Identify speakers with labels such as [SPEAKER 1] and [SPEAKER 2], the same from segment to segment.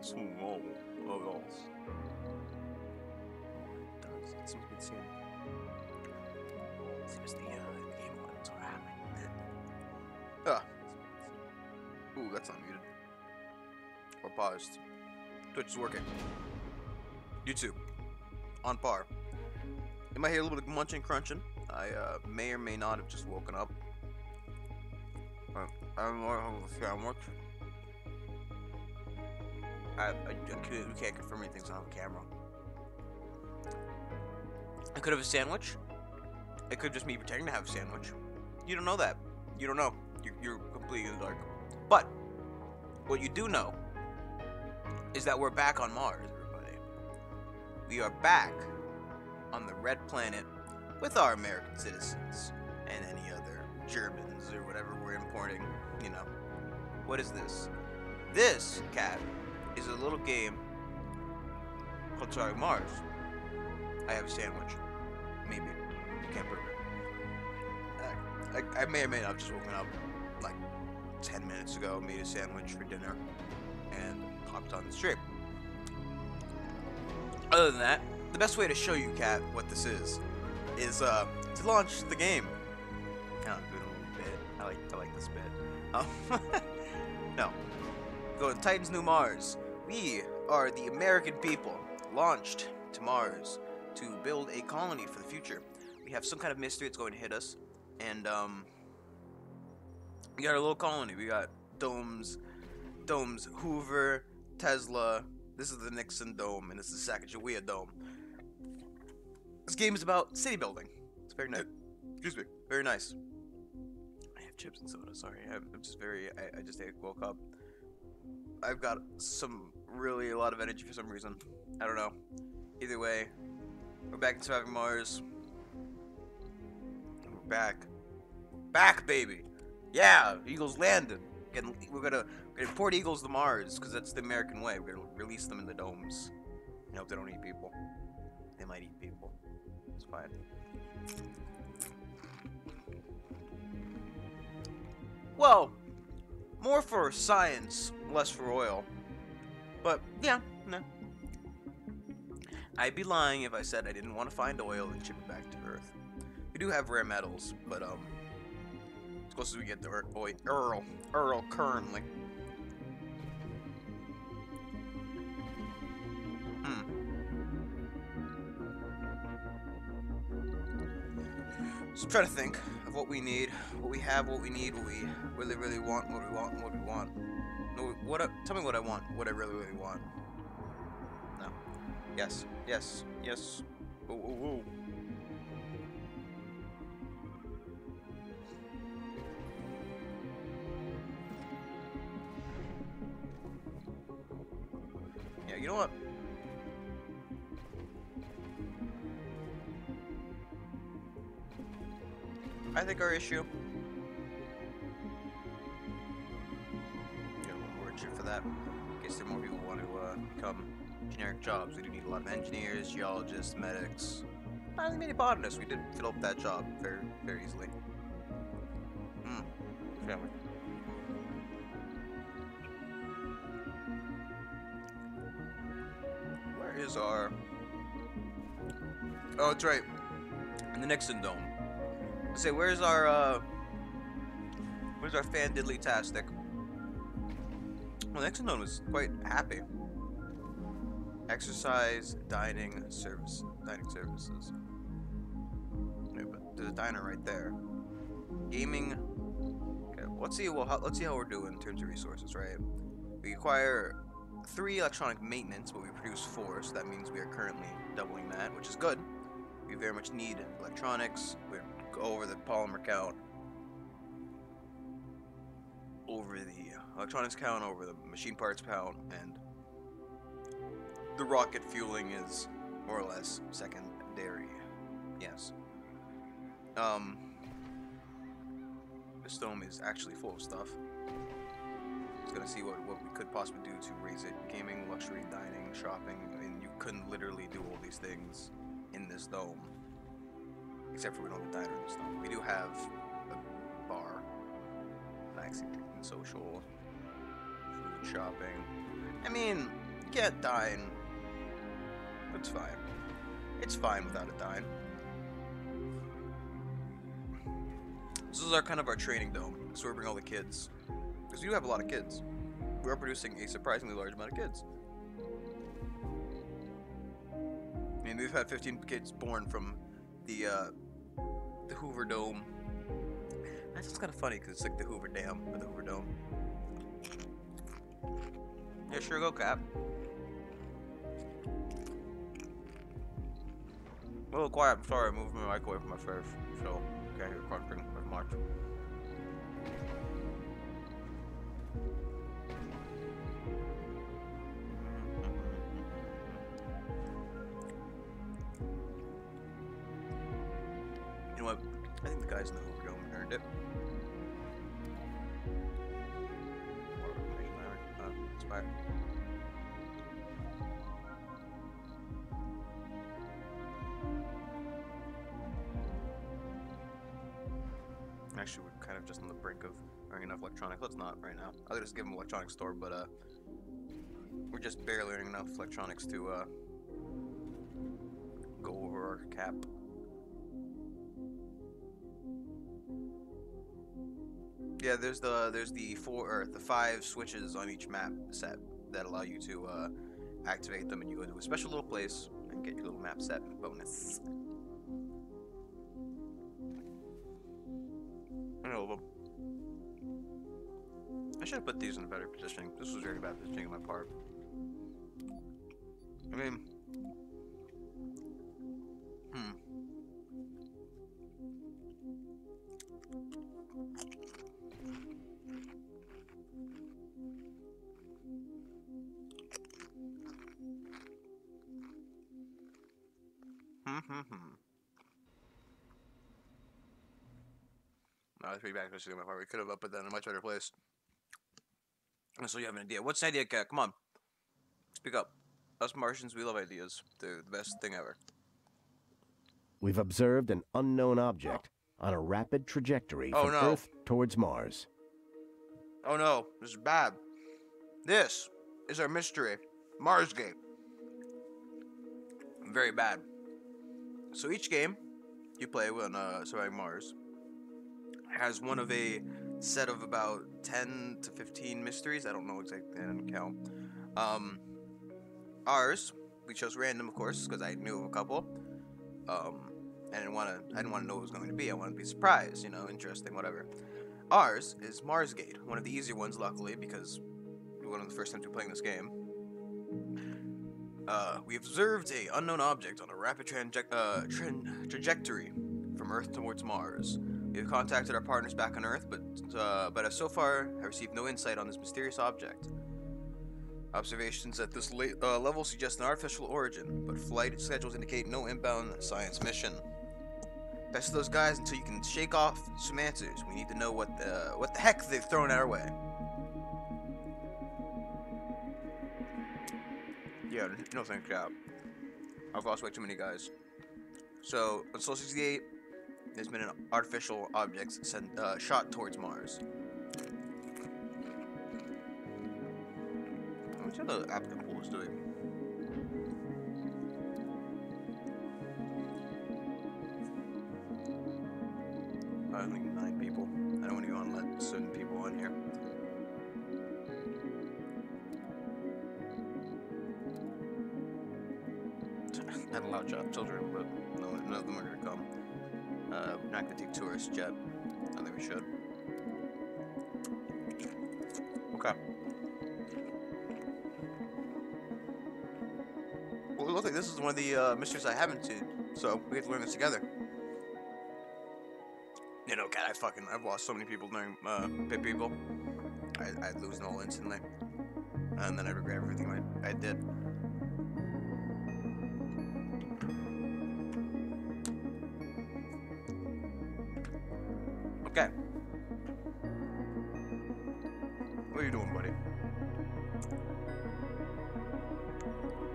[SPEAKER 1] sumo. Oh, yes. It does. It seems to be the same. Seems the game ones are happening. Ah. Ooh, that's unmuted. Or paused. Twitch is working. YouTube. On par. You might hear a little bit of munching, crunching. I may or may not have just woken up. I don't know how the sandwich. We can't confirm anything's on the camera. I could have a sandwich. It could just me pretending to have a sandwich. You don't know that. You don't know. You're completely in the dark. But what you do know is that we're back on Mars, everybody. We are back on the red planet with our American citizens and any other Germans or whatever we're importing. You know. What is this? This, cat, is a little game called Sorry Mars. I have a sandwich. Maybe. You can't prove it. I may or may not have just woken up like 10 minutes ago, made a sandwich for dinner, and hopped on the stream. Other than that, the best way to show you, cat, what this is to launch the game. Kind of doing a little bit. I like this bit. No. Go to Titan's New Mars. We are the American people launched to Mars to build a colony for the future. We have some kind of mystery that's going to hit us, and we got our little colony. We got domes, Hoover, Tesla. This is the Nixon dome, and this is the Sacagawea dome. This game is about city building. It's very nice. Excuse me, very nice. I have chips and soda. Sorry, I'm just very. I just woke up. I've got a lot of energy for some reason. I don't know. Either way, we're back in surviving Mars. We're back, baby. Yeah, Eagles landed. We're gonna import Eagles to Mars because that's the American way. We're gonna release them in the domes. I hope they don't eat people. They might eat people. It's fine. Well, more for science, less for oil. But yeah, no. I'd be lying if I said I didn't want to find oil and ship it back to Earth. We do have rare metals, but as close as we get to Earl currently. So try to think of what we need, what we have, what we need, what we really want, what we want, and what we want. No, tell me what I want, what I really want. No. Yes. Oh. Yeah, you know what? I think our issue. You know, word shit for that. In case there are more people who want to become generic jobs. We do need a lot of engineers, geologists, medics. Not as many botanists. We did fill up that job very, very easily. Family. Where is our? Oh, it's right. In the Nixon Dome. Say, where's our fan diddly tastic? Well, Nixon Dome was quite happy. Exercise, dining services. Yeah, but there's a diner right there. Gaming. Okay, let's see how we're doing in terms of resources, right? We acquire 3 electronic maintenance, but we produce 4, so that means we are currently doubling that, which is good. We very much need electronics. We're go over the polymer count, over the electronics count, over the machine parts count, and the rocket fueling is more or less secondary. Yes. This dome is actually full of stuff. Just gonna see what we could possibly do to raise it. Gaming, luxury, dining, shopping. I mean, you couldn't literally do all these things in this dome. Except for we don't have a diner in this dome. We do have a bar, relaxing, drinking, social, food, shopping. I mean, can't dine. It's fine. It's fine without a dine. This is our kind of our training dome. This is where we bring all the kids. Because we do have a lot of kids. We are producing a surprisingly large amount of kids. I mean, we've had 15 kids born from the Hoover Dome. That's just kind of funny because it's like the Hoover Dam or the Hoover Dome. Yeah, sure, go Cap. A little quiet. I'm sorry, I moved my mic away from my face, so can't hear crunching as much. You know what? I think the guys in the Hoover Dome earned it. Inspired. Actually, we're kind of just on the brink of earning enough electronics. Let's not right now. I'll just give them an electronics store, but we're just barely earning enough electronics to go over our cap. Yeah, there's the 5 switches on each map set that allow you to activate them, and you go to a special little place and get your little map set bonus. I should have put these in a better positioning. This was very bad positioning on my part. I mean, No, that's pretty bad positioning on my part. We could have put that in a much better place. So you have an idea. What's the idea, Cat? Come on. Speak up. Us Martians, we love ideas. They're the best thing ever.
[SPEAKER 2] We've observed an unknown object on a rapid trajectory from Earth towards Mars.
[SPEAKER 1] Oh no, this is bad. This is our mystery. Marsgate. Very bad. So each game you play on surviving Mars has one of a set of about 10 to 15 mysteries. I don't know exactly, I didn't count. Ours, we chose random, of course, because I knew of a couple. I didn't want to know what it was going to be. I wanted to be surprised, you know, interesting, whatever. Ours is Marsgate, one of the easier ones, luckily, because one of the first times we're playing this game. We observed a unknown object on a rapid trajectory from Earth towards Mars. We have contacted our partners back on Earth, but have so far have received no insight on this mysterious object. Observations at this level suggest an artificial origin, but flight schedules indicate no inbound science mission. Best of those guys until you can shake off some answers. We need to know what the heck they've thrown our way. Yeah, no thanks, Cap. I've lost way too many guys. So, on Sol 68, there's been an artificial object shot towards Mars. What's the applicant pool is doing? I think 9 people. I don't want to let certain people on here. I'd allow children, but none of them are going to come. We're not going to take tourists yet. I think we should. Okay. Well, it looks like this is one of the mysteries I haven't seen, so we have to learn this together. You know, Cat, I've lost so many people during pit people. I'd lose them all instantly, and then I'd regret everything I did. Okay. What are you doing, buddy?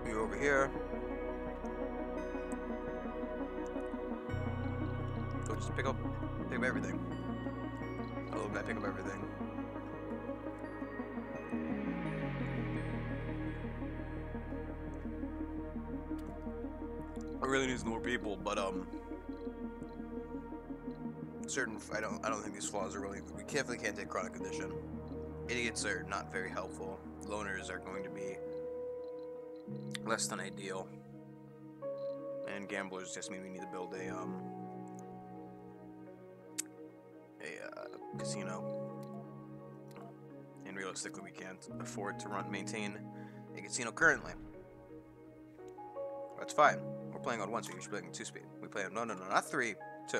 [SPEAKER 1] You over here. Go just pick up everything. Oh, little guy, pick up everything. really needs more people, but I don't think these flaws are really. We definitely can't take chronic condition. Idiots are not very helpful. Loners are going to be less than ideal. And gamblers just mean we need to build a casino. And realistically, we can't afford to maintain a casino currently. That's fine. We're playing on 1 speed. We should be playing on 2 speed. We play on no, not 3, 2.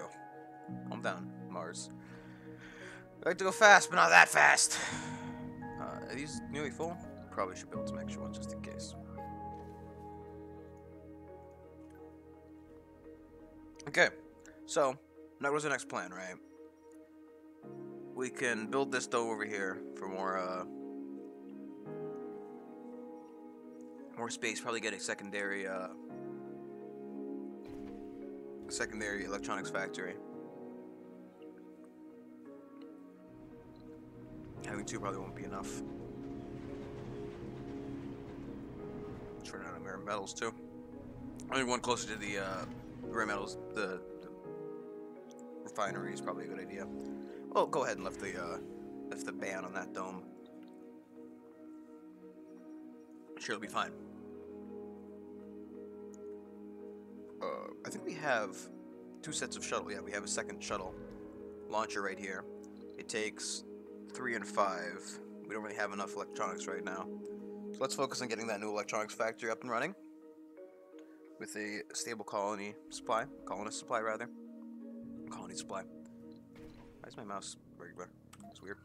[SPEAKER 1] Calm down, Mars. I like to go fast, but not that fast. Are these nearly full? Probably should build some extra ones just in case. Okay, so now what's the next plan, right? We can build this dome over here for more space. Probably get a secondary electronics factory. Having 2 probably won't be enough. Let's run out of rare metals too. Only one closer to the rare metals, the refinery is probably a good idea. Well, go ahead and lift the ban on that dome. Sure, it'll be fine. I think we have 2 sets of shuttle. Yeah, we have a second shuttle launcher right here. It takes 3 and 5. We don't really have enough electronics right now. So let's focus on getting that new electronics factory up and running. With a stable colonist supply rather. Colony supply. Why is my mouse regular? It's weird.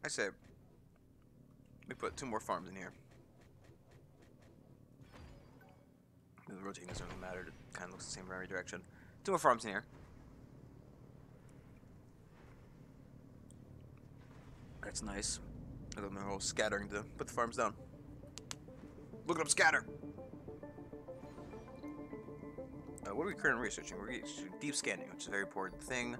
[SPEAKER 1] I say, we put 2 more farms in here. The rotating doesn't really matter. It kind of looks the same in every direction. 2 more farms in here. That's nice. And then they're all scattering to put the farms down. Look at them scatter! What are we currently researching? We're researching deep scanning, which is a very important thing.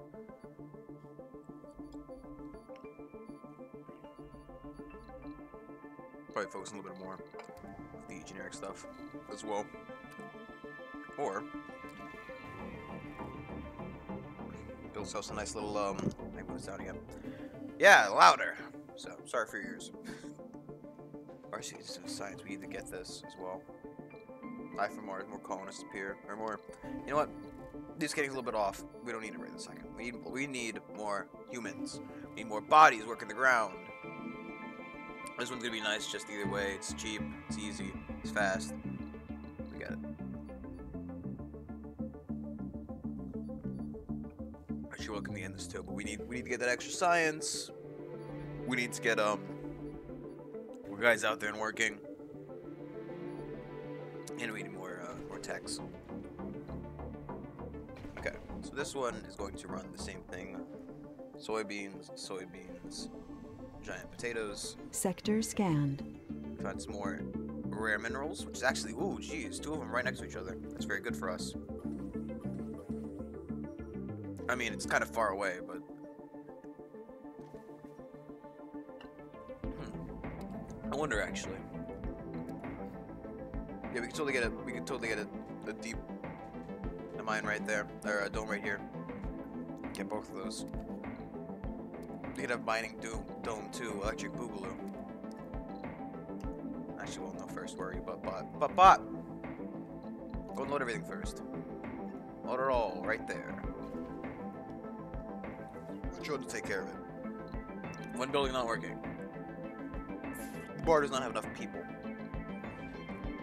[SPEAKER 1] Probably focus a little bit more on the generic stuff as well. Or build ourselves a nice little maybe put this down again. Yeah, louder. So sorry for your ears. RC science, we need to get this as well. Life from Mars, more colonists appear, or more. You know what? This getting a little bit off. We don't need it right this second. We need more humans. We need more bodies working the ground. This one's gonna be nice just either way. It's cheap, it's easy, it's fast. We got it. I'm sure we're looking to end this too, but we need to get that extra science. We need to get more guys out there and working. And we need more techs. Okay, so this one is going to run the same thing. Soybeans, giant potatoes.
[SPEAKER 3] Sector scanned.
[SPEAKER 1] Found some more rare minerals, which is actually, ooh, geez, 2 of them right next to each other. That's very good for us. I mean, it's kind of far away, but I wonder actually. Yeah, we could totally get a deep mine right there, or a dome right here. Get both of those. We could have mining dome too, electric boogaloo. Actually, we'll know first. Where are you, bot? Go and load everything first. Load it all right there. I'm sure to take care of it. One building not working. The bar does not have enough people.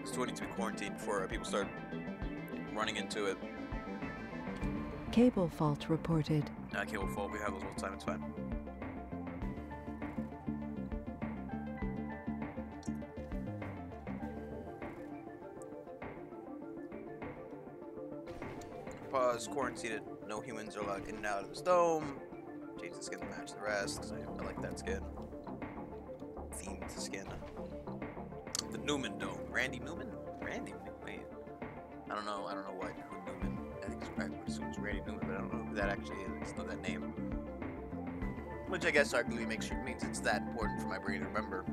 [SPEAKER 1] Still need to be quarantined before people start running into it.
[SPEAKER 3] Cable fault reported.
[SPEAKER 1] Cable fault. We have those all the time. It's fine. Pause. Quarantine it. No humans are allowed in and out of this dome. Change the skin to match the rest, because I like that skin. Themed skin. The Newman Dome. Randy Newman? Randy? Wait. I don't know who Newman. I think it's Randy Newman, but I don't know who that actually is. I just know that name. Which I guess arguably means it's that important for my brain to remember.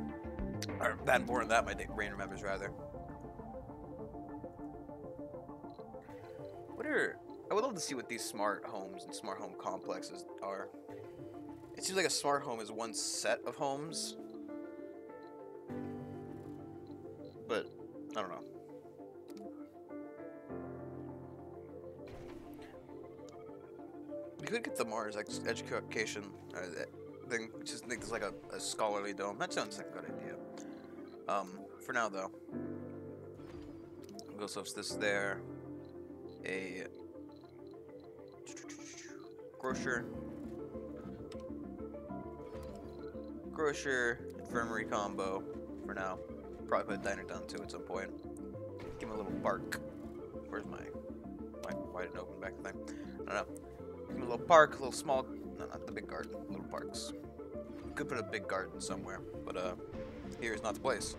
[SPEAKER 1] Or that important that my brain remembers, rather. I would love to see what these smart homes and smart home complexes are. It seems like a smart home is one set of homes, but I don't know. You could get the Mars education thing, just think it's like a scholarly dome. That sounds like a good idea. For now though, we'll go so this there, a grocer, infirmary combo for now. Probably put a diner down too at some point. Give him a little park. Where's my wide and open back thing? I don't know. Give him a little park, a little small. No, not the big garden. Little parks. Could put a big garden somewhere, but here is not the place.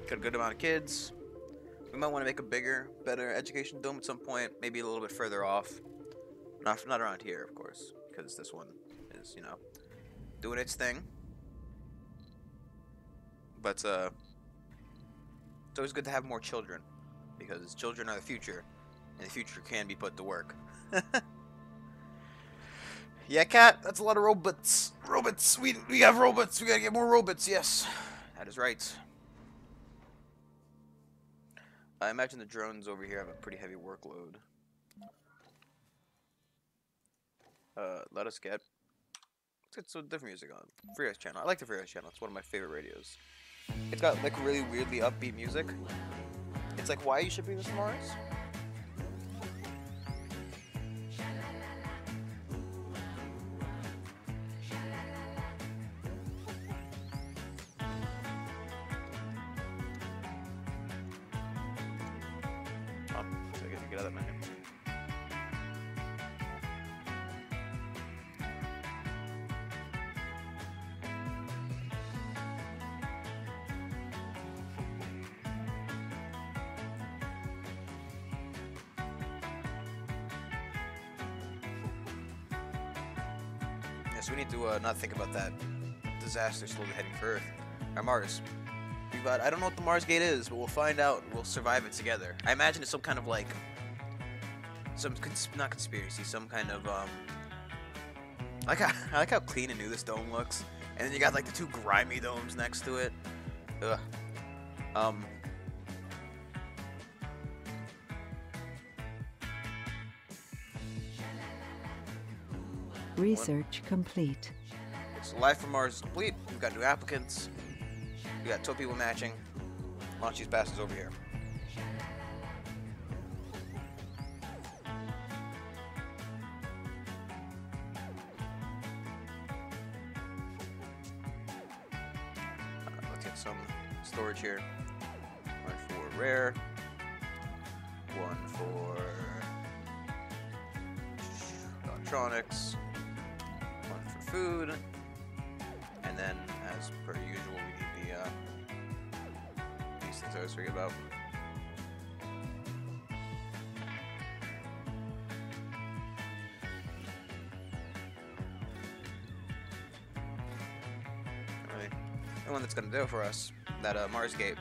[SPEAKER 1] Got a good amount of kids. We might want to make a bigger, better education dome at some point. Maybe a little bit further off. Not around here, of course, because this one is, you know, doing its thing. But it's always good to have more children, because children are the future, and the future can be put to work. Yeah, Cat, that's a lot of robots. Robots. We have robots. We gotta get more robots. Yes, that is right. I imagine the drones over here have a pretty heavy workload. Let us get. Let's get some different music on. FreeRice channel. I like the FreeRice channel. It's one of my favorite radios. It's got like really weirdly upbeat music. It's like, why are you shipping this to Mars? So I guess you get out of that menu. Yes, we need to not think about that disaster slowly heading for Earth. Or Mars. But I don't know what the Mars Gate is, but we'll find out. We'll survive it together. I imagine it's some kind of like, not conspiracy, some kind of I like how clean and new this dome looks, and then you got like the two grimy domes next to it. Ugh.
[SPEAKER 3] Research complete.
[SPEAKER 1] So Life from Mars is complete. We've got new applicants. We got two people matching. Launch these bastards over here. Let's get some storage here. One for rare. One for electronics. One for food. And then, as per usual, we need these things I always forget about. Alright, the one that's gonna do it for us, that Mars Gate.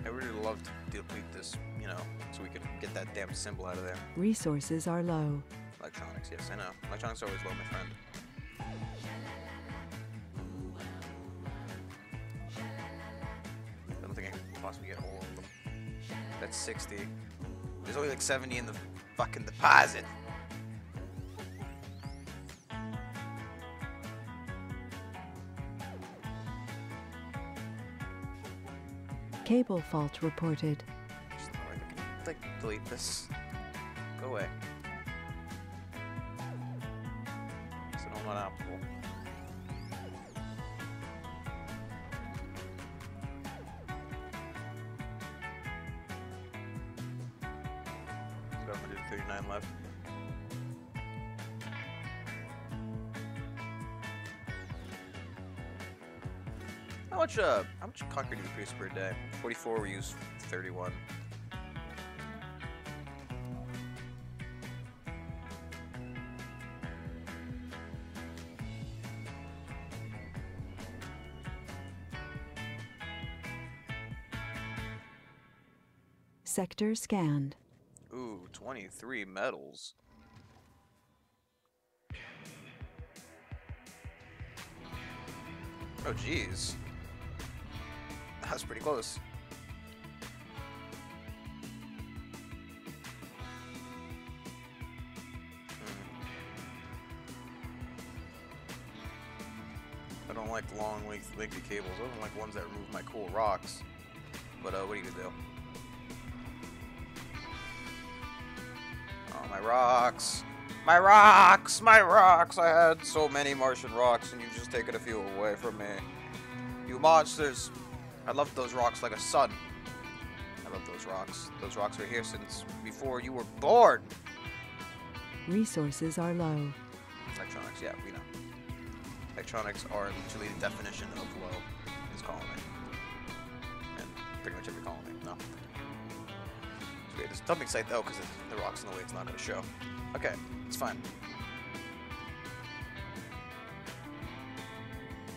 [SPEAKER 1] I really would love to deplete this, you know, so we can get that damn symbol out of there.
[SPEAKER 3] Resources are low.
[SPEAKER 1] Electronics, yes, I know. Electronics are always low, my friend. I don't think I can possibly get all of them. That's 60. There's only like 70 in the fucking deposit.
[SPEAKER 3] Cable fault reported.
[SPEAKER 1] Just like delete this. Go away. So no one Apple. Got 139 left. How much concrete do we produce per day? 44, we use 31.
[SPEAKER 3] Sector scanned.
[SPEAKER 1] Ooh, 23 medals. Oh, jeez. That was pretty close. I don't like long, lengthy cables. I don't like ones that remove my cool rocks. But, what are you gonna do? Oh, my rocks! My rocks! My rocks! I had so many Martian rocks, and you've just taken a few away from me. You monsters! I love those rocks like a son. I love those rocks. Those rocks are here since before you were born!
[SPEAKER 3] Resources are low.
[SPEAKER 1] Electronics, yeah, we know. Electronics are literally the definition of low in this colony. And pretty much every colony, no. It's weird. There's a dumping site though, because the rock's in the way, it's not going to show. Okay, it's fine.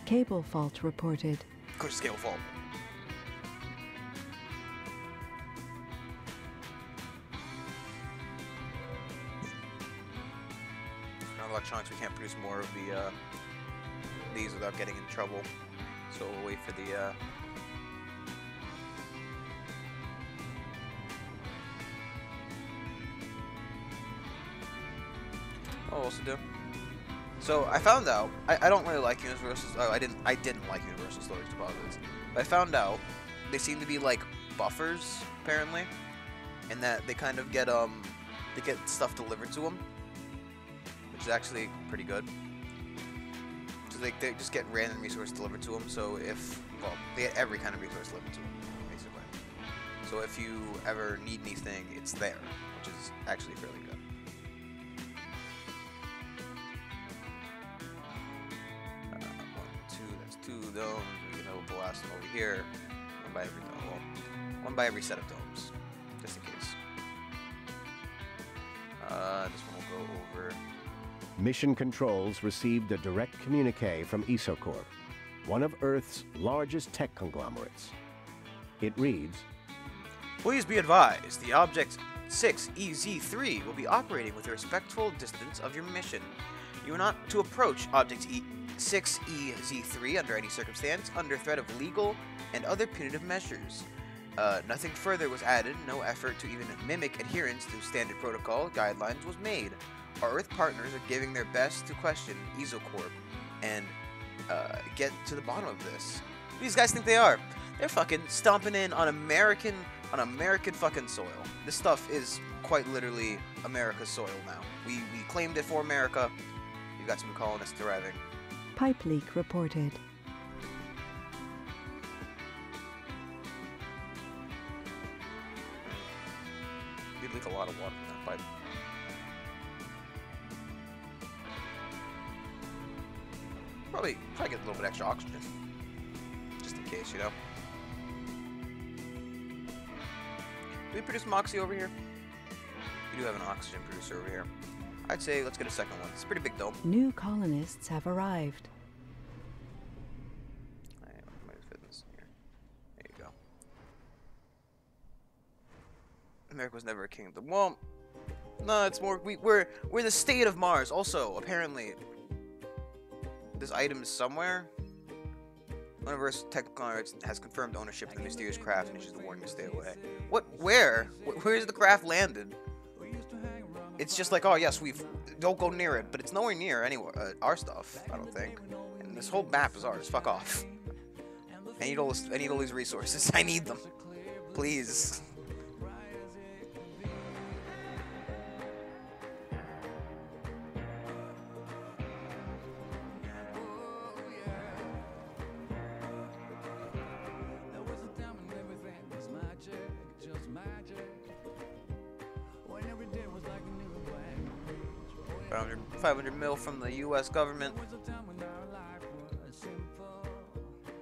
[SPEAKER 3] Cable fault reported.
[SPEAKER 1] Of course, cable fault. Now electronics, we can't produce more of the these without getting in trouble. So we'll wait for the what else to do? So I found out I don't really like Universal. Oh, I didn't like Universal Storage Deposits. But I found out they seem to be like buffers apparently, and that they kind of get they get stuff delivered to them, which is actually pretty good. So they just get random resource delivered to them. So if they get every kind of resource delivered to them basically. So if you ever need anything, it's there, which is actually fairly good. Two domes. We can open the last one over here. One by every dome. Well, one by every set of domes, just in case. This one will go over.
[SPEAKER 2] Mission Controls received a direct communique from EsoCorp, one of Earth's largest tech conglomerates. It reads,
[SPEAKER 1] Please be advised, the Object 6EZ3 will be operating with a respectful distance of your mission. You are not to approach Object 6EZ3 under any circumstance, under threat of legal and other punitive measures. Nothing further was added, no effort to even mimic adherence to standard protocol guidelines was made. Our Earth partners are giving their best to question EsoCorp and get to the bottom of this. Who do these guys think they are? They're fucking stomping in on American fucking soil. This stuff is quite literally America's soil now. We claimed it for America. We've got some colonists arriving.
[SPEAKER 3] Pipe leak reported.
[SPEAKER 1] We'd leak a lot of water from that pipe. Probably get a little bit extra oxygen. Just in case, you know. Do we produce Moxie over here? We do have an oxygen producer over here. I'd say let's get a second one. It's a pretty big dome.
[SPEAKER 3] New colonists have arrived.
[SPEAKER 1] Might fit this in here. There you go. America was never a kingdom. Well, no, it's more we're the state of Mars. Also, apparently, this item is somewhere. One of Earth's tech conglomerates has confirmed ownership of the mysterious craft and issues a warning to stay away. What? Where? Where's the craft landed? It's just like, oh yes, don't go near it, but it's nowhere near anywhere our stuff. I don't think. And this whole map is ours. Fuck off. I need all these resources. I need them, please. 500 mil from the U.S. government.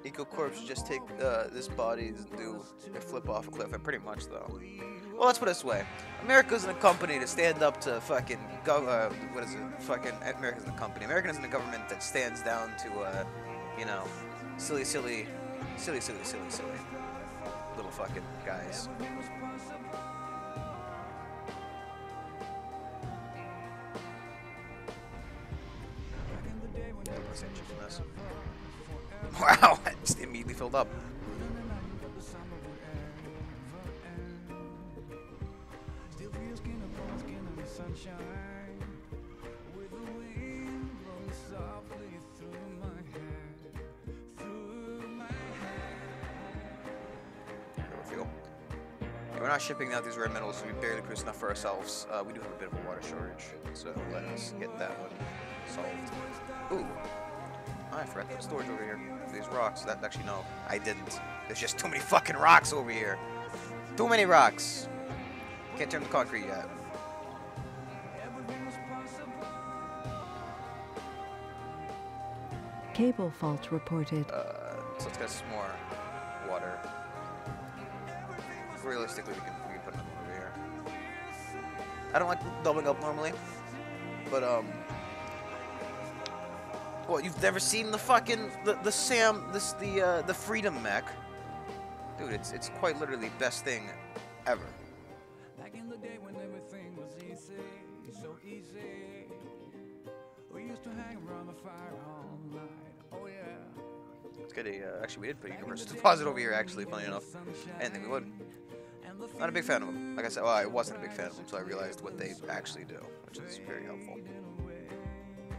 [SPEAKER 1] EcoCorp should just take this body and flip off a cliff. And pretty much, though. Well, let's put it this way: America isn't a company to stand up to fucking what is it? Fucking America isn't a company. America isn't a government that stands down to you know, silly. little fucking guys. Let's see from this. Wow, it just immediately filled up. We're not shipping out these rare metals, so we barely produce enough for ourselves. We do have a bit of a water shortage, so let us get that one solved. Ooh. Oh, I forgot the storage over here. These rocks. That actually, no, I didn't. There's just too many fucking rocks over here. Too many rocks. Can't turn the concrete yet.
[SPEAKER 3] Cable fault reported.
[SPEAKER 1] So let's get some more water. Realistically, we can put another one over here. I don't like doubling up normally, but what, you've never seen the fucking the Freedom Mech? Dude, it's quite literally best thing ever. Back in the day when everything was easy, so easy. We used to hang around the fire all night. Oh yeah. Let's get a actually we did put a universal deposit over here actually, funny enough. I didn't think we would. Not a big fan of them. Like I said, well, I wasn't a big fan of them until I realized what they actually do, which is very helpful.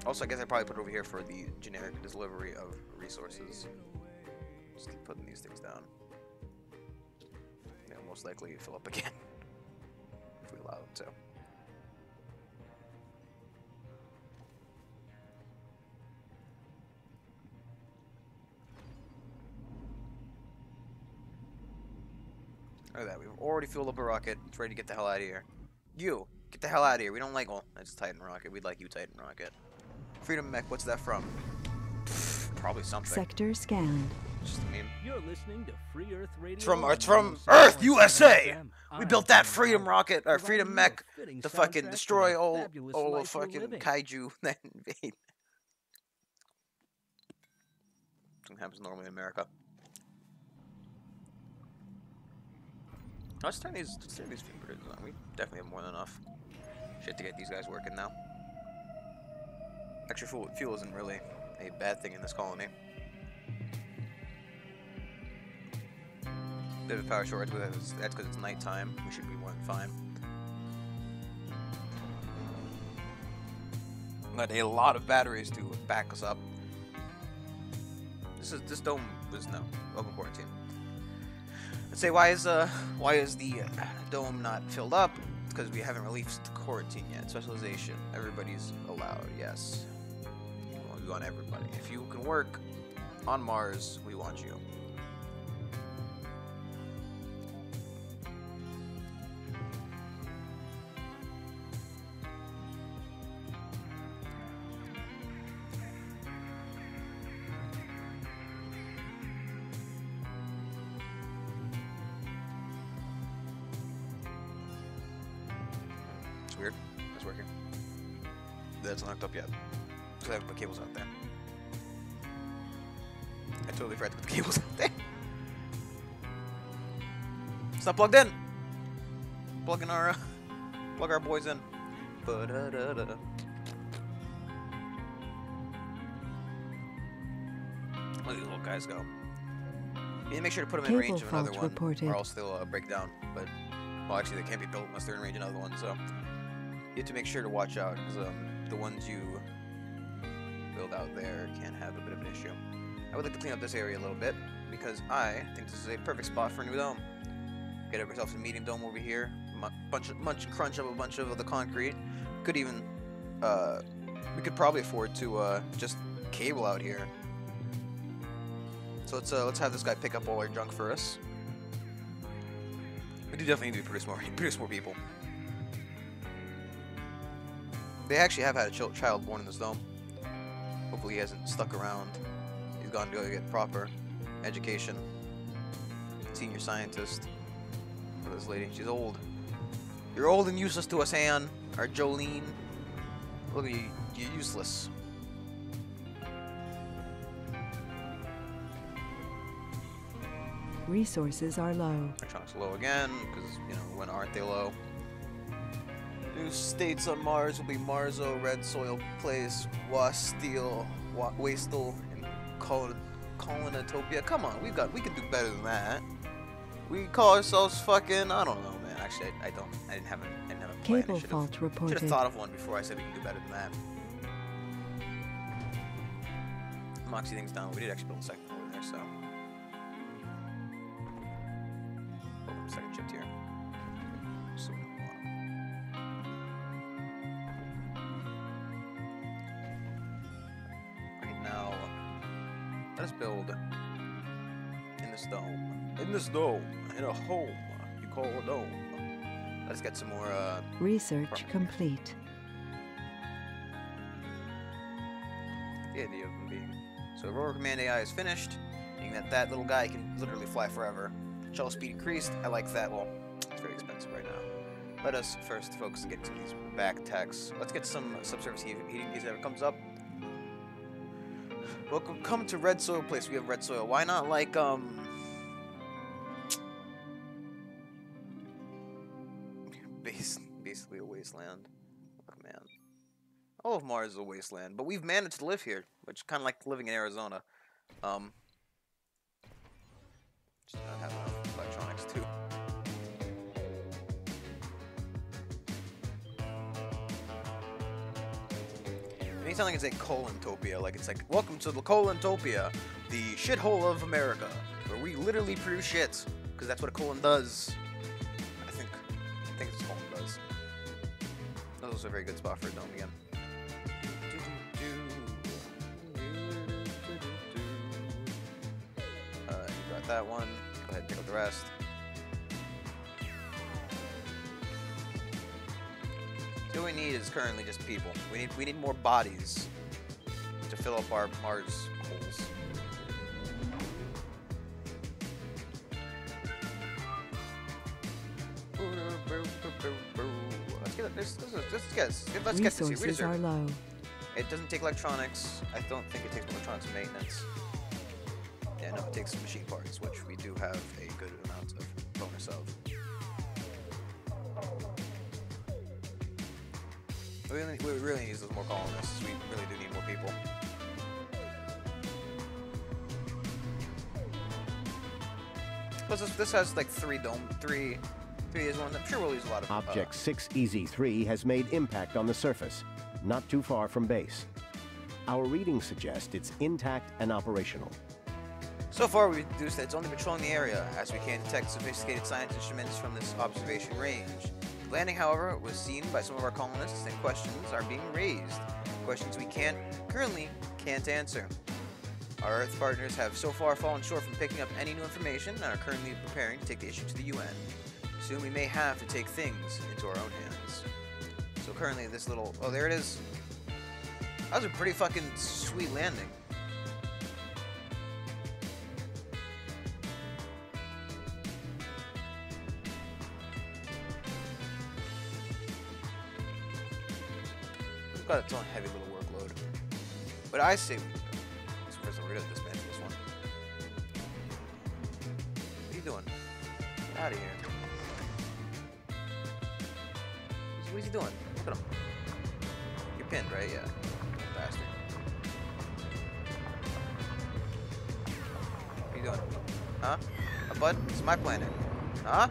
[SPEAKER 1] Also, I guess I probably put it over here for the generic delivery of resources. Just keep putting these things down. They'll most likely fill up again if we allow them to. Look at that, we've already filled up a rocket. It's ready to get the hell out of here. You, get the hell out of here. We don't like, well, it's Titan Rocket. We'd like you, Titan Rocket. Freedom Mech, what's that from? Pfft, probably something.
[SPEAKER 3] Sector scanned.
[SPEAKER 1] Just a meme.
[SPEAKER 4] You're listening to Free Earth Radio.
[SPEAKER 1] It's from Earth, USA! We built that Freedom Rocket, or Freedom Mech, to fucking destroy all fucking kaiju that invade. Something happens normally in America. Let's turn these fume producers on. We definitely have more than enough shit to get these guys working now. Extra fuel isn't really a bad thing in this colony. Bit of power shortage, but that's because it's nighttime. We should be more than fine. Got a lot of batteries to back us up. This dome was open quarantine. Let's say why is the dome not filled up? It's because we haven't released quarantine yet. Specialization. Everybody's allowed. Yes. We want everybody. If you can work on Mars, we want you. It's weird. It's working. That's not hooked up yet. Because I haven't put cables out there. I totally forgot to put the cables out there. It's not plugged in. Plug our boys in. Ba-da-da-da. Look at these little guys go. You need to make sure to put them in range of another one, or else they'll break down. But well, actually, they can't be built unless they're in range of another one. So you have to make sure to watch out, because the ones you build out there can have a bit of an issue. I would like to clean up this area a little bit, because I think this is a perfect spot for a new dome. Get ourselves a medium dome over here, crunch up a bunch of the concrete. Could even, we could probably afford to just cable out here. So let's have this guy pick up all our junk for us. We do definitely need to produce more people. They actually have had a child born in this dome. Hopefully he hasn't stuck around. He's gone to go get proper education. Senior scientist. Look at this lady. She's old. You're old and useless to us, Anne. Or Jolene. Look at you. You're useless.
[SPEAKER 3] Resources are low.
[SPEAKER 1] Electronics low again, because, you know, when aren't they low? New states on Mars will be Marzo, Red Soil Place, Wasteel, Wastel, and Colonitopia. Come on, we can do better than that. We call ourselves fucking, I don't know, man. Actually, I didn't have a plan.
[SPEAKER 3] Cable fault
[SPEAKER 1] Should
[SPEAKER 3] reported.
[SPEAKER 1] have thought of one before I said we can do better than that. Moxie things down. We did actually build a second floor there, so. Open second shift here. So we don't want 'em. Right now, let us build in this dome. In this dome, in a home you call a dome. Let's get some more.
[SPEAKER 3] Research complete.
[SPEAKER 1] The idea of them being. So Aurora Command AI is finished, meaning that little guy can literally fly forever. Shuttle speed increased. I like that. Well, it's very expensive right now. Let us first focus on getting some of these back techs. Let's get some subsurface heating in case it ever comes up. Welcome to Red Soil Place. We have red soil. Why not like basically a wasteland. Look, man. All of Mars is a wasteland, but we've managed to live here, which is kind of like living in Arizona. Just not have enough electronics too. Anytime like it's a Colantopia, like it's like, welcome to the Colantopia, the shithole of America, where we literally produce shit, because that's what a colon does. I think it's what a colon does. That was a very good spot for a dome again. You got that one. Go ahead and pick up the rest. So what we need is currently just people. We need more bodies to fill up our Mars holes. Let's get this.
[SPEAKER 3] Resources are low.
[SPEAKER 1] It doesn't take electronics. I don't think it takes electronics maintenance. Yeah, no, it takes machine parts, which we do have a good amount of bonus of. We really need those more colonists. We really do need more people. Plus, this has like three is one. I'm sure we'll use a lot of.
[SPEAKER 2] Object 6EZ3 has made impact on the surface, not too far from base. Our readings suggest it's intact and operational.
[SPEAKER 1] So far, we've deduced that it's only patrolling the area, as we can't detect sophisticated science instruments from this observation range. The landing, however, was seen by some of our colonists, and questions are being raised. Questions we currently can't answer. Our Earth partners have so far fallen short from picking up any new information and are currently preparing to take the issue to the UN. Soon we may have to take things into our own hands. So currently this little... Oh, there it is. That was a pretty fucking sweet landing. It's got its own heavy little workload. But I say... So first we're gonna dismantle this one. What are you doing? Get out of here. What is he doing? Look at him. You're pinned, right? Yeah. Bastard. What are you doing? Huh? Bud? It's my planet. Huh?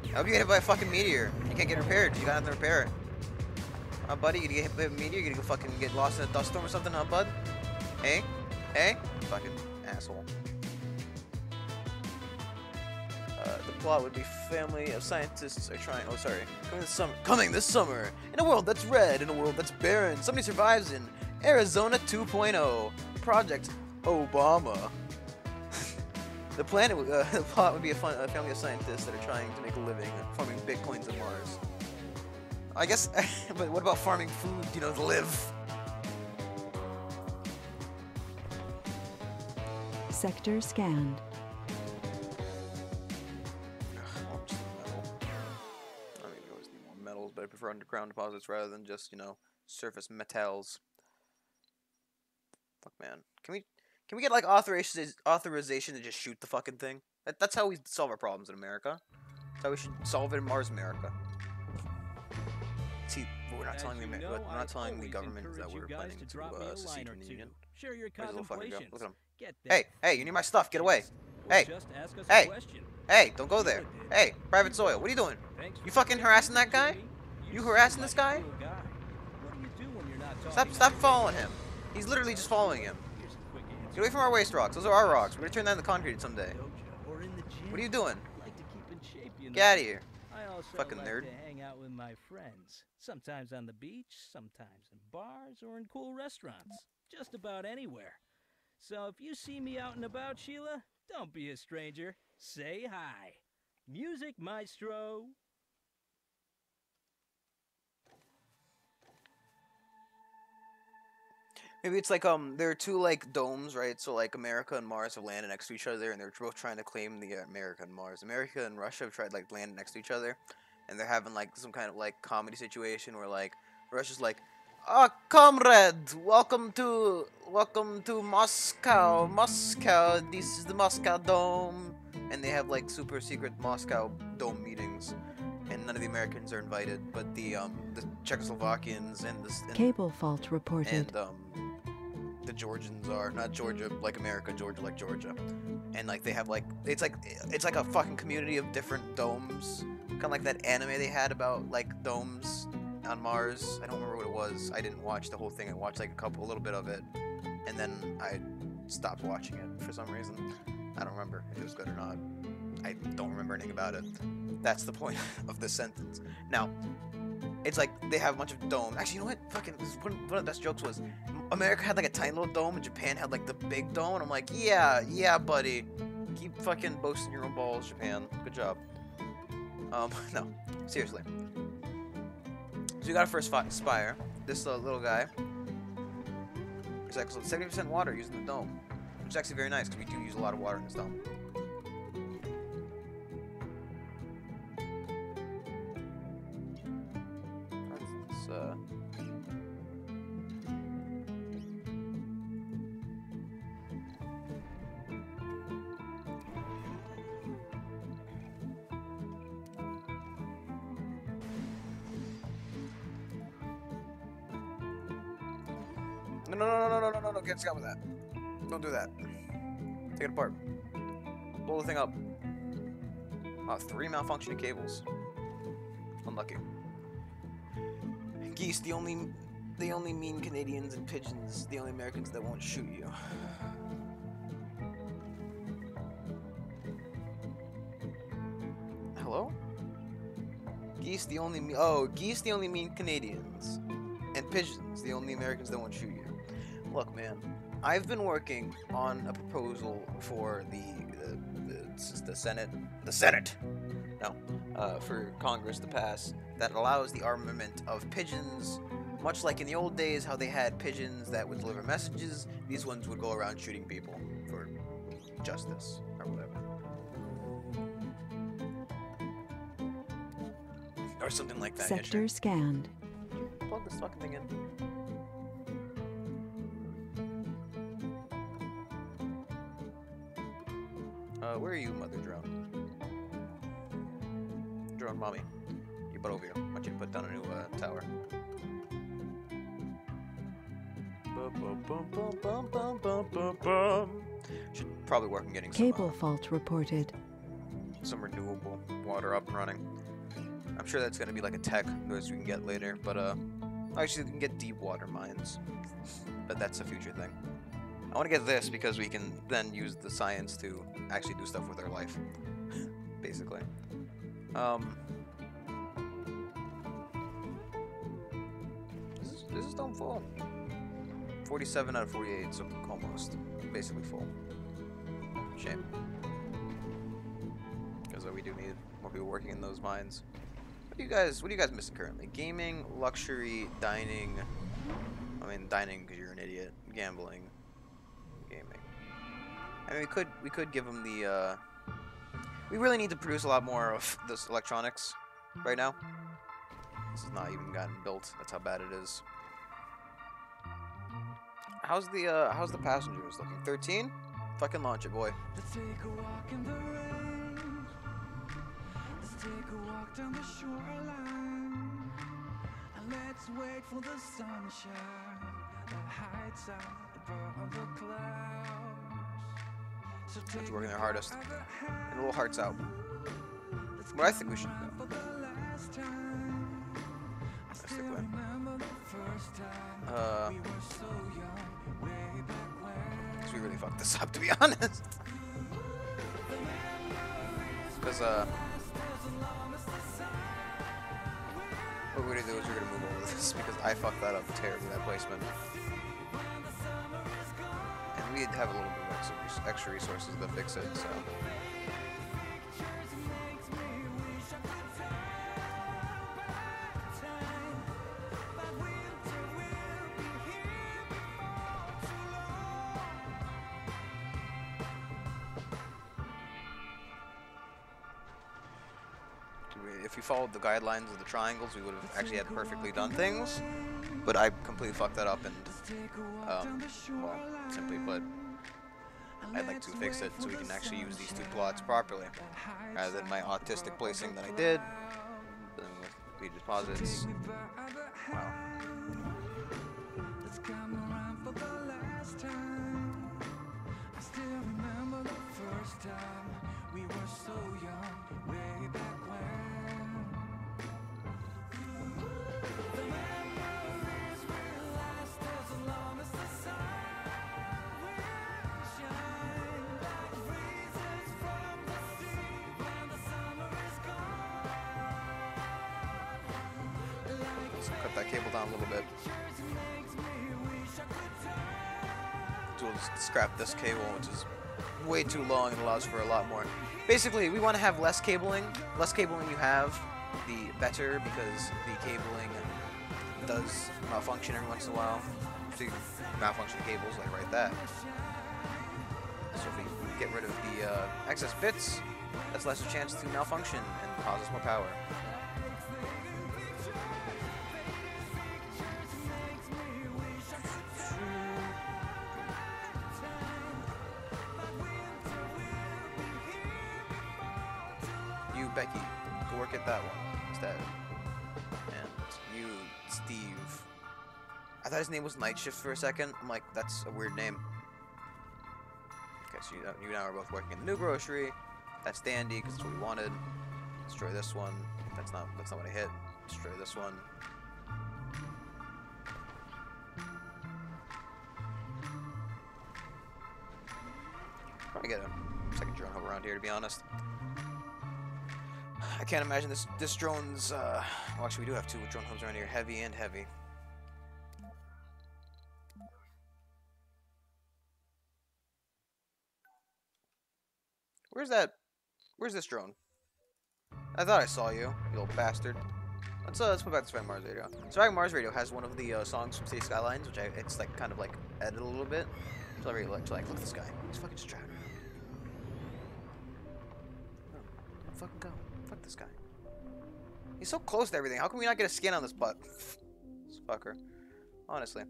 [SPEAKER 1] I hope you get hit by a fucking meteor. You can't get repaired. You got nothing to repair it. Huh, buddy? You gonna get hit by a meteor? You gonna go fucking get lost in a dust storm or something, huh, bud? Hey? Hey? Fucking asshole. The plot would be family of scientists are trying. Oh, sorry. Coming this summer. In a world that's red, in a world that's barren, somebody survives in Arizona 2.0. Project Obama. The plot would be a family of scientists that are trying to make a living farming bitcoins on Mars. I guess, but what about farming food, you know, to live?
[SPEAKER 3] Sector scanned.
[SPEAKER 1] But I prefer underground deposits rather than just, you know, surface metals. Fuck, man. Can we get like authorization to just shoot the fucking thing? That's how we solve our problems in America. That's how we should solve it in Mars America. See, we're not
[SPEAKER 4] As
[SPEAKER 1] telling the
[SPEAKER 4] you
[SPEAKER 1] Amer-
[SPEAKER 4] know,
[SPEAKER 1] we're not
[SPEAKER 4] I
[SPEAKER 1] telling the
[SPEAKER 4] always
[SPEAKER 1] government that
[SPEAKER 4] encourage you
[SPEAKER 1] we're
[SPEAKER 4] guys
[SPEAKER 1] planning
[SPEAKER 4] to
[SPEAKER 1] to
[SPEAKER 4] drop me a
[SPEAKER 1] secede
[SPEAKER 4] line or
[SPEAKER 1] from the
[SPEAKER 4] two.
[SPEAKER 1] Union.
[SPEAKER 4] Share your
[SPEAKER 1] Where's the little fucker go?
[SPEAKER 4] contemplations.
[SPEAKER 1] Look at him.
[SPEAKER 4] Get
[SPEAKER 1] Hey,
[SPEAKER 4] that
[SPEAKER 1] hey, you need my stuff. Get away.
[SPEAKER 4] or
[SPEAKER 1] Hey,
[SPEAKER 4] just ask us
[SPEAKER 1] hey,
[SPEAKER 4] a question.
[SPEAKER 1] hey, don't go there. Hey, Private Soil, what are you doing?
[SPEAKER 4] Thanks
[SPEAKER 1] You
[SPEAKER 4] for
[SPEAKER 1] fucking
[SPEAKER 4] taking
[SPEAKER 1] harassing
[SPEAKER 4] the
[SPEAKER 1] that guy?
[SPEAKER 4] opportunity.
[SPEAKER 1] You
[SPEAKER 4] seem
[SPEAKER 1] harassing
[SPEAKER 4] like
[SPEAKER 1] this
[SPEAKER 4] a
[SPEAKER 1] guy?
[SPEAKER 4] cool guy. What do you do when you're not talking
[SPEAKER 1] Stop
[SPEAKER 4] to
[SPEAKER 1] following
[SPEAKER 4] me?
[SPEAKER 1] him. He's literally just following him.
[SPEAKER 4] Here's a quick answer.
[SPEAKER 1] Get away from our waste rocks. Those are our rocks. We're gonna turn that into concrete someday.
[SPEAKER 4] Dojo or in the gym.
[SPEAKER 1] What are you doing?
[SPEAKER 4] I like to keep in shape, you know.
[SPEAKER 1] Get out of here.
[SPEAKER 4] I also
[SPEAKER 1] fucking
[SPEAKER 4] like
[SPEAKER 1] nerd.
[SPEAKER 4] to hang out with my friends. Sometimes on the beach, sometimes in bars or in cool restaurants. Just about anywhere. So if you see me out and about, Sheila, don't be a stranger. Say hi. Music Maestro.
[SPEAKER 1] Maybe it's like there are two like domes, right? So like America and Mars have landed next to each other, and they're both trying to claim the America and Mars. America and Russia have tried like landing next to each other, and they're having like some kind of like comedy situation where like Russia's like, "Ah, comrade, welcome to Moscow, Moscow. This is the Moscow Dome," and they have like super secret Moscow Dome meetings, and none of the Americans are invited, but the Czechoslovakians and
[SPEAKER 3] Cable fault reported.
[SPEAKER 1] and the Georgians are not Georgia like America, Georgia like Georgia, and like they have like it's like a fucking community of different domes, kind of like that anime they had about like domes on Mars. I don't remember what it was. I didn't watch the whole thing. I watched like a little bit of it, and then I stopped watching it for some reason. I don't remember if it was good or not. I don't remember anything about it. That's the point of this sentence. Now, it's like they have a bunch of domes. Actually, you know what? Fucking one of the best jokes was America had like a tiny little dome and Japan had like the big dome. And I'm like, yeah, buddy. Keep fucking boasting your own balls, Japan. Good job. No, seriously. So you got a first spire. This little guy. It's like 70% water using the dome, which is actually very nice because we do use a lot of water in this dome. No, get Scott with that. Don't do that. Take it apart. Blow the thing up. 3 malfunctioning cables. Unlucky. Geese, the only mean Canadians and pigeons, the only Americans that won't shoot you. Hello? Geese, the only mean Canadians. And pigeons, the only Americans that won't shoot you. Look, man, I've been working on a proposal for the Senate, for Congress to pass that allows the armament of pigeons, much like in the old days how they had pigeons that would deliver messages. These ones would go around shooting people for justice or whatever. Or something like that.
[SPEAKER 3] Sector scanned.
[SPEAKER 1] Plug this fucking thing in. Where are you, Mother Drone? Drone Mommy. You butt over here. I want you to put down a new tower. Should probably work on getting
[SPEAKER 3] Cable fault reported.
[SPEAKER 1] some renewable water up and running. I'm sure that's gonna be like a tech boost we can get later, but actually we can get deep water mines, but that's a future thing. I want to get this because we can then use the science to actually do stuff with our life, basically. This is dome full. 47 out of 48, so almost, basically full. Shame. Because we do need more people working in those mines. What are you guys missing currently? Gaming, luxury, dining. I mean, dining because you're an idiot. Gambling, gaming. I mean, we could give them the. We really need to produce a lot more of this electronics right now. This has not even gotten built. That's how bad it is. How's the passengers looking? 13? Fucking launch it, boy.
[SPEAKER 5] Let's take a walk in the rain. Let's take a walk down the shoreline. And let's wait for the sunshine that hides out above the clouds. So
[SPEAKER 1] Everyone's working their hardest. And little hearts out. What I think we should do. That's the plan. Because we really fucked this up, to be honest. Because, what we're gonna do is we're gonna move over this, because I fucked that up terribly, that placement. And we have a little bit of extra resources to fix it, so. If we followed the guidelines of the triangles, we would have actually had perfectly done things, but I completely fucked that up, and, well, simply put, I'd like to fix it so we can actually use these two plots properly, rather than my autistic placing that I did, then with lead deposits. Wow.
[SPEAKER 5] We were so young, way back when. The memories will last as long as the sun will shine like breezes from the sea when the summer is gone.
[SPEAKER 1] Let's cut that cable down a little bit. So we'll just scrap this cable, which is way too long and allows for a lot more. Basically, we want to have less cabling. Less cabling you have, the better, because the cabling does malfunction every once in a while. So you malfunction cables like right that. So if we get rid of the excess bits, that's less a chance to malfunction and cause us more power. Becky, go work at that one instead. And you, Steve. I thought his name was Night Shift for a second. I'm like, that's a weird name. Okay, so you now are both working in the new grocery. That's dandy, because that's what we wanted. Destroy this one. That's not what I hit. Destroy this one. Probably get a second drone hub around here, to be honest. I can't imagine this drone's, well, actually we do have two drone hubs around here, heavy and heavy. Where's this drone? I thought I saw you, you little bastard. Let's put back to Surviving Mars Radio. Surviving Mars Radio has one of the songs from City Skylines, which it's like kind of like edited a little bit. So I really like to look at this guy. He's fucking just driving around. No, don't fucking go. Fuck this guy. He's so close to everything. How can we not get a skin on this butt? This fucker. Honestly.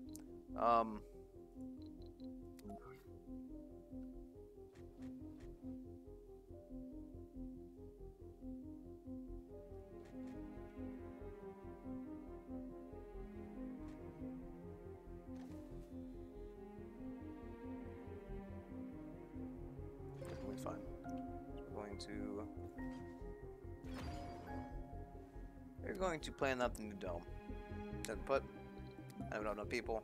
[SPEAKER 1] Definitely fine. We're going to... We're going to plan out the new dome. Input. I have enough people.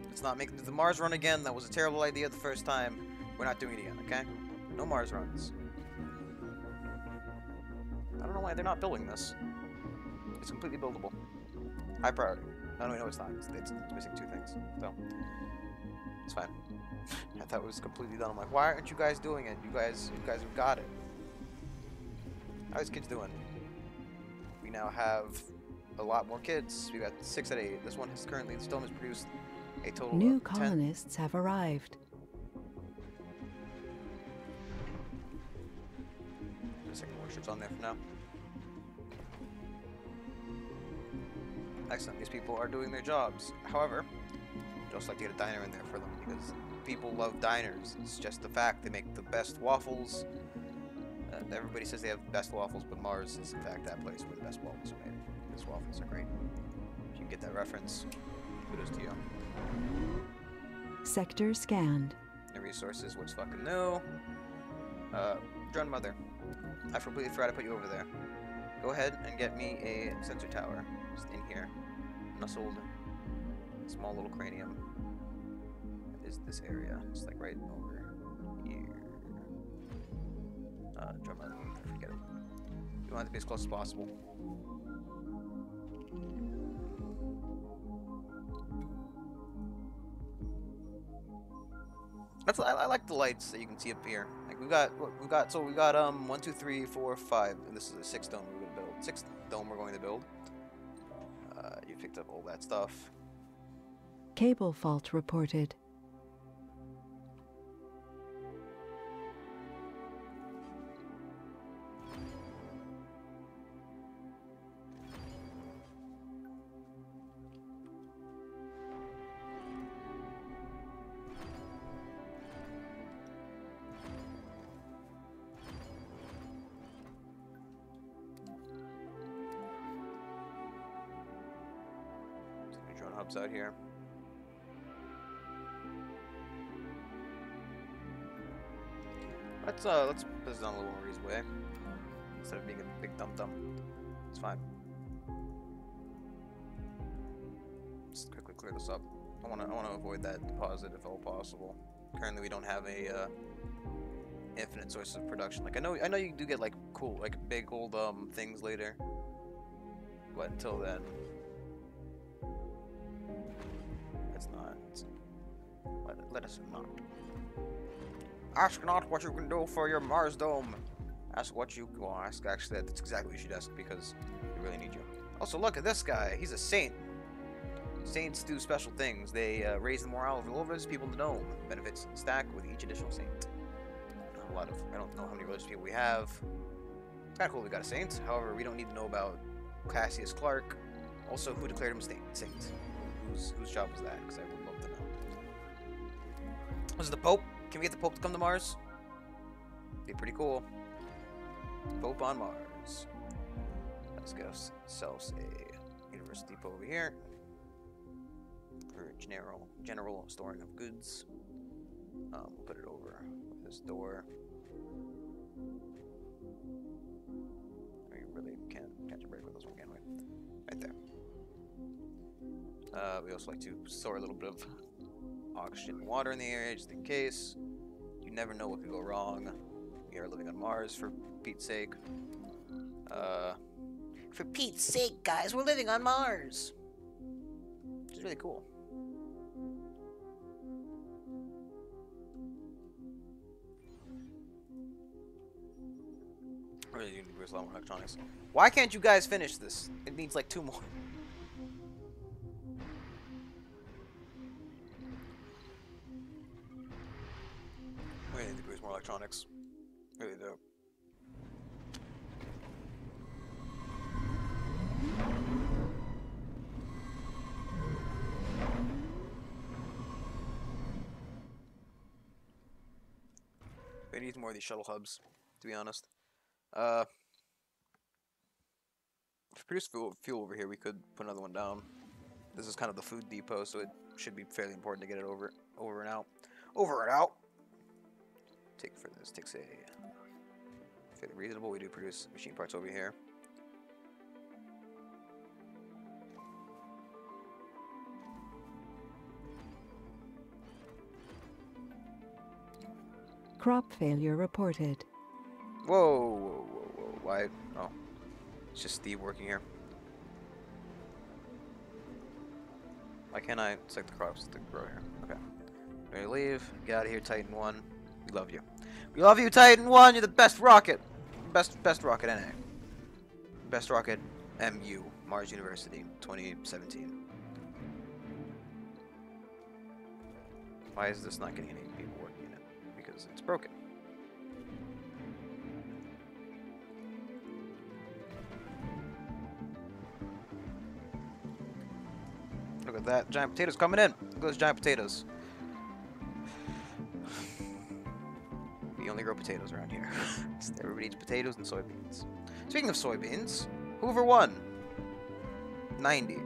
[SPEAKER 1] Let's not make the Mars run again. That was a terrible idea the first time. We're not doing it again, okay? No Mars runs. I don't know why they're not building this. It's completely buildable. High priority. No, it's not. It's missing two things. So, it's fine. I thought it was completely done. I'm like, why aren't you guys doing it? You guys have got it. How are these kids doing? We now have a lot more kids. We got 6 out of 8. This dome has produced A total
[SPEAKER 3] New
[SPEAKER 1] of 10.
[SPEAKER 3] colonists have arrived.
[SPEAKER 1] Second warships on there for now. Excellent. These people are doing their jobs. However, I'd also like to get a diner in there for them because people love diners. It's just the fact they make the best waffles. Everybody says they have the best waffles, but Mars is in fact that place where the best waffles are made. These waffles are great. If you can get that reference, kudos to you.
[SPEAKER 3] Sector scanned.
[SPEAKER 1] The resources, what's fucking new? Drone Mother. I completely forgot to put you over there. Go ahead and get me a sensor tower. Just in here. Nestled. Small little cranium. Is this area. Just like right over here. Drone Mother. Forget it. You want it to be as close as possible. I like the lights that you can see up here. Like we got 1, 2, 3, 4, 5, and this is the 6th dome we're gonna build. 6th dome we're going to build. You picked up all that stuff.
[SPEAKER 3] Cable fault reported.
[SPEAKER 1] Drone hubs out here. Let's put this on a little more easy way. Instead of being a big dum-dum. It's fine. Just quickly clear this up. I wanna avoid that deposit if all possible. Currently we don't have a infinite source of production. Like I know you do get like cool, like big old things later. But until then, let's not. Let us not. Ask not what you can do for your Mars dome. Ask what you well, ask. Actually, that's exactly what you should ask because we really need you. Also, look at this guy. He's a saint. Saints do special things. They raise the morale of all of us people in the dome. Benefits stack with each additional saint. I don't know how many religious people we have. It's kind of cool we got a saint. However, we don't need to know about Cassius Clark. Also, who declared him saint? Whose job was that? Because I would love to know. Was it the Pope? Can we get the Pope to come to Mars? Be pretty cool. Pope on Mars. Let's get ourselves a Universal Depot over here for general storing of goods. We'll put it over this door. We really can't catch a break with this one, can we? Right there. We also like to store a little bit of oxygen and water in the area just in case. You never know what could go wrong. We are living on Mars for Pete's sake. For Pete's sake, guys, we're living on Mars. Which is really cool. I really do need to use a lot more electronics. Why can't you guys finish this? It needs like 2 more. I really need to use more electronics. Really do. We need more of these shuttle hubs, to be honest. If we produce fuel over here, we could put another one down. This is kind of the food depot, so it should be fairly important to get it over and out. Over and out! This takes a fairly reasonable. We do produce machine parts over here.
[SPEAKER 3] Crop failure reported.
[SPEAKER 1] Whoa. Why? Oh. It's just Steve working here. Why can't I select the crops to grow here? Okay. Ready to leave. Get out of here, Titan 1. We love you. We love you, Titan 1! You're the best rocket! Best rocket NA. Best rocket MU. Mars University, 2017. Why is this not getting any people working in it? Because it's broken. Look at that. Giant potatoes coming in. Look at those giant potatoes. We only grow potatoes around here. Everybody eats potatoes and soybeans. Speaking of soybeans, Hoover won. 90.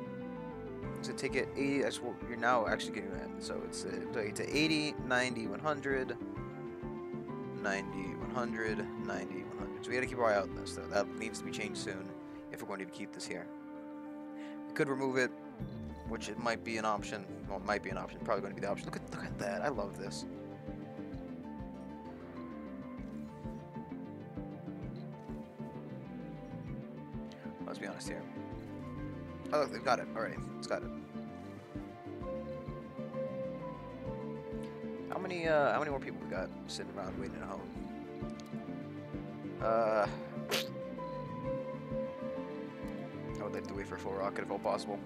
[SPEAKER 1] So take it 80. That's what you're now actually getting that. So it's to 80, 90, 100, 90, 100, 90, 100. So we got to keep our eye out on this, though. That needs to be changed soon if we're going to keep this here. We could remove it, which it might be an option. Well, it might be an option. Probably going to be the option. Look at that. I love this. Let's be honest here. Oh, look, they've got it already. It's got it. How many more people we got sitting around waiting at home? I would like to wait for a full rocket if all possible.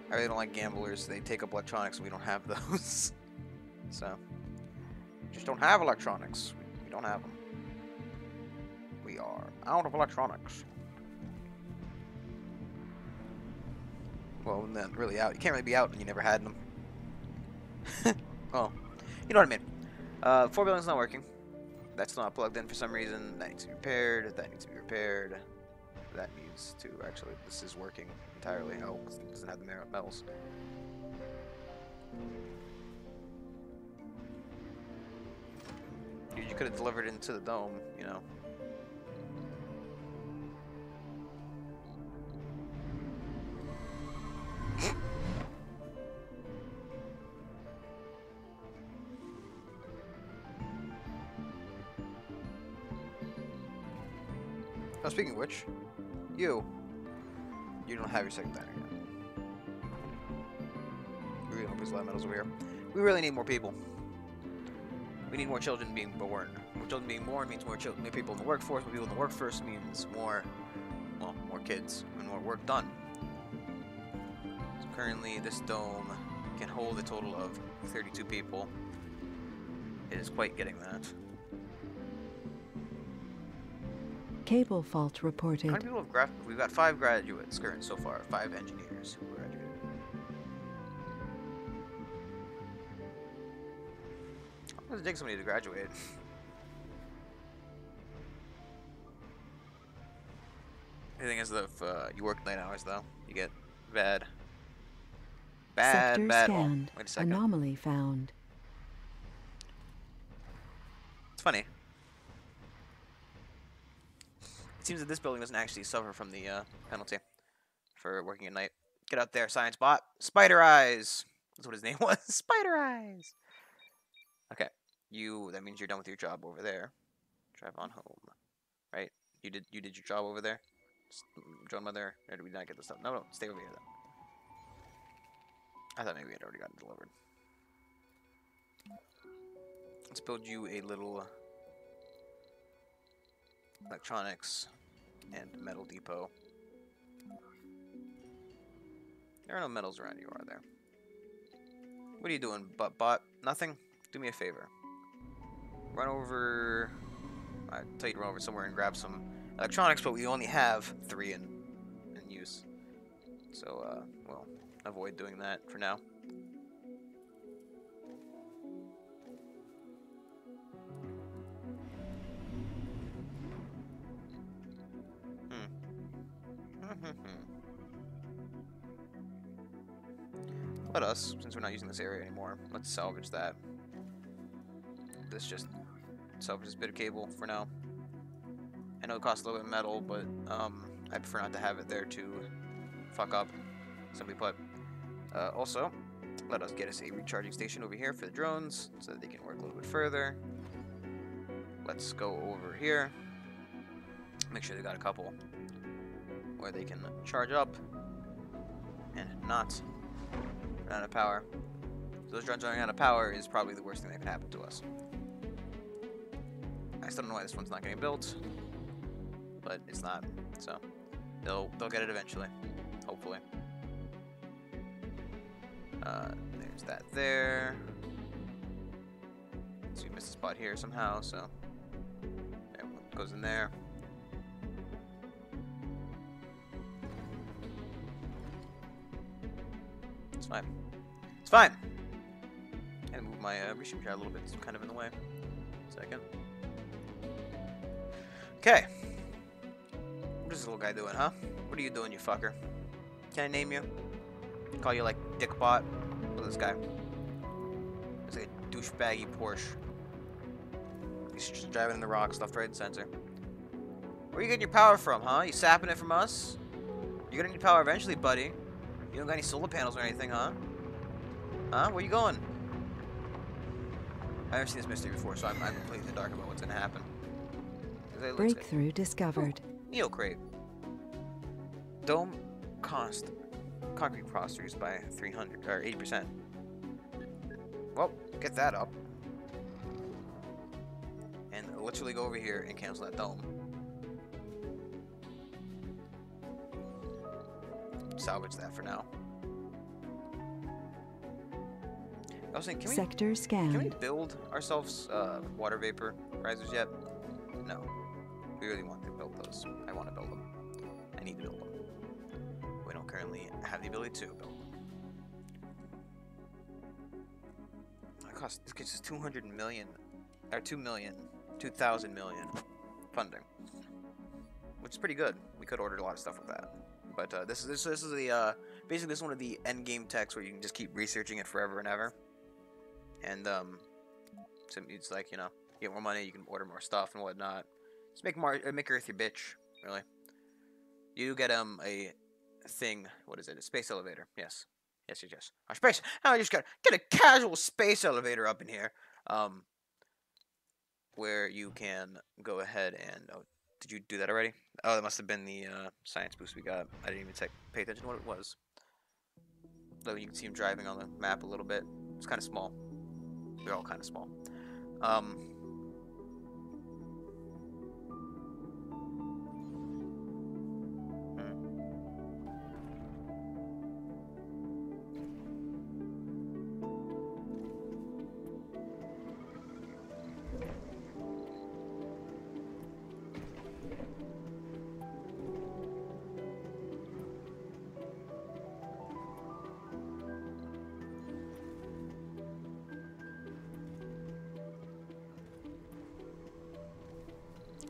[SPEAKER 1] I really don't like gamblers. They take up electronics and we don't have those. So, we just don't have electronics. We don't have them. We are out of electronics. Well, then really out. You can't really be out when you never had them. Well, you know what I mean. 4 building's not working. That's not plugged in for some reason. That needs to be repaired. That needs to be repaired. That needs to actually. This is working entirely. Oh, it doesn't have the metals. You could have delivered it into the dome, you know. Oh, speaking of which, you don't have your second banner yet. We really hope there's a lot of metals over here. We really need more people. We need more children being born. More children being born means more children, more people in the workforce. More people in the workforce means more, well, more kids and more work done. So currently, this dome can hold a total of 32 people. It is quite getting that.
[SPEAKER 3] Cable fault reported.
[SPEAKER 1] How many people have we've got 5 graduates current so far. 5 engineers who graduated. How does it take somebody to graduate? The thing is, if you work 9 hours, though, you get bad.
[SPEAKER 3] Sector
[SPEAKER 1] Bad.
[SPEAKER 3] scanned.
[SPEAKER 1] Wait a second.
[SPEAKER 3] Anomaly found.
[SPEAKER 1] It's funny. It seems that this building doesn't actually suffer from the penalty for working at night. Get out there, science bot. Spider Eyes. That's what his name was. Spider Eyes. Okay, that means you're done with your job over there. Drive on home, right? You did your job over there. Join Mother, or did we not get this stuff? No, stay over here then. I thought maybe we had already gotten delivered. Let's build you a little electronics and metal depot. There are no metals around you, are there? What are you doing, bot? Nothing? Do me a favor. Run over... I tell you to run over somewhere and grab some electronics, but we only have 3 in use. So, we'll avoid doing that for now. Let us, since we're not using this area anymore, let's salvage that. This just salvage this bit of cable for now. I know it costs a little bit of metal, but I prefer not to have it there to fuck up. Simply put. Also, let us get us a recharging station over here for the drones, so that they can work a little bit further. Let's go over here. Make sure they got a couple where they can charge up and not run out of power. So those drones running out of power is probably the worst thing that could happen to us. I still don't know why this one's not getting built, but it's not. So they'll get it eventually, hopefully. There's that there. So we missed a spot here somehow, so everyone goes in there. It's fine. It's fine. And move my reshoot jar a little bit. It's kind of in the way. Second. Okay. What is this little guy doing, huh? What are you doing, you fucker? Can I name you? Call you like Dickbot? Look at this guy. It's like a douchebaggy Porsche. He's just driving in the rocks, left, right, and center. Where are you getting your power from, huh? You sapping it from us? You're gonna need power eventually, buddy. You don't got any solar panels or anything, huh? Huh? Where you going? I've never seen this mystery before, so I'm completely in the dark about what's gonna happen.
[SPEAKER 3] Breakthrough discovered.
[SPEAKER 1] Neocrate. Dome cost concrete processors by 300 or 80%. Well, get that up. And literally go over here and cancel that dome. Salvage that for now. I was thinking, can
[SPEAKER 3] Sector
[SPEAKER 1] we
[SPEAKER 3] scanned.
[SPEAKER 1] build ourselves water vapor risers yet? No. We really want to build those. I want to build them. I need to build them. We don't currently have the ability to build them. It costs, this gets us 200 million, or 2,000 million funding, which is pretty good. We could order a lot of stuff with that. But this is the basically this is one of the end game techs where you can just keep researching it forever and ever. And so it's like, you know, you get more money, you can order more stuff and whatnot. Just make Earth your bitch, really. You get a thing. What is it? A space elevator. Yes. Yes. Our space. I just got get a casual space elevator up in here. Where you can go ahead and. Oh, did you do that already? Oh, that must have been the science boost we got. I didn't even pay attention to what it was. Though you can see him driving on the map a little bit. It's kind of small. They're all kind of small.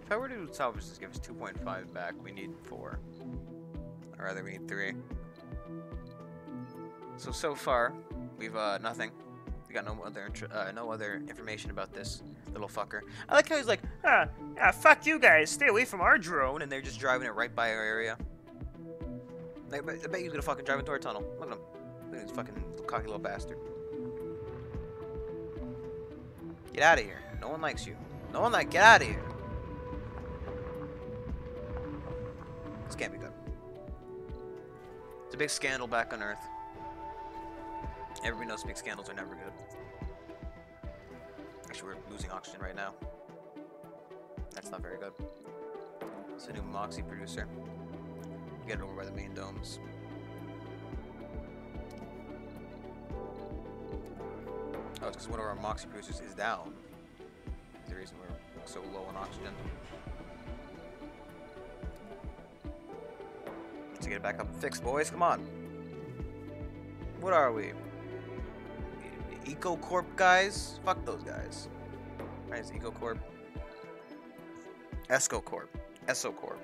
[SPEAKER 1] If I were to salvage this, give us 2.5 back. We need 4. Or rather, we need 3. So far, we've nothing. We got no other information about this little fucker. I like how he's like, fuck you guys, stay away from our drone, and they're just driving it right by our area. I bet he's gonna fucking drive into our tunnel. Look at him. Look at this fucking cocky little bastard. Get out of here. No one likes you. Get out of here. This can't be good. It's a big scandal back on Earth. Everybody knows big scandals are never good. Actually, we're losing oxygen right now. That's not very good. It's a new Moxie producer. Get it over by the main domes. Oh, it's because one of our Moxie producers is down. That's the reason we're so low on oxygen. To get it back up and fixed, boys. Come on. What are we? EcoCorp guys? Fuck those guys. Right, it's EcoCorp. ESCOcorp. ESOcorp.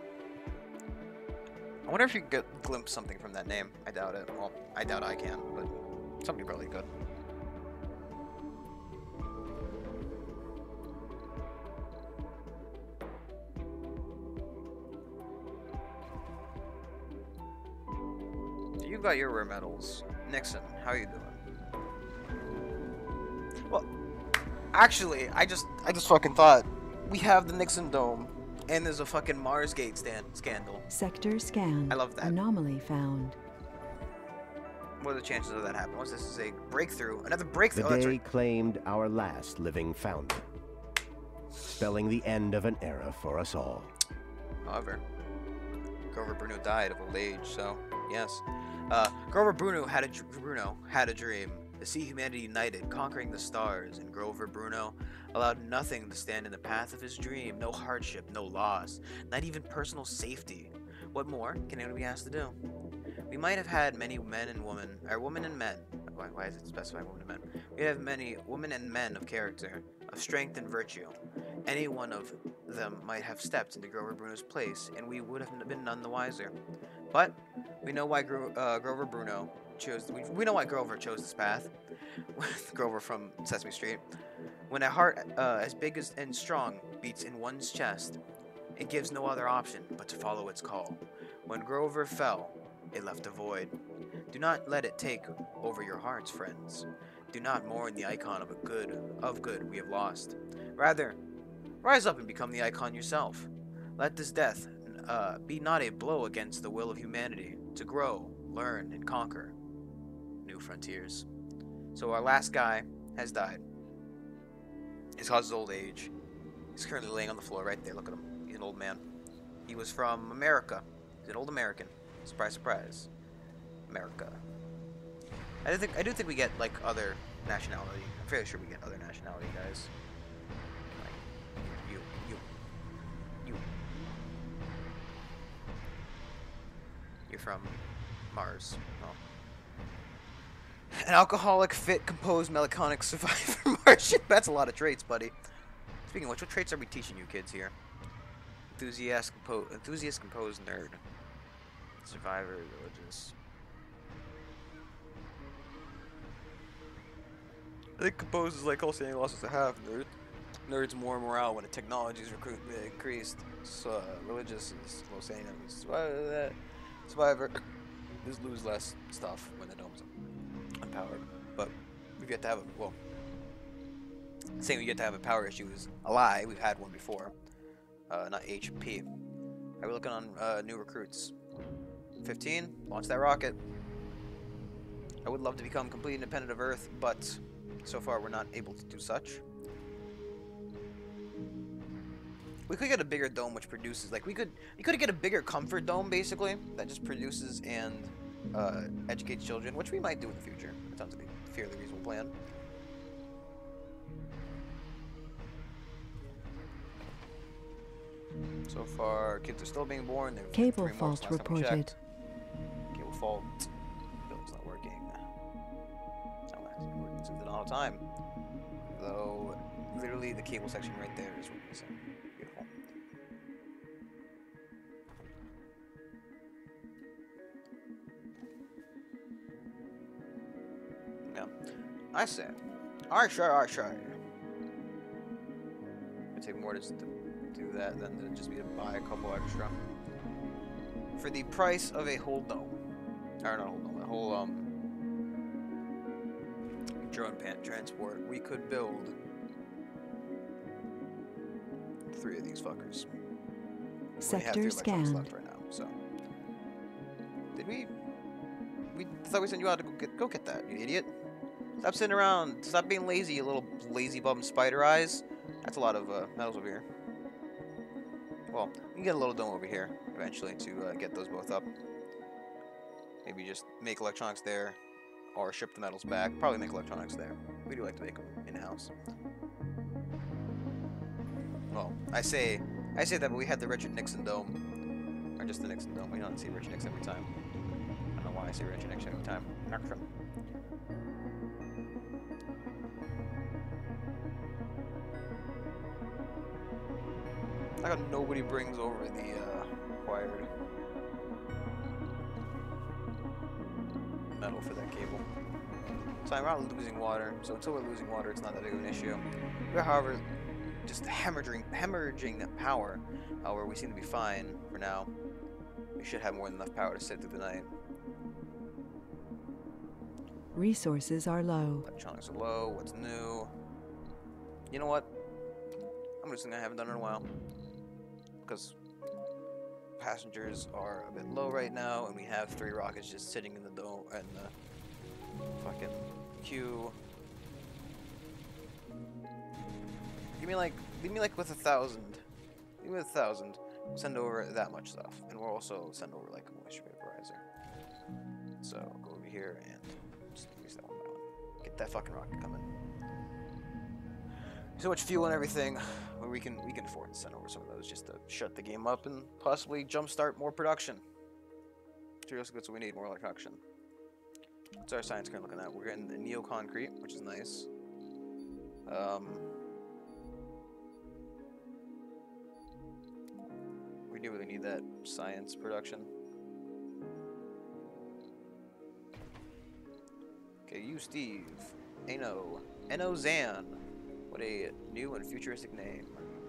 [SPEAKER 1] I wonder if you could glimpse something from that name. I doubt it. Well, I doubt I can, but somebody probably could. You've got your rare metals. Nixon, how are you doing? Well, actually, I just fucking thought we have the Nixon dome, and there's a fucking Mars Gate scandal.
[SPEAKER 3] Sector scanned.
[SPEAKER 1] I love that.
[SPEAKER 3] Anomaly found.
[SPEAKER 1] What are the chances of that happening? What's this? Is a breakthrough? Another breakthrough?
[SPEAKER 2] The
[SPEAKER 1] Oh, that's
[SPEAKER 2] day
[SPEAKER 1] right.
[SPEAKER 2] claimed our last living founder, spelling the end of an era for us all.
[SPEAKER 1] However, Grover Bruno died of old age, so yes. Grover Bruno had a dream To see humanity united, conquering the stars, and Grover Bruno allowed nothing to stand in the path of his dream. No hardship, no loss, not even personal safety. What more can anyone be asked to do? We might have had many men and women, or women and men. Why is it specifying women and men? We have many women and men of character, of strength and virtue. Any one of them might have stepped into Grover Bruno's place, and we would have been none the wiser. But we know why Grover Bruno chose. We know why Grover chose this path. Grover from Sesame Street. When a heart as big as and strong beats in one's chest, it gives no other option but to follow its call. When Grover fell, it left a void. Do not let it take over your hearts, friends. Do not mourn the icon of good we have lost. Rather, rise up and become the icon yourself. Let this death be not a blow against the will of humanity to grow, learn, and conquer new frontiers. So our last guy has died. His cause is old age. He's currently laying on the floor right there. Look at him. He's an old man. He was from America. He's an old American. Surprise, surprise. America. I do think we get like other nationality. I'm fairly sure we get other nationality guys. Like you. You're from Mars. Oh. An alcoholic, fit, composed, melancholic survivor Martian. That's a lot of traits, buddy. Speaking of which, what traits are we teaching you kids here? Enthusiast, composed, nerd. Survivor, religious. I think composed is like also any losses to have, nerd. Nerd's more morale when the technology is increased. So, religious is low saying survivor is lose less stuff when the dome's unpowered. But we've yet to have saying we get to have a power issue is a lie. We've had one before. Not HP. Are we looking on new recruits? 15. Launch that rocket. I would love to become completely independent of Earth, but so far we're not able to do such. We could get a bigger dome which produces, like, we could get a bigger comfort dome, basically, that just produces and educates children, which we might do in the future. That sounds like a fairly reasonable plan. So far, kids are still being born.
[SPEAKER 3] Cable fault reported.
[SPEAKER 1] Cable fault. Building's not working. It's working all the time. Though, literally, the cable section right there is working. So beautiful. Yeah. I said. I sure. It'd take more to do that than to just be to buy a couple extra. For the price of a whole dome. Or not a whole dome, a whole drone transport, we could build 3 of these fuckers.
[SPEAKER 3] Sector scanned.
[SPEAKER 1] Left right now, so. Did we thought we sent you out to go get that, you idiot. Stop sitting around. Stop being lazy, you little lazy bum spider eyes. That's a lot of metals over here. Well, we can get a little dome over here eventually to get those both up. Maybe just make electronics there, or ship the metals back. Probably make electronics there. We do like to make them in-house. Well, I say that, but we had the Richard Nixon dome, or just the Nixon dome. We don't see Richard Nixon every time. I don't know why I say Richard Nixon every time. I got nobody brings over the required metal for that cable. So I'm not losing water, so until we're losing water, it's not that big of an issue. We're, however, just hemorrhaging that power. However, we seem to be fine for now. We should have more than enough power to sit through the night.
[SPEAKER 3] Resources are low.
[SPEAKER 1] Electronics are low. What's new? You know what? I'm just gonna haven't done it in a while. Because passengers are a bit low right now, and we have 3 rockets just sitting in the dome and the fucking queue. Leave me like with 1,000. Leave me with 1,000. We'll send over that much stuff, and we'll also send over like a moisture vaporizer. So go over here and just use that one by one. Get that fucking rocket coming. So much fuel and everything. We can afford to send over some of those just to shut the game up and possibly jumpstart more production. Seriously, that's what we need, more production. What's our science current looking at? We're getting the neoconcrete, which is nice. We do really need that science production. Okay, you, Steve. Eno Zan. What a new and futuristic name.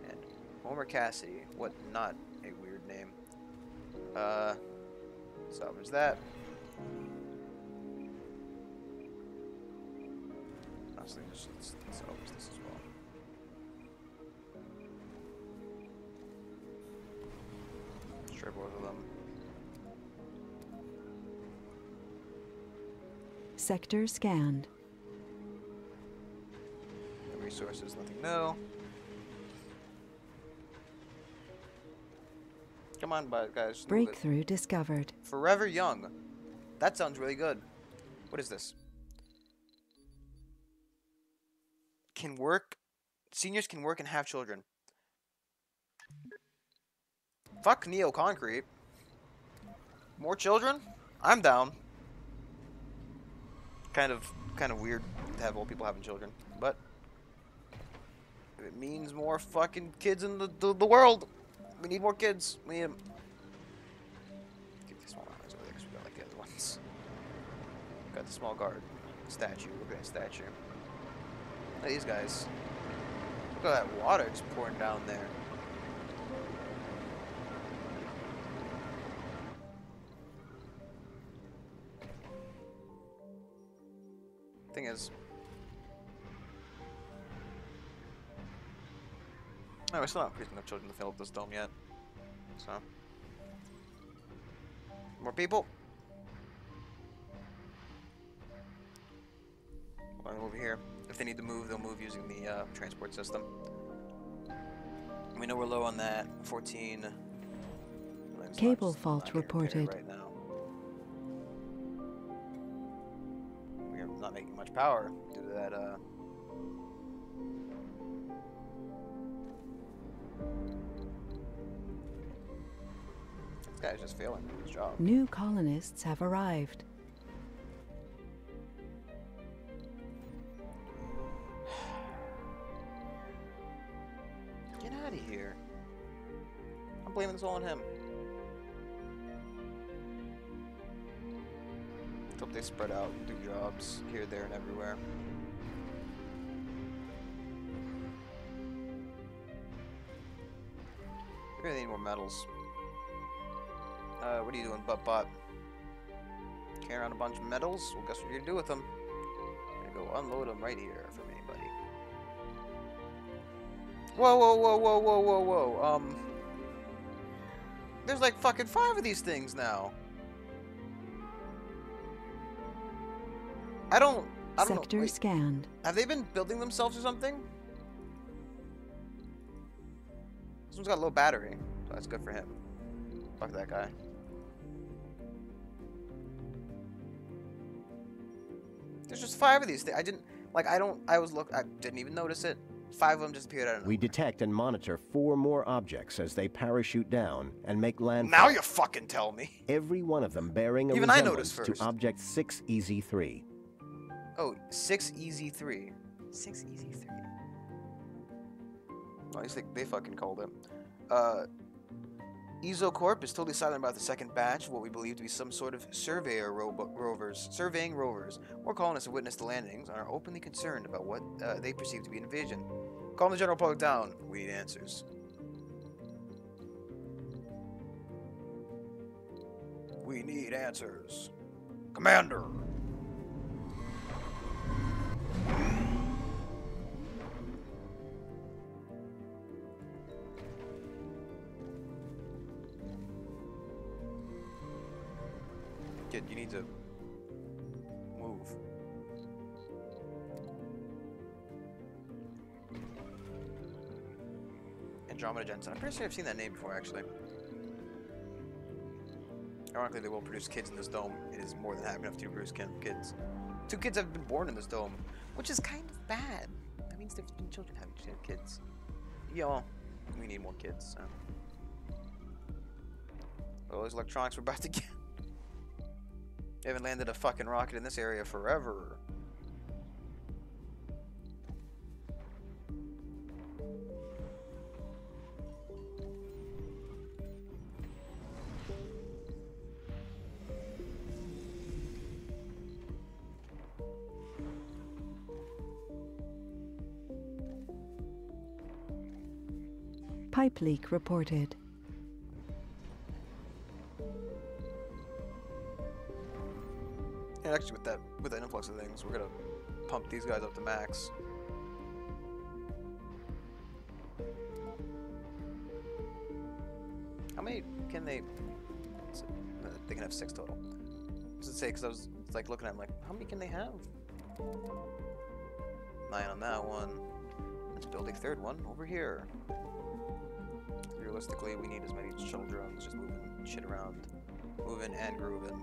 [SPEAKER 1] And Homer Cassidy. What not a weird name. Salvage that. Honestly, let's salvage this as well. Let's try both of them.
[SPEAKER 3] Sector scanned.
[SPEAKER 1] No resources, nothing new. Come on, guys.
[SPEAKER 3] Breakthrough discovered.
[SPEAKER 1] Forever Young. That sounds really good. What is this? Can work. Seniors can work and have children. Fuck neoconcrete. More children? I'm down. Kind of weird to have old people having children, but it means more fucking kids in the world. We need more kids. We need them. Keep these small guards over there because we got like the other ones. Got the small guard statue. Look at that statue. Look at these guys. Look at that water just pouring down there. Thing is, no, we're still not increasing enough children to fill up this dome yet. So, more people. Over here. If they need to move, they'll move using the transport system. We know we're low on that. 14.
[SPEAKER 3] Cable fault reported.
[SPEAKER 1] Right now. We're not making much power due to that. This guy's just failing at his job.
[SPEAKER 3] New colonists have arrived.
[SPEAKER 1] Get out of here. I'm blaming this all on him. Hope they spread out and do jobs here, there, and everywhere. We really need more metals. What are you doing, Butt-Bot? Carrying around a bunch of metals? Well, guess what you're gonna do with them? You're gonna go unload them right here from anybody. Whoa, whoa, whoa, whoa, whoa, whoa, whoa. There's like fucking 5 of these things now. I don't
[SPEAKER 3] Sector
[SPEAKER 1] know. Wait,
[SPEAKER 3] scanned.
[SPEAKER 1] have they been building themselves or something? This one's got a low battery, so that's good for him. Fuck that guy. There's just 5 of these things. I didn't even notice it. 5 of them just appeared out of nowhere.
[SPEAKER 2] We detect and monitor 4 more objects as they parachute down and make landfall.
[SPEAKER 1] Now you fucking tell me.
[SPEAKER 2] Every one of them bearing a
[SPEAKER 1] Even I
[SPEAKER 2] resemblance
[SPEAKER 1] noticed
[SPEAKER 2] to
[SPEAKER 1] first.
[SPEAKER 2] Object 6EZ3.
[SPEAKER 1] Oh, 6EZ3. 6EZ3. Well, at least they fucking called it. EzoCorp is totally silent about the second batch of what we believe to be some sort of surveying rovers. More colonists have witnessed the landings and are openly concerned about what they perceive to be an invasion. Calm the general public down. We need answers. We need answers. Commander! Kid, you need to move. Andromeda Jensen. I'm pretty sure I've seen that name before, actually. Ironically, they will produce kids in this dome. It is more than happy enough to produce kids. 2 kids have been born in this dome, which is kind of bad. That means there's been children having kids. Yo, we need more kids. Oh, those electronics we're about to get. They haven't landed a fucking rocket in this area forever.
[SPEAKER 3] Pipe leak reported.
[SPEAKER 1] And actually, with that influx of things, we're gonna pump these guys up to max. How many can they? They can have 6 total. What does it say? Because I was like looking at them, like, how many can they have? 9 on that one. Let's build a 3rd one over here. Realistically, we need as many shuttle drones just moving shit around, moving and grooving.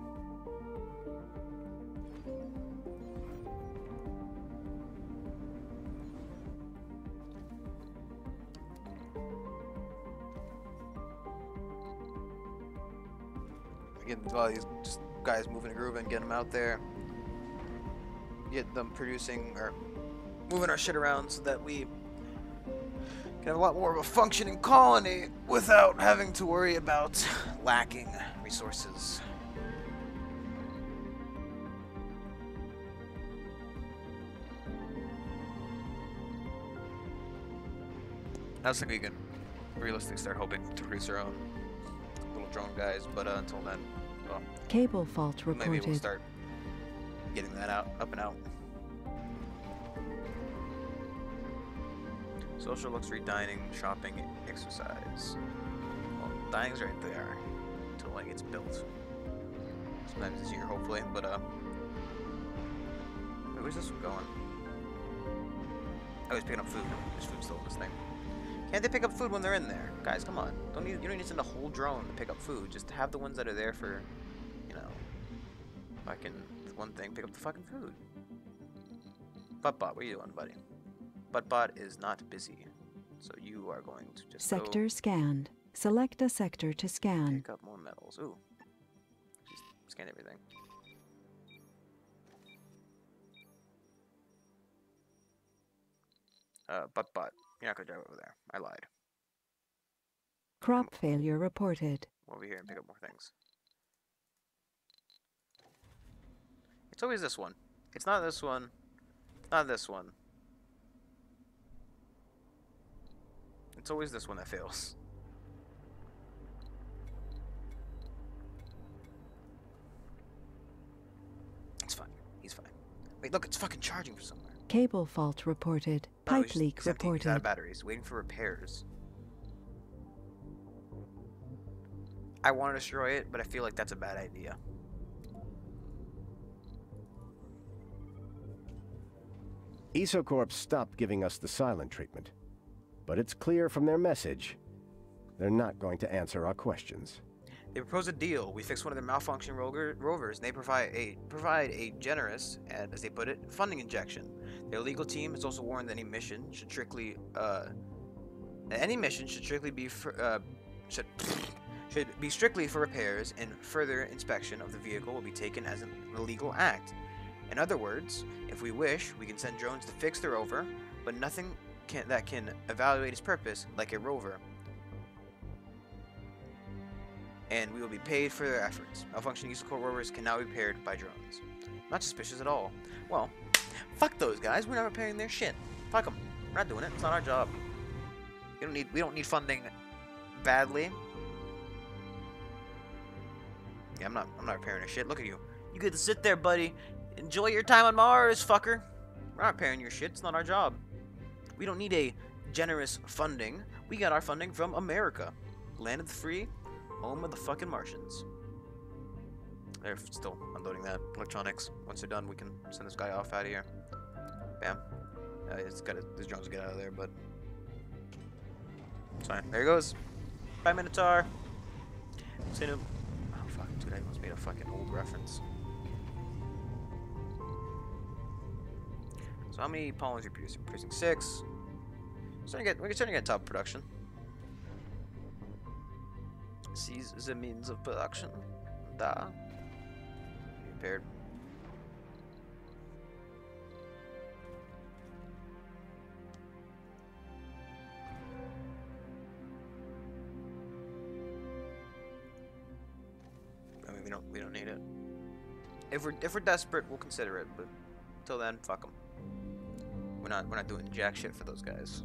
[SPEAKER 1] Get a lot of these just guys moving and grooving, get them out there, get them producing or moving our shit around so that we can have a lot more of a functioning colony without having to worry about lacking resources. I was thinking we can realistically start hoping to produce our own little drone guys, but until then, well,
[SPEAKER 3] Cable fault
[SPEAKER 1] maybe we'll
[SPEAKER 3] reported.
[SPEAKER 1] start getting that out, up and out. Social luxury dining, shopping, exercise. Well, dining's right there until like it's built. Sometimes this year, hopefully, but wait, where's this one going? Oh, he's picking up food. There's food still in this thing. Can't they pick up food when they're in there? Guys, come on. You don't need to send a whole drone to pick up food. Just have the ones that are there for, you know, fucking one thing, pick up the fucking food. Buttbot, what are you doing, buddy? Buttbot is not busy, so you are going to just
[SPEAKER 3] Sector
[SPEAKER 1] go
[SPEAKER 3] scanned. Select a sector to scan.
[SPEAKER 1] pick up more metals. Ooh, just scan everything. Buttbot, you're not gonna drive over there. I lied.
[SPEAKER 3] Crop failure reported.
[SPEAKER 1] Over here and pick up more things. It's always this one. It's not this one. Not this one. It's always this one that fails. It's fine. He's fine. Wait, look, it's fucking charging for somewhere.
[SPEAKER 3] Cable fault reported.
[SPEAKER 1] Oh,
[SPEAKER 3] Pipe
[SPEAKER 1] he's
[SPEAKER 3] leak
[SPEAKER 1] empty. He's out
[SPEAKER 3] reported.
[SPEAKER 1] of batteries. Waiting for repairs. I want to destroy it, but I feel like that's a bad idea.
[SPEAKER 2] EsoCorp stopped giving us the silent treatment, but it's clear from their message they're not going to answer our questions.
[SPEAKER 1] They propose a deal. We fix one of their malfunctioning rovers, and they provide a generous, and as they put it, funding injection. Their legal team has also warned that any mission should strictly be for, should be strictly for repairs, and further inspection of the vehicle will be taken as an illegal act. In other words, if we wish, we can send drones to fix the rover, but nothing that can evaluate its purpose like a rover. And we will be paid for their efforts. Malfunctioning EsoCorp rovers can now be repaired by drones. Not suspicious at all. Well, fuck those guys. We're not repairing their shit. Fuck them. We're not doing it. It's not our job. We don't need funding badly. Yeah, I'm not repairing their shit. Look at you. You get to sit there, buddy. Enjoy your time on Mars, fucker. We're not repairing your shit. It's not our job. We don't need a generous funding. We got our funding from America. Land of the free. Home of the fucking Martians. They're still unloading that electronics. Once they're done, we can send this guy off out of here. Bam. This drones get out of there, but it's fine. There he goes. Bye, Minotaur. Seen him. Oh fuck, dude! I almost made a fucking old reference. So how many polymers are you producing? Producing 6. We're starting to get top production. Seize the means of production. Da. Repaired. I mean, we don't need it. If we're desperate, we'll consider it. But until then, fuck them. We're not doing jack shit for those guys.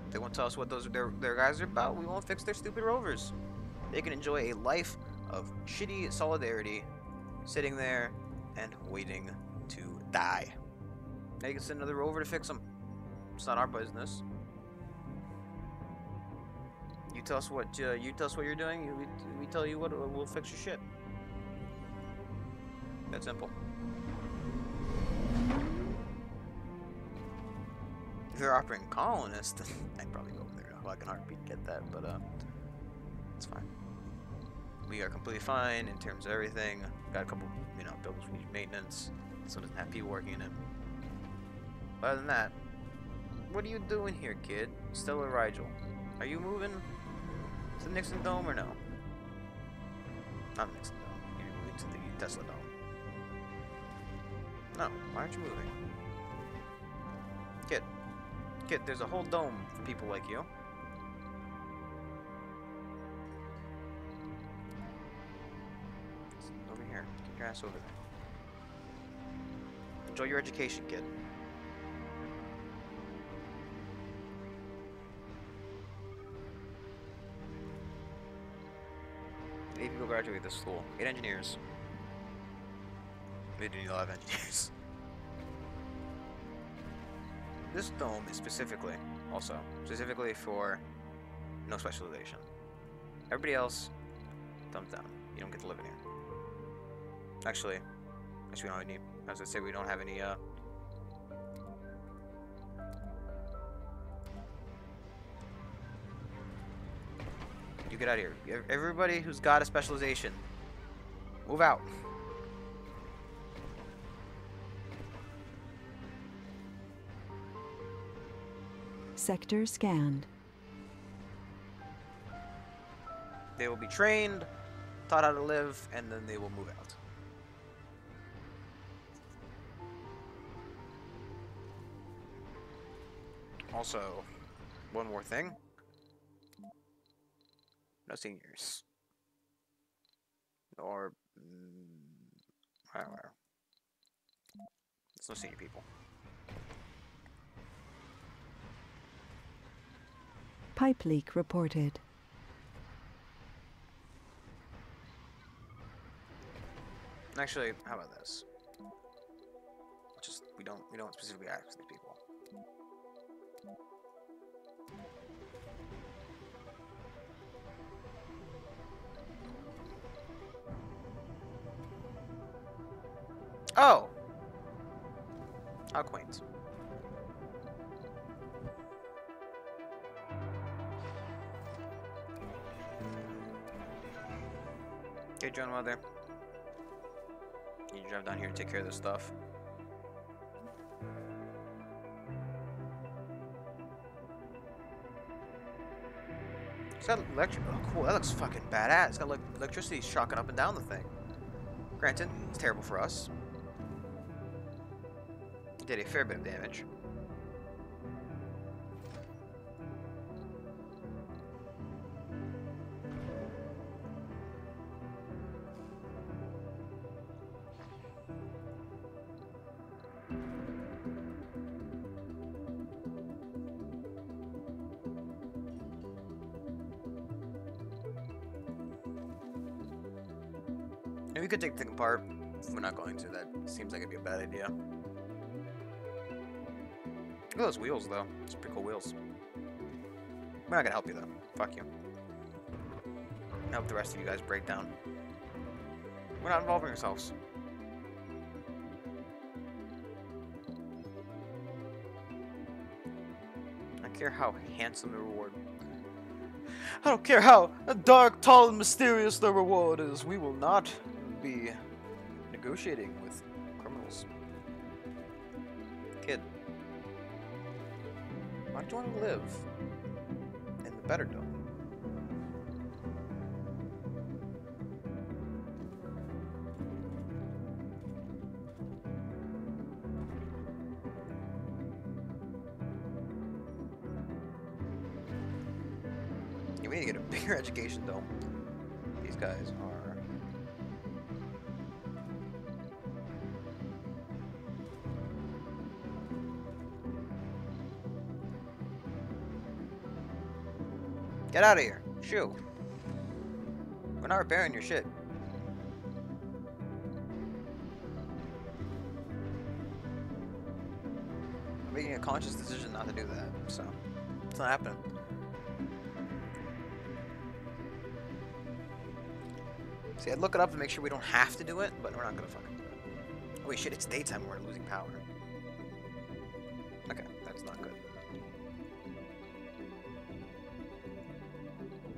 [SPEAKER 1] They won't tell us what their guys are about. We won't fix their stupid rovers. They can enjoy a life of shitty solidarity, sitting there and waiting to die. Now you can send another rover to fix them. It's not our business. You tell us what you're doing. We tell you what. We'll fix your shit. That simple. If you're operating colonist, I'd probably go over there like an heartbeat to get that, but it's fine. We are completely fine in terms of everything. Got a couple, buildings we need maintenance. So it doesn't have people working in it. But other than that, what are you doing here, kid? Stellar Rigel. Are you moving to the Nixon Dome or no? Not the Nixon Dome. You're moving to the Tesla Dome. No, why aren't you moving? Kid, there's a whole dome for people like you. Over here. Get your ass over there. Enjoy your education, kid. 8 people graduate this school. 8 engineers. We do need a lot of engineers. This dome is specifically for no specialization. Everybody else, thumbs down. You don't get to live in here. Actually, we don't have any. As I say, we don't have any. You get out of here. Everybody who's got a specialization, move out.
[SPEAKER 3] Sector scanned.
[SPEAKER 1] They will be trained, taught how to live, and then they will move out. Also, one more thing. No seniors. Or... I don't know. There's no senior people.
[SPEAKER 3] Pipe leak reported.
[SPEAKER 1] Actually, how about this? Just we don't specifically ask these people. Oh! How quaint. Okay, John Mother. You drive down here and take care of this stuff. It's got electric. Oh, cool. That looks fucking badass. It's got like electricity shocking up and down the thing. Granted, it's terrible for us. It did a fair bit of damage. And we could take the thing apart. We're not going to. That seems like it'd be a bad idea. Look at those wheels, though. It's pretty cool wheels. We're not gonna help you, though. Fuck you. I hope the rest of you guys break down. We're not involving ourselves. I don't care how handsome the reward. I don't care how dark, tall, and mysterious the reward is. We will not be negotiating with criminals. Kid, Why don't you want to live in the better dome? You need to get a bigger education dome. These guys are. Get out of here. Shoo. We're not repairing your shit. I'm making a conscious decision not to do that, so it's not happening. See, I'd look it up to make sure we don't have to do it, but we're not gonna fucking do it. Oh wait, shit, it's daytime and we're losing power. Okay, that's not good.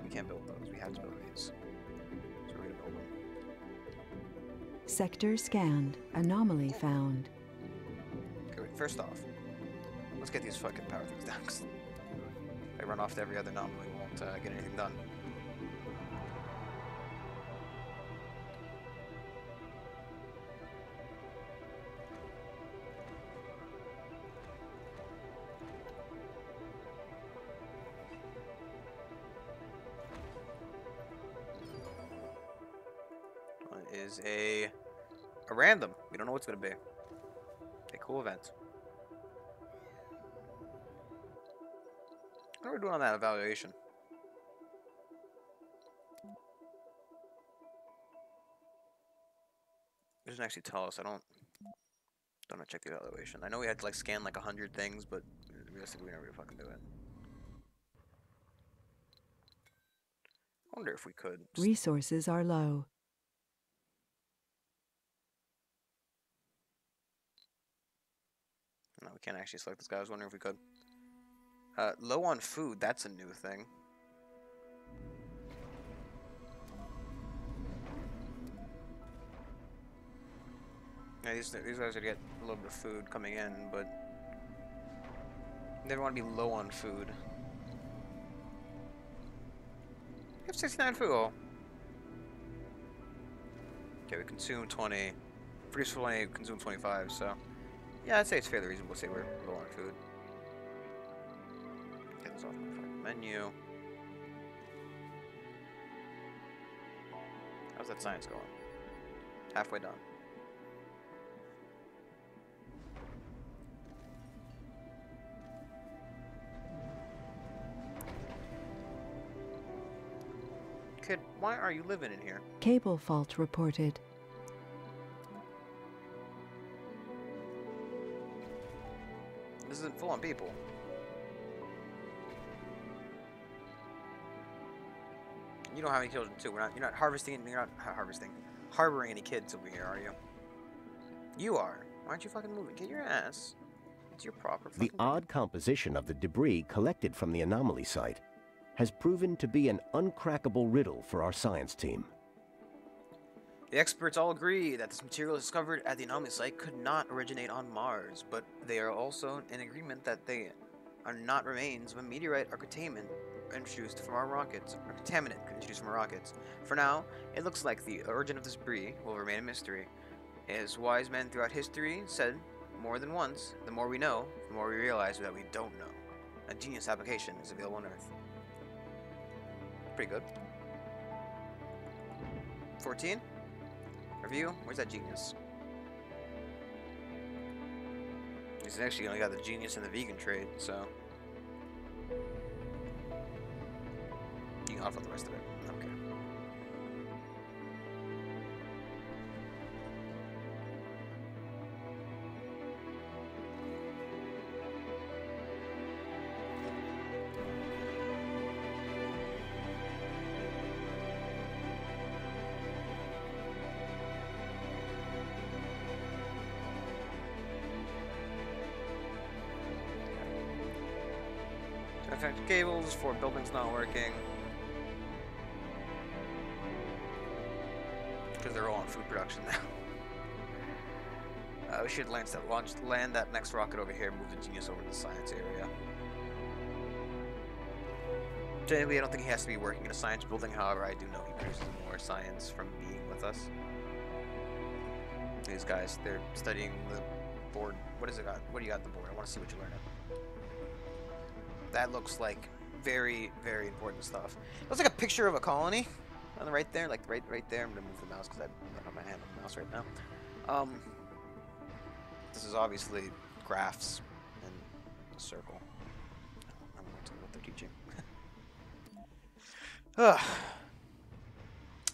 [SPEAKER 1] We can't build those. We have to build these. So we're gonna build them.
[SPEAKER 3] Sector scanned. Anomaly found.
[SPEAKER 1] Okay, wait, first off, let's get these fucking power things down, 'cause if I run off to every other anomaly, we won't get anything done. Is a random. We don't know what's gonna be. A cool event. What are we doing on that evaluation? It doesn't actually tell us. I don't want to check the evaluation. I know we had to like scan like 100 things, but realistically we never really fucking do it. I wonder if we could.
[SPEAKER 3] Resources are low.
[SPEAKER 1] No, we can't actually select this guy. I was wondering if we could. Low on food, that's a new thing. Yeah, these guys would get a little bit of food coming in, but they don't want to be low on food. We have 69 food. Oh. Okay, we consume 20. Produce 20, consume 25, so... Yeah, I'd say it's fairly reasonable to say we're low on food. Get this off my fucking menu. How's that science going? Halfway done. Kid, why are you living in here?
[SPEAKER 3] Cable fault reported.
[SPEAKER 1] This isn't full on people. You don't have any children too. You're not harboring any kids over here, are you? You are. Why aren't you fucking moving? Get your ass. It's your proper
[SPEAKER 2] The
[SPEAKER 1] fucking
[SPEAKER 2] odd composition of the debris collected from the anomaly site has proven to be an uncrackable riddle for our science team.
[SPEAKER 1] The experts all agree that this material discovered at the anomaly site could not originate on Mars, but they are also in agreement that they are not remains of a meteorite or contaminant introduced from our rockets. For now, it looks like the origin of this debris will remain a mystery. As wise men throughout history said more than once, the more we know, the more we realize that we don't know. A genius application is available on Earth. Pretty good. 14? Review? Where's that genius? He's actually only got the genius in the vegan trade, so you can offer the rest of it. Okay. Affected cables, 4 buildings not working. Because they're all on food production now. We should land that next rocket over here, move the genius over to the science area. Generally, I don't think he has to be working in a science building. However, I do know he produces more science from being with us. These guys, they're studying the board. What is it got? What do you got on the board? I want to see what you learn it. That looks like very, very important stuff. It looks like a picture of a colony on the right there, like right there. I'm gonna move the mouse because I don't have my hand on the mouse right now. This is obviously graphs and a circle. I don't know what they're teaching.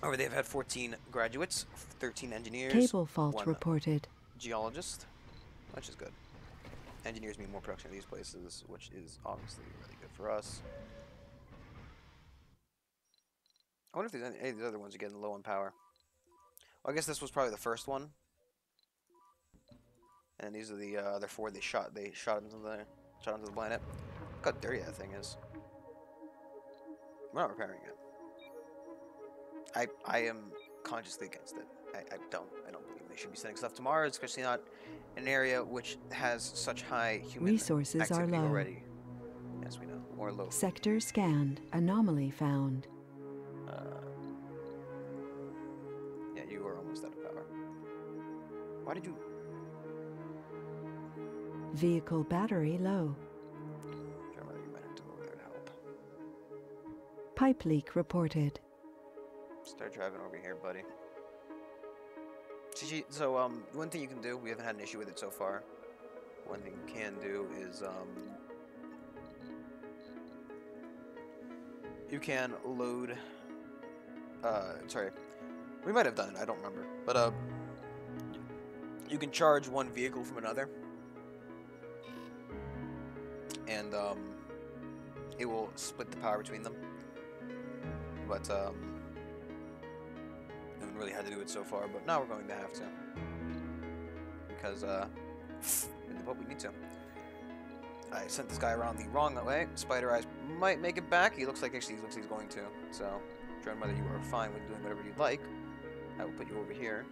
[SPEAKER 1] Over they've had 14 graduates, 13 engineers,
[SPEAKER 3] Cable fault
[SPEAKER 1] 1
[SPEAKER 3] reported.
[SPEAKER 1] geologist, which is good. Engineers mean more production in these places, which is obviously really good for us. I wonder if there's any of these other ones are getting low on power. Well, I guess this was probably the first one. And these are the other 4 they shot into the planet. Look how dirty that thing is. We're not repairing it. I am consciously against it. I don't believe they should be sending stuff to Mars, especially not in an area which has such high human
[SPEAKER 3] Resources are
[SPEAKER 1] activity
[SPEAKER 3] low.
[SPEAKER 1] already. Yes, we know. Or low.
[SPEAKER 3] Sector scanned. Anomaly found.
[SPEAKER 1] Yeah, you are almost out of power. Why did you...
[SPEAKER 3] Vehicle battery low.
[SPEAKER 1] Jeremiah, you might have to go over there to help.
[SPEAKER 3] Pipe leak reported.
[SPEAKER 1] Start driving over here, buddy. So, one thing you can do, we haven't had an issue with it so far. One thing you can do is, you can load, sorry. We might have done it, I don't remember. But, you can charge one vehicle from another. And, it will split the power between them. But, haven't really had to do it so far, but now we're going to have to. Because, but we need to. I sent this guy around the wrong way. Spider Eyes might make it back. He looks like actually he's going to. So, Grandmother, you are fine with doing whatever you'd like. I will put you over here.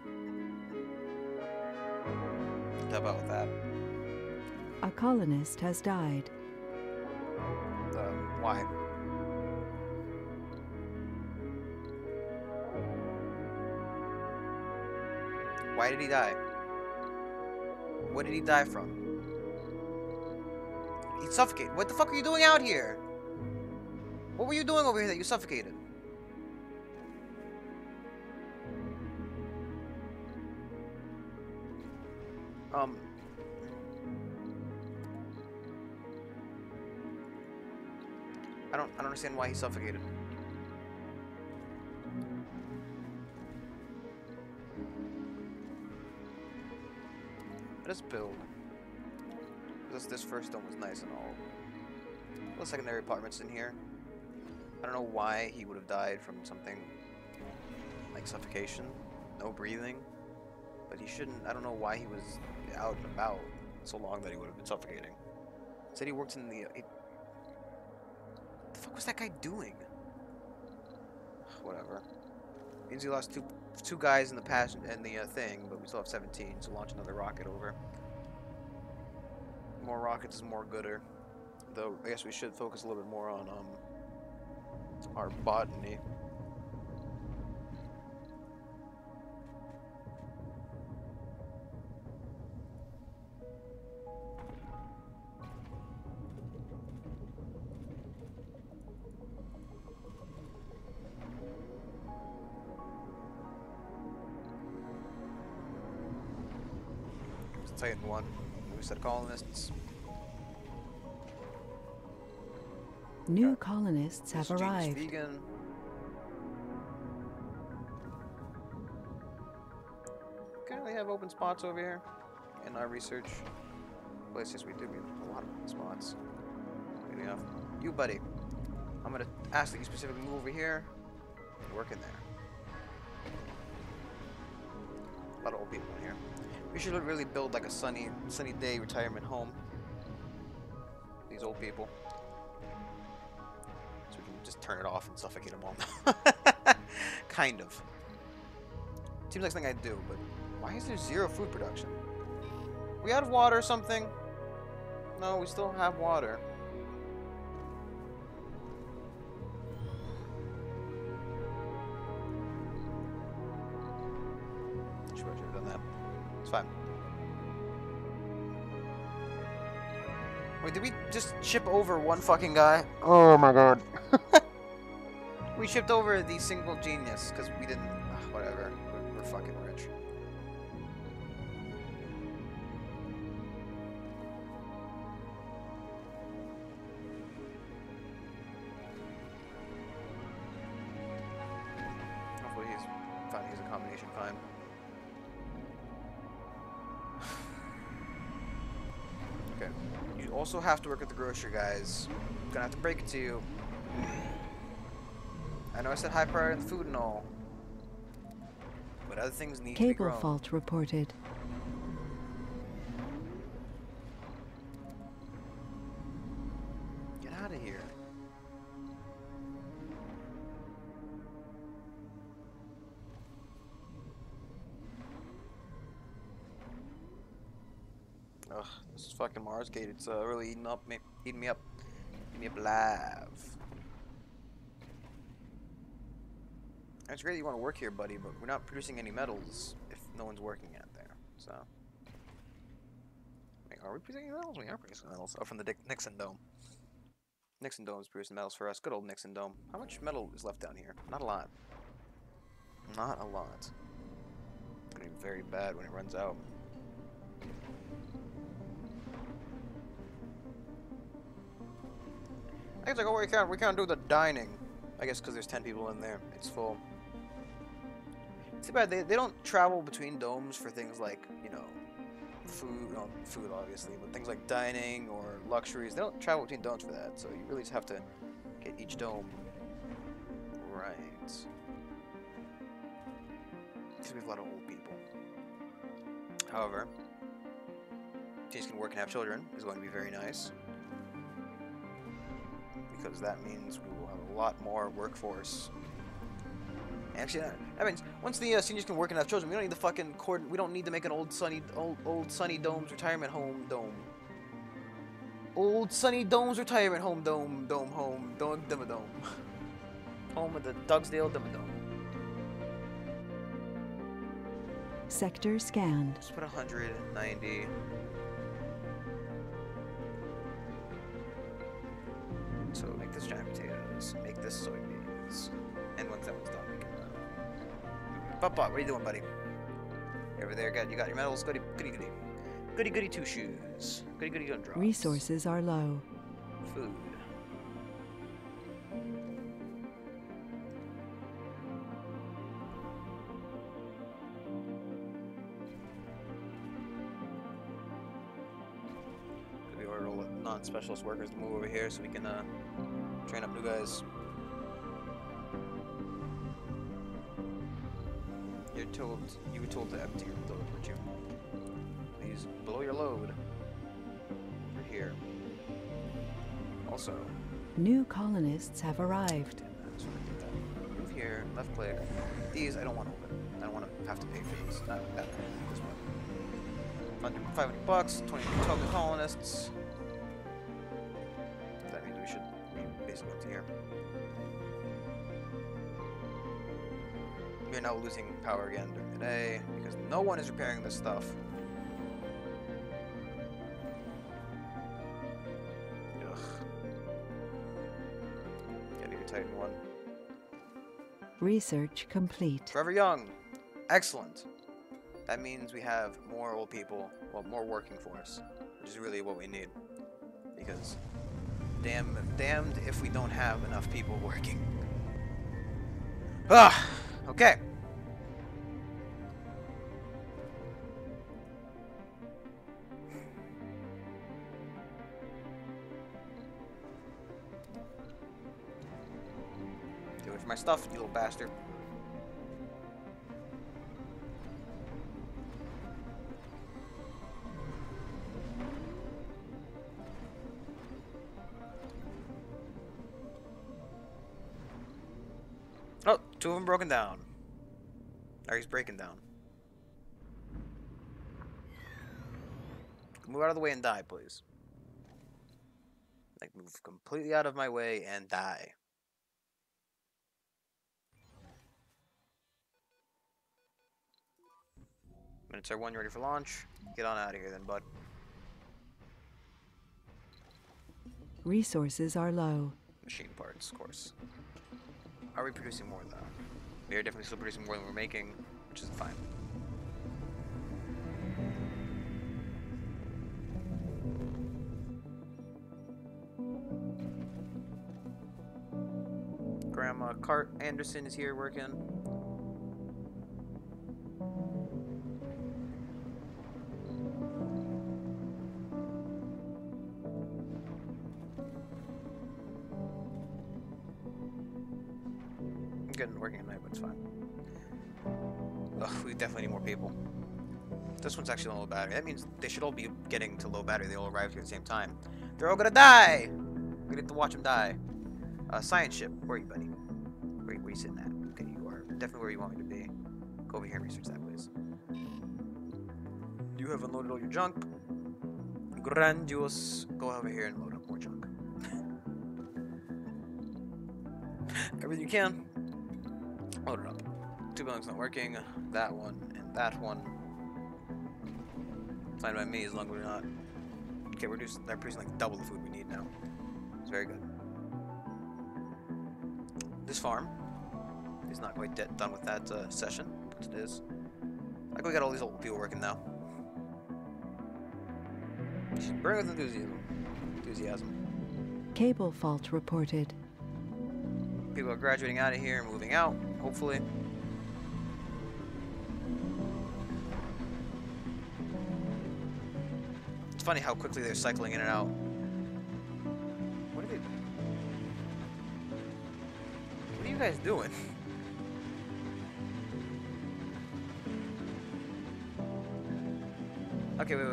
[SPEAKER 1] How about with that?
[SPEAKER 3] A colonist has died.
[SPEAKER 1] Why? Why did he die? What did he die from? He suffocated. What the fuck are you doing out here? What were you doing over here that you suffocated? I don't understand why he suffocated. Let us build. This first dome was nice and all. The secondary apartments in here. I don't know why he would have died from something like suffocation, no breathing, but he shouldn't. I don't know why he was out and about so long that he would have been suffocating. Said he worked in the. What the fuck was that guy doing? Whatever. Means he lost two guys in the thing, but we still have 17, so launch another rocket over. More rockets is more gooder. Though I guess we should focus a little bit more on our botany. Titan 1. New set of colonists.
[SPEAKER 3] New colonists have
[SPEAKER 1] Genius
[SPEAKER 3] arrived.
[SPEAKER 1] Vegan. Okay, we have open spots over here in our research places. We do. We have a lot of open spots. Good enough. You, buddy. I'm gonna ask that you specifically move over here and work in there. A lot of old people in here. We should really build like a sunny day retirement home. These old people. So we can just turn it off and suffocate them all. Kind of. Seems like something I'd do, but why is there zero food production? We out of water or something? No, we still have water. fine. Wait, did we just ship over one fucking guy? Oh my god. We shipped over the single genius because we didn't. Whatever. We're fucking rich. Hopefully he's fine. He's a combination fine. Okay. You also have to work at the grocery, guys. Gonna have to break it to you. I know I said high priority on the food and all, but other things need to be
[SPEAKER 3] Cable
[SPEAKER 1] grown.
[SPEAKER 3] fault reported.
[SPEAKER 1] Get out of here. Ugh, this is fucking Mars Gate. It's really eating me up, eating me up alive. It's great you want to work here, buddy, but we're not producing any metals if no one's working out there. So, wait, are we producing any metals? We are producing metals. Oh, from the Nixon Dome. Nixon Dome is producing metals for us. Good old Nixon Dome. How much metal is left down here? Not a lot. Not a lot. It's gonna be very bad when it runs out. I guess like, oh, we can't do the dining. I guess because there's 10 people in there. It's full. It's too bad they don't travel between domes for things like, you know, food obviously, but things like dining or luxuries. They don't travel between domes for that, so you really just have to get each dome right. Because we have a lot of old people. However, teens can work and have children is going to be very nice. Because that means we will have a lot more workforce. Actually, that means once the seniors can work and have children, we don't need the fucking we don't need to make an old sunny domes retirement home dome. Old sunny domes retirement home dome home dome. Home of the Dugsdale Dimmadome.
[SPEAKER 3] Sector scanned.
[SPEAKER 1] Just put 190. So make this giant potatoes, make this soybeans, and once that one's done, we can. What are you doing, buddy? Over there, you got your medals. Goody two shoes. Goody gumdrops.
[SPEAKER 3] Resources are low.
[SPEAKER 1] Food. We order all the non-specialist workers to move over here so we can train up new guys. You were told to empty your load, weren't you? Please blow your load. Over here. Also.
[SPEAKER 3] New colonists have arrived.
[SPEAKER 1] Move here, left click. These I don't want to open. I don't want to have to pay for these. Not that one. This one. $500, 20 token colonists. That means we should be basically up to here. We are now losing power again during the day because no one is repairing this stuff. Ugh. Gotta get Titan 1.
[SPEAKER 3] Research complete.
[SPEAKER 1] Forever young. Excellent. That means we have more old people, well, more working force, which is really what we need. Because damned if we don't have enough people working. Ah! Okay. Do it for my stuff, you little bastard. Oh, two of them broken down. Or he's breaking down. Move out of the way and die, please. Like, move completely out of my way and die. Minutes are 1, you ready for launch? Get on out of here then, bud.
[SPEAKER 3] Resources are low.
[SPEAKER 1] Machine parts, of course. Are we producing more though? We are definitely still producing more than we're making, which is fine. Grandma Cart Anderson is here working. I'm getting working at night, but it's fine. Ugh, we definitely need more people. This one's actually on low battery. That means they should all be getting to low battery. They all arrived here at the same time. They're all gonna die! We get to watch them die. Science ship. Where are you, buddy? Where you sitting at? Okay, you are definitely where you want me to be. Go over here and research that, please. You have unloaded all your junk. Grandiose. Go over here and load up more junk. Everything you can. Load it up. 2 buildings not working. That one and that one. Fine by me as long as we're not. Okay, they're producing like double the food we need now. It's very good. This farm is not quite done with that session, but it is. Like we got all these old people working now. Burn with enthusiasm.
[SPEAKER 3] Cable fault reported.
[SPEAKER 1] People are graduating out of here and moving out, hopefully. It's funny how quickly they're cycling in and out. What are you guys doing? Okay, wait.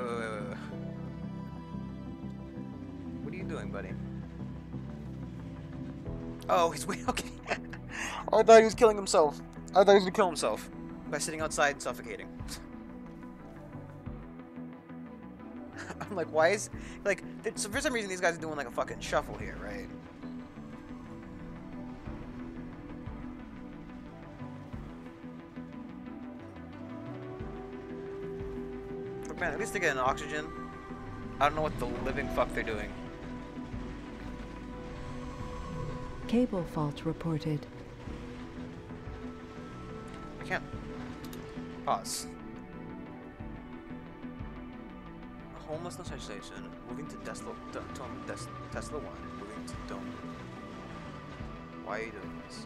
[SPEAKER 1] What are you doing, buddy? Oh, he's waiting. Okay. I thought he was killing himself. I thought he was gonna kill himself by sitting outside and suffocating. I'm like, why is like? So for some reason, these guys are doing like a fucking shuffle here, right? But man, at least they're getting oxygen. I don't know what the living fuck they're doing.
[SPEAKER 3] Cable fault reported.
[SPEAKER 1] I can't pause. Homelessness isolation. Moving to Tesla 1. Moving to Dome. Why are you doing this?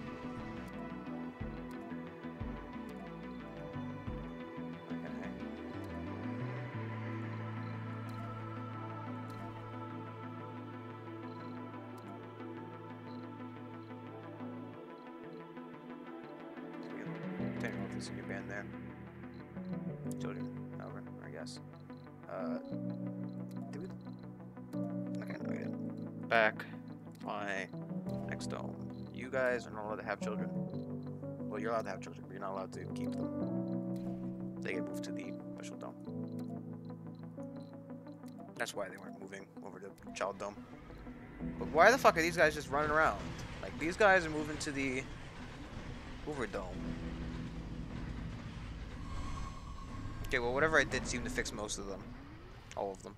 [SPEAKER 1] Okay. Take off this in your band there. Children, however, I guess. Did we? Okay, no, we didn't. Back. My next dome. You guys are not allowed to have children. Well, you're allowed to have children, but you're not allowed to keep them. They get moved to the special dome. That's why they weren't moving over to child dome. But why the fuck are these guys just running around? Like, these guys are moving to the Hoover Dome. Okay, well, whatever I did seemed to fix most of them. All of them.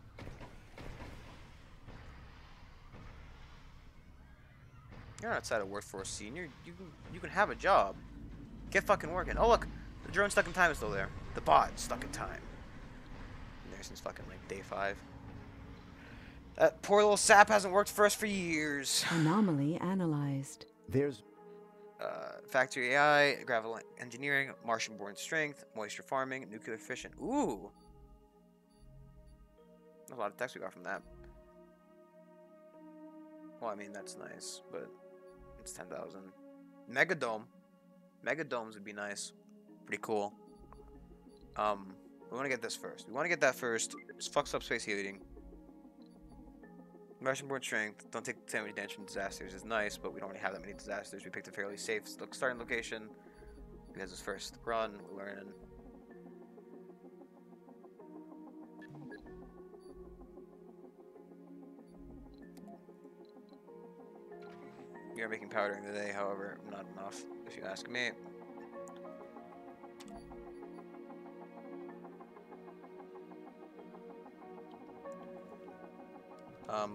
[SPEAKER 1] You're not outside of workforce senior. You can have a job. Get fucking working. Oh look, the drone stuck in time is still there. The bot stuck in time. Been there since fucking like day 5. That poor little sap hasn't worked for us for years.
[SPEAKER 3] Anomaly analyzed.
[SPEAKER 2] There's
[SPEAKER 1] Factory AI, gravel engineering, Martian-born strength, moisture farming, nuclear fission. Ooh. There's a lot of text we got from that. Well, I mean, that's nice, but it's 10,000. Megadome. Megadomes would be nice. Pretty cool. We want to get this first. We want to get that first. Just fucks up space heating. Martian-born strength. Don't take too many damage from disasters is nice, but we don't really have that many disasters. We picked a fairly safe starting location because it's first run. We're learning. We are making power during the day, however, not enough, if you ask me.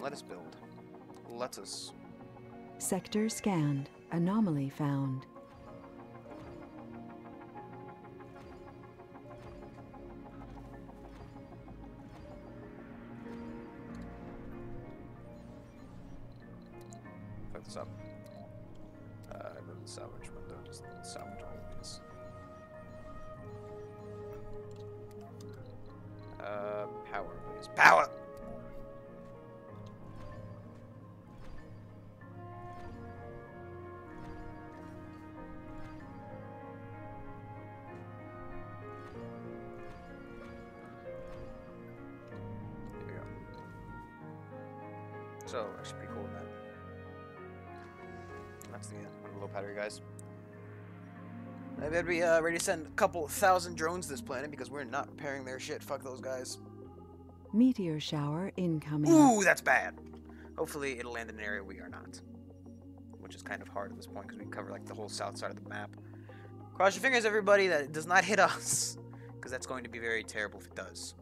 [SPEAKER 1] Let us build. Let us.
[SPEAKER 3] Sector scanned. Anomaly found.
[SPEAKER 1] Fuck this up. Go to the salvage window. Just salvage all of these. Power, please. Power! Here we go. So, actually pretty cool with that. That's the end. One of the low battery guys. I better be ready to send a couple thousand drones to this planet because we're not repairing their shit. Fuck those guys.
[SPEAKER 3] Meteor shower incoming.
[SPEAKER 1] Ooh, that's bad. Hopefully it'll land in an area we are not. Which is kind of hard at this point because we cover like the whole south side of the map. Cross your fingers, everybody, that it does not hit us. Because that's going to be very terrible if it does.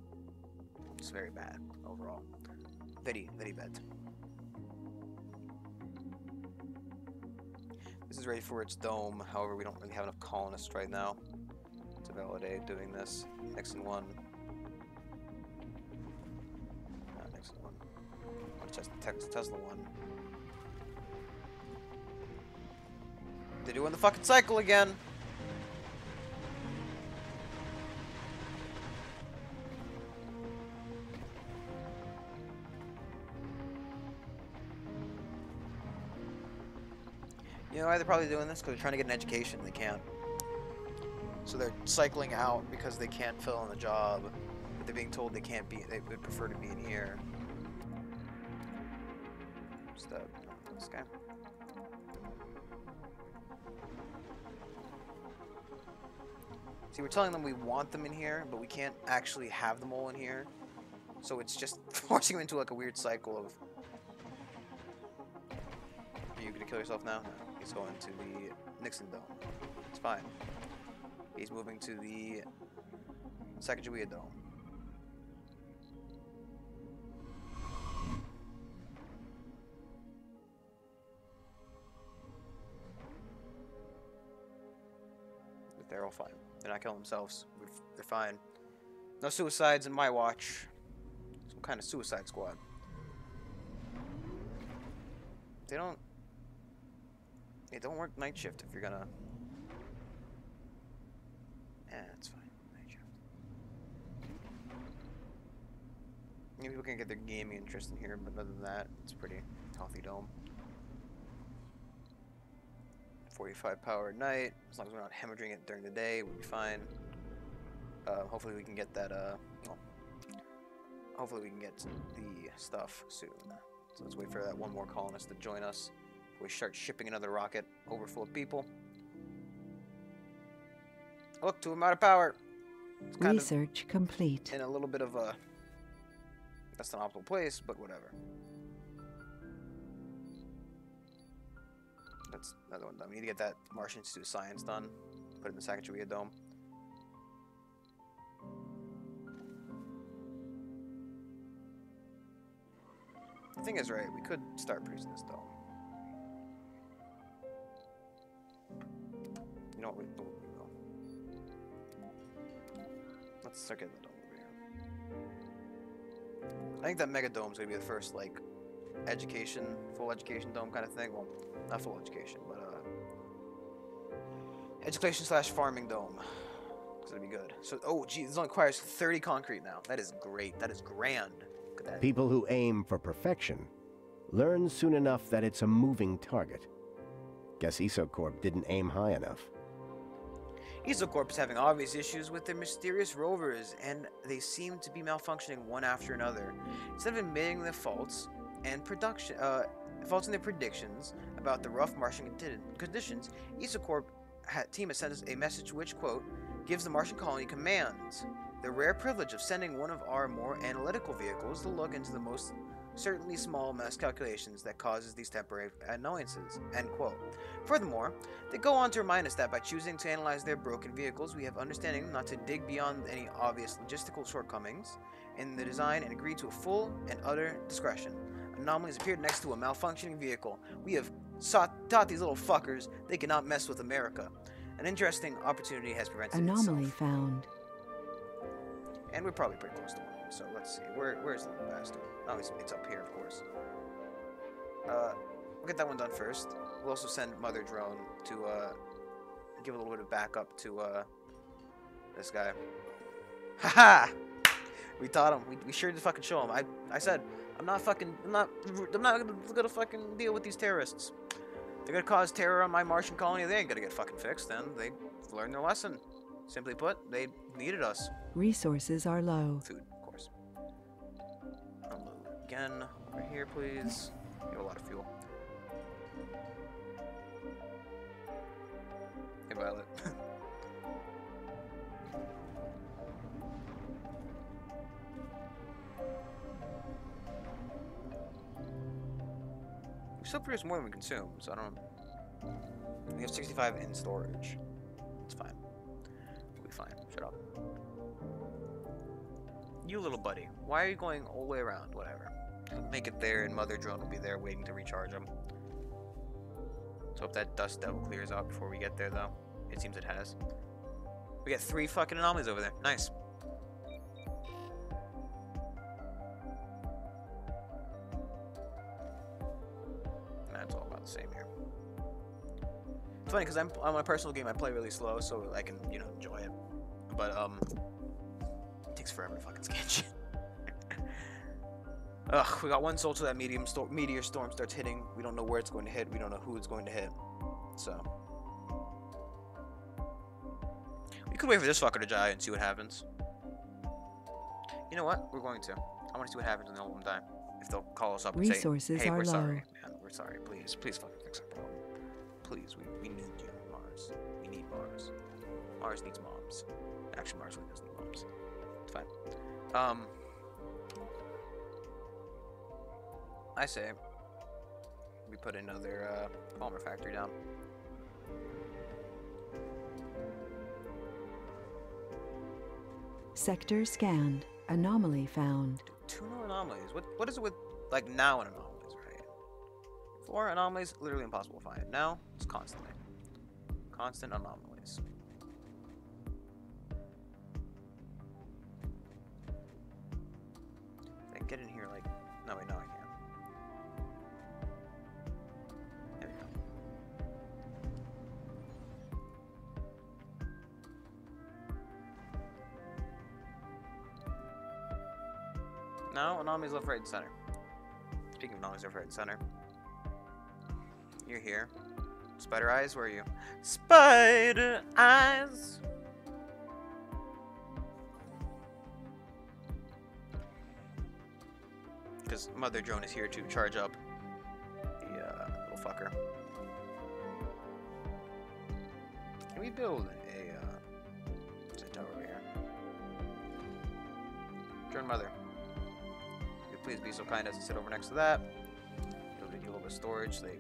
[SPEAKER 1] It's very bad overall. Very, very bad. This is ready for its dome. However, we don't really have enough colonists right now to validate doing this. Nixon 1. Not Nixon 1. Tesla 1. They're doing the fucking cycle again. You know why they're probably doing this? Because they're trying to get an education. They can't. So they're cycling out because they can't fill in the job. But they're being told they can't be. They would prefer to be in here. Just this guy. See, we're telling them we want them in here, but we can't actually have them all in here. So it's just forcing them into like a weird cycle of. Are you gonna kill yourself now? No. He's going to the Nixon Dome. It's fine. He's moving to the Sacagawea Dome. But they're all fine. They're not killing themselves. They're fine. No suicides in my watch. Some kind of suicide squad. They don't. Hey, don't work night shift if you're gonna. Yeah, it's fine. Night shift. Maybe people can get their gaming interest in here, but other than that, it's pretty healthy dome. 45 power at night. As long as we're not hemorrhaging it during the day, we'll be fine. Hopefully we can get that. Well, hopefully we can get the stuff soon. So let's wait for that one more colonist to join us. We start shipping another rocket overfull of people. Look, to him out of power. It's kind
[SPEAKER 3] Research complete.
[SPEAKER 1] of in a little bit of a. That's an optimal place, but whatever. That's another one done. We need to get that Martian Institute of Science done. Put it in the Sacagawea Dome. The thing is, right, we could start producing this dome. You know what, we will. Let's start getting the dome over here. I think that Mega Dome is going to be the first, like, education, full education dome kind of thing. Well, not full education, but, education/farming dome. It's going to be good. So, oh, geez, this only requires 30 concrete now. That is great. That is grand. Look at that.
[SPEAKER 2] People who aim for perfection learn soon enough that it's a moving target. Guess EsoCorp didn't aim high enough.
[SPEAKER 1] EsoCorp is having obvious issues with their mysterious rovers, and they seem to be malfunctioning one after another. Instead of admitting the faults and faults in their predictions about the rough Martian conditions, EsoCorp team has sent us a message which, quote, gives the Martian colony commands the rare privilege of sending one of our more analytical vehicles to look into the most certainly small mass calculations that causes these temporary annoyances, end quote. Furthermore, they go on to remind us that by choosing to analyze their broken vehicles, we have understanding not to dig beyond any obvious logistical shortcomings in the design and agree to a full and utter discretion. anomalies appeared next to a malfunctioning vehicle. We have taught these little fuckers they cannot mess with America. An interesting opportunity has prevented
[SPEAKER 3] Anomaly
[SPEAKER 1] itself.
[SPEAKER 3] found.
[SPEAKER 1] And we're probably pretty close to one. So let's see. Where's the little bastard? Oh, it's up here, of course. We'll get that one done first. We'll also send Mother Drone to give a little bit of backup to this guy. Haha! We taught him. We sure did fucking show him. I said I'm not gonna fucking deal with these terrorists. They're gonna cause terror on my Martian colony. They ain't gonna get fucking fixed. Then they learned their lesson. Simply put, they needed us.
[SPEAKER 3] Resources are low.
[SPEAKER 1] Food, of course. Unload again. Over here, please. You have a lot of fuel. Hey, Violet. We still produce more than we consume, so I don't. We have 65 in storage. It's fine. We'll be fine. Shut up. You little buddy, why are you going all the way around? Whatever. Make it there, and Mother Drone will be there waiting to recharge him. Let's hope that dust devil clears out before we get there, though. It seems it has. We got 3 fucking anomalies over there. Nice. That's all about the same here. It's funny because on my personal game I play really slow, so I can enjoy it. But it takes forever to fucking scan shit. Ugh, we got 1 soul till that meteor storm starts hitting. We don't know where it's going to hit. We don't know who it's going to hit. So we could wait for this fucker to die and see what happens. You know what? We're going to. I want to see what happens when they all of them die. If they'll call us up and
[SPEAKER 3] Resources
[SPEAKER 1] say, "Hey,
[SPEAKER 3] are
[SPEAKER 1] we're
[SPEAKER 3] low.
[SPEAKER 1] sorry, man. We're sorry. Please fucking fix our problem. Please, we need you, Mars. We need Mars. Mars needs moms. Actually, Mars really does need moms. It's fine. I say we put another polymer factory down.
[SPEAKER 3] Sector scanned. Anomaly found.
[SPEAKER 1] 2 more anomalies. What is it with like now and anomalies, right? 4 anomalies, literally impossible to find. Now it's constantly. Constant anomalies. I can get in here like no wait, no I can't. There we go. No, anomalies left, right, and center. Speaking of anomalies left, right, and center. You're here. Spider Eyes, where are you? Spider Eyes! Because Mother Drone is here to charge up the little fucker. Can we build a tower over here? Drone Mother. Please be so kind as to sit over next to that. It'll give you a little bit of storage. They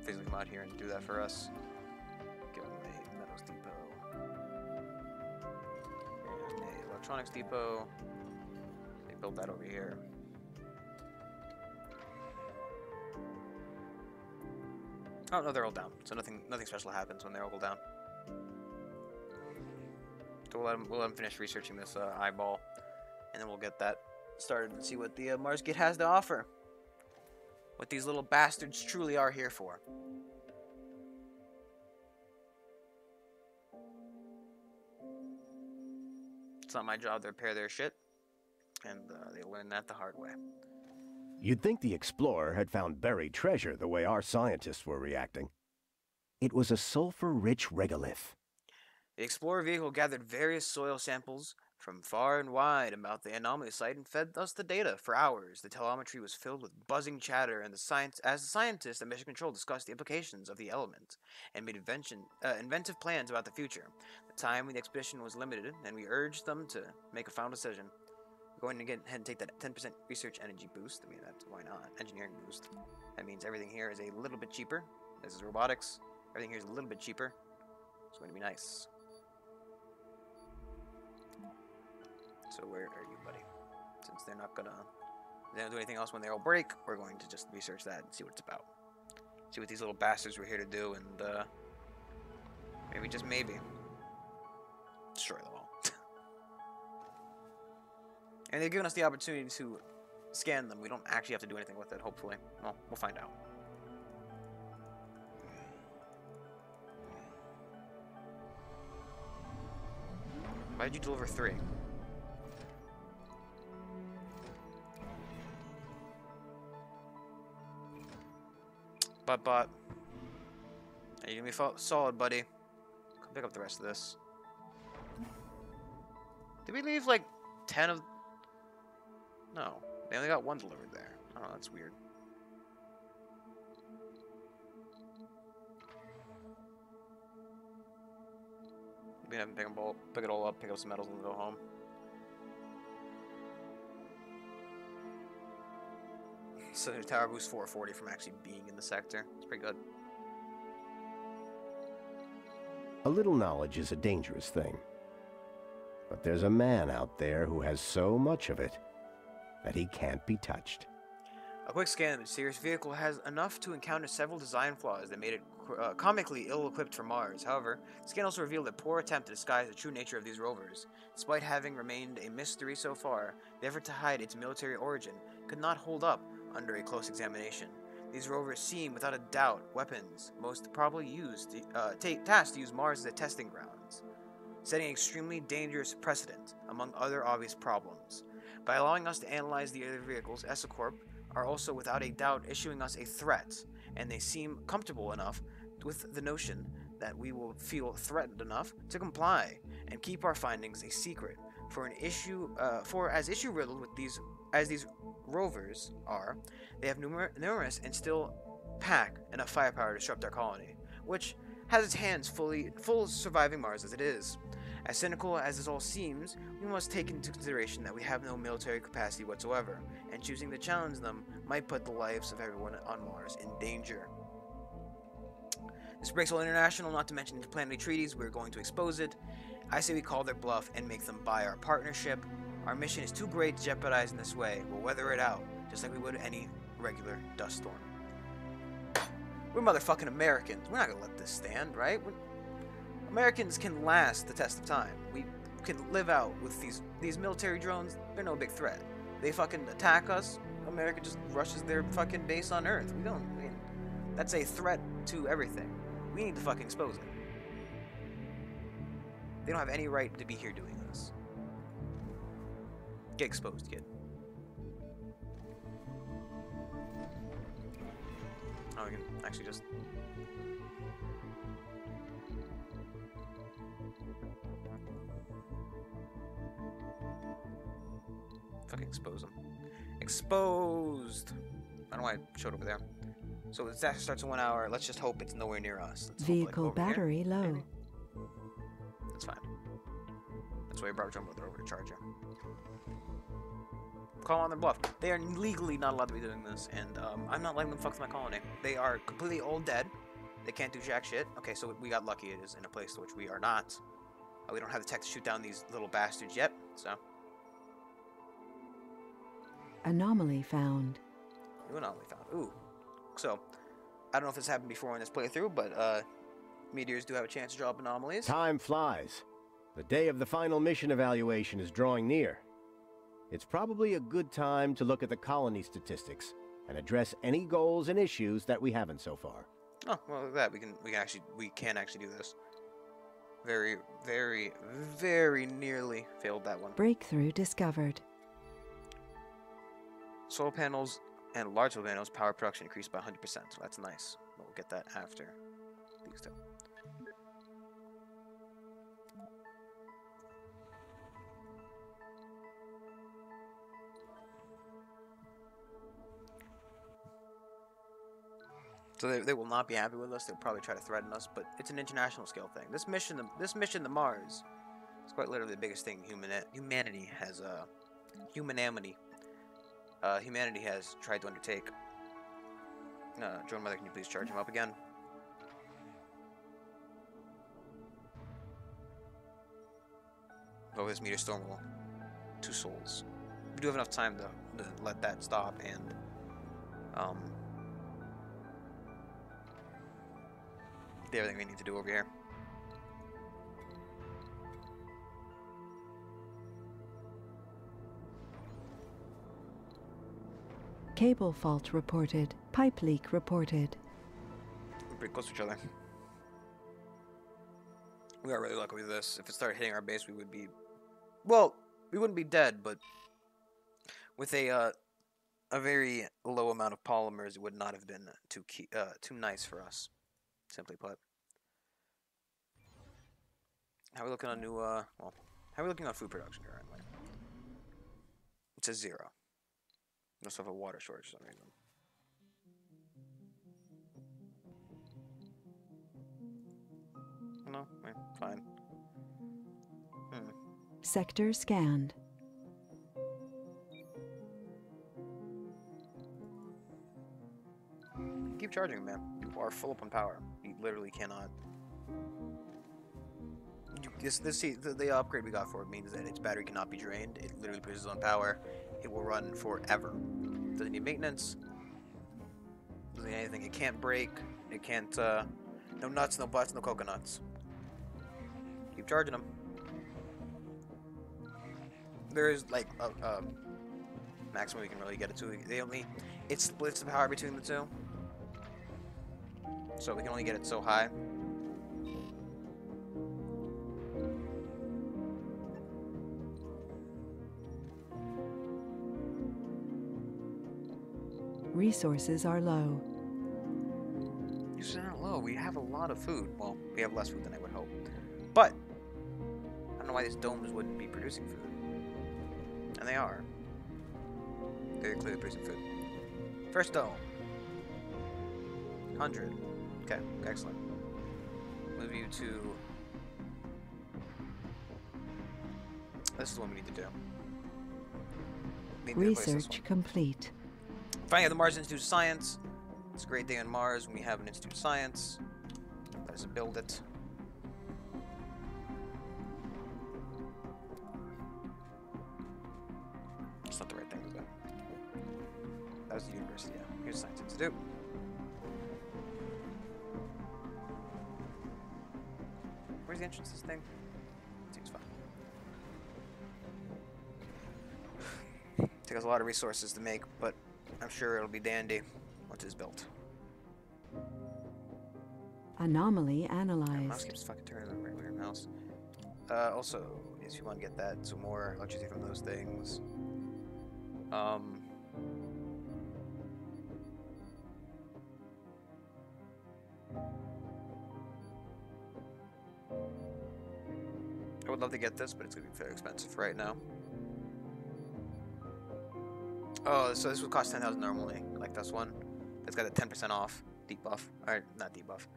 [SPEAKER 1] physically come out here and do that for us. Give them a metals depot and a electronics depot. They built that over here. Oh no, they're all down. So nothing special happens when they're all down. So we'll let them finish researching this eyeball, and then we'll get that started and see what the Mars Gate has to offer. What these little bastards truly are here for. It's not my job to repair their shit, and they learned that the hard way.
[SPEAKER 2] You'd think the Explorer had found buried treasure the way our scientists were reacting. It was a sulfur-rich regolith.
[SPEAKER 1] The Explorer vehicle gathered various soil samples from far and wide about the anomaly site and fed us the data for hours. The telemetry was filled with buzzing chatter, and as the scientists at Mission Control discussed the implications of the element and made inventive plans about the future. The time in the expedition was limited, and we urged them to make a final decision. We're going to get ahead and take that 10% research energy boost. I mean, that's why not? Engineering boost. That means everything here is a little bit cheaper. This is robotics. Everything here is a little bit cheaper. It's going to be nice. So where are you, buddy? Since they're not gonna they don't do anything else when they all break, we're going to just research that and see what it's about. See what these little bastards were here to do, and maybe, just maybe, destroy them all. And they've given us the opportunity to scan them. We don't actually have to do anything with it, hopefully. Well, we'll find out. Why did you deliver 3? But, are you gonna be solid, buddy? Come pick up the rest of this. Did we leave like 10 of... No, they only got 1 delivered there. Oh, that's weird. We have to pick it all up, pick up some metals, and go home. So the tower boost 440 from actually being in the sector. It's pretty good.
[SPEAKER 2] A little knowledge is a dangerous thing. But there's a man out there who has so much of it that he can't be touched.
[SPEAKER 1] A quick scan of the mysterious vehicle has enough to encounter several design flaws that made it comically ill-equipped for Mars. However, the scan also revealed a poor attempt to disguise the true nature of these rovers. Despite having remained a mystery so far, the effort to hide its military origin could not hold up under a close examination. These rovers seem, without a doubt, weapons, most probably used, tasked to use Mars as a testing grounds, setting an extremely dangerous precedent, among other obvious problems. By allowing us to analyze the other vehicles, ESOCorp are also without a doubt issuing us a threat, and they seem comfortable enough with the notion that we will feel threatened enough to comply and keep our findings a secret. For as issue riddled with these rovers are, they have numerous and still pack enough firepower to disrupt our colony, which has its hands full of surviving Mars as it is. As cynical as this all seems, we must take into consideration that we have no military capacity whatsoever, and choosing to challenge them might put the lives of everyone on Mars in danger. This breaks all international, not to mention interplanetary treaties. We're going to expose it. I say we call their bluff and make them buy our partnership. Our mission is too great to jeopardize in this way. We'll weather it out, just like we would any regular dust storm. We're motherfucking Americans. We're not gonna let this stand, right? Americans can last the test of time. We can live out with these military drones. They're no big threat. They fucking attack us. America just rushes their fucking base on Earth. That's a threat to everything. We need to fucking expose it. They don't have any right to be here doing this. Get exposed, kid. Oh, we can actually just... fucking expose them. Exposed! I don't know why I showed over there. So the disaster starts in 1 hour. Let's just hope it's nowhere near us. Let's hope,
[SPEAKER 3] Vehicle
[SPEAKER 1] over here,
[SPEAKER 3] battery low.
[SPEAKER 1] maybe. That's fine. That's why I brought Jumbo over to charge her. Call on their bluff. They are legally not allowed to be doing this, and I'm not letting them fuck with my colony. They are completely all dead. They can't do jack shit. Okay, so we got lucky. It is in a place to which we are not. We don't have the tech to shoot down these little bastards yet, so.
[SPEAKER 3] Anomaly found.
[SPEAKER 1] New anomaly found. Ooh. So, I don't know if this happened before in this playthrough, but meteors do have a chance to drop anomalies.
[SPEAKER 2] Time flies. The day of the final mission evaluation is drawing near. It's probably a good time to look at the colony statistics and address any goals and issues that we haven't so far.
[SPEAKER 1] Oh, well, look at that. We can actually do this. Very, very, very nearly failed that one.
[SPEAKER 3] Breakthrough discovered.
[SPEAKER 1] Solar panels and large solar panels power production increased by 100%. So that's nice. But we'll get that after these two. So they will not be happy with us. They'll probably try to threaten us, but it's an international scale thing. This mission to Mars is quite literally the biggest thing humanity has humanity has tried to undertake. Drone Mother, can you please charge him up again? Oh, this meteor storm will 2 souls. We do have enough time to let that stop and do everything we need to do over here.
[SPEAKER 3] Cable fault reported. Pipe leak reported.
[SPEAKER 1] We're pretty close to each other. We are really lucky with this. If it started hitting our base, we would be... Well, we wouldn't be dead, but with a very low amount of polymers, it would not have been too nice for us, simply put. How are we looking on new, well, how are we looking on food production currently? It says 0. We also have a water shortage for some reason. No, fine.
[SPEAKER 3] Sector scanned.
[SPEAKER 1] Keep charging, man. You are full up on power. You literally cannot. The upgrade we got for it means that its battery cannot be drained. It literally produces its own power. It will run forever. Doesn't need maintenance. Doesn't need anything. It can't break. It can't. No nuts, no butts, no coconuts. Keep charging them. There is like a maximum we can really get it to. It splits the power between the two, so we can only get it so high.
[SPEAKER 3] Resources are low.
[SPEAKER 1] Resources aren't low. We have a lot of food. Well, we have less food than I would hope. But I don't know why these domes wouldn't be producing food. And they are. They're clearly producing food. First dome. 100. Okay, excellent. Move you to... This is the one we need to do. We need to replace this
[SPEAKER 3] Research
[SPEAKER 1] one.
[SPEAKER 3] complete.
[SPEAKER 1] Finally, have the Mars Institute of Science. It's a great day on Mars when we have an Institute of Science. Let us build it. It's not the right thing to do. That was the university, yeah. Here's Science Institute. Where's the entrance to this thing? Seems fine. Take us a lot of resources to make, but I'm sure it'll be dandy once it's built.
[SPEAKER 3] Anomaly
[SPEAKER 1] My mouse
[SPEAKER 3] analyzed.
[SPEAKER 1] keeps fucking turning the right weird mouse. Also, if you want to get that, some more electricity from those things. I would love to get this, but it's gonna be very expensive right now. Oh, so this would cost 10,000 normally, like this one. It's got a 10% off debuff, or not debuff.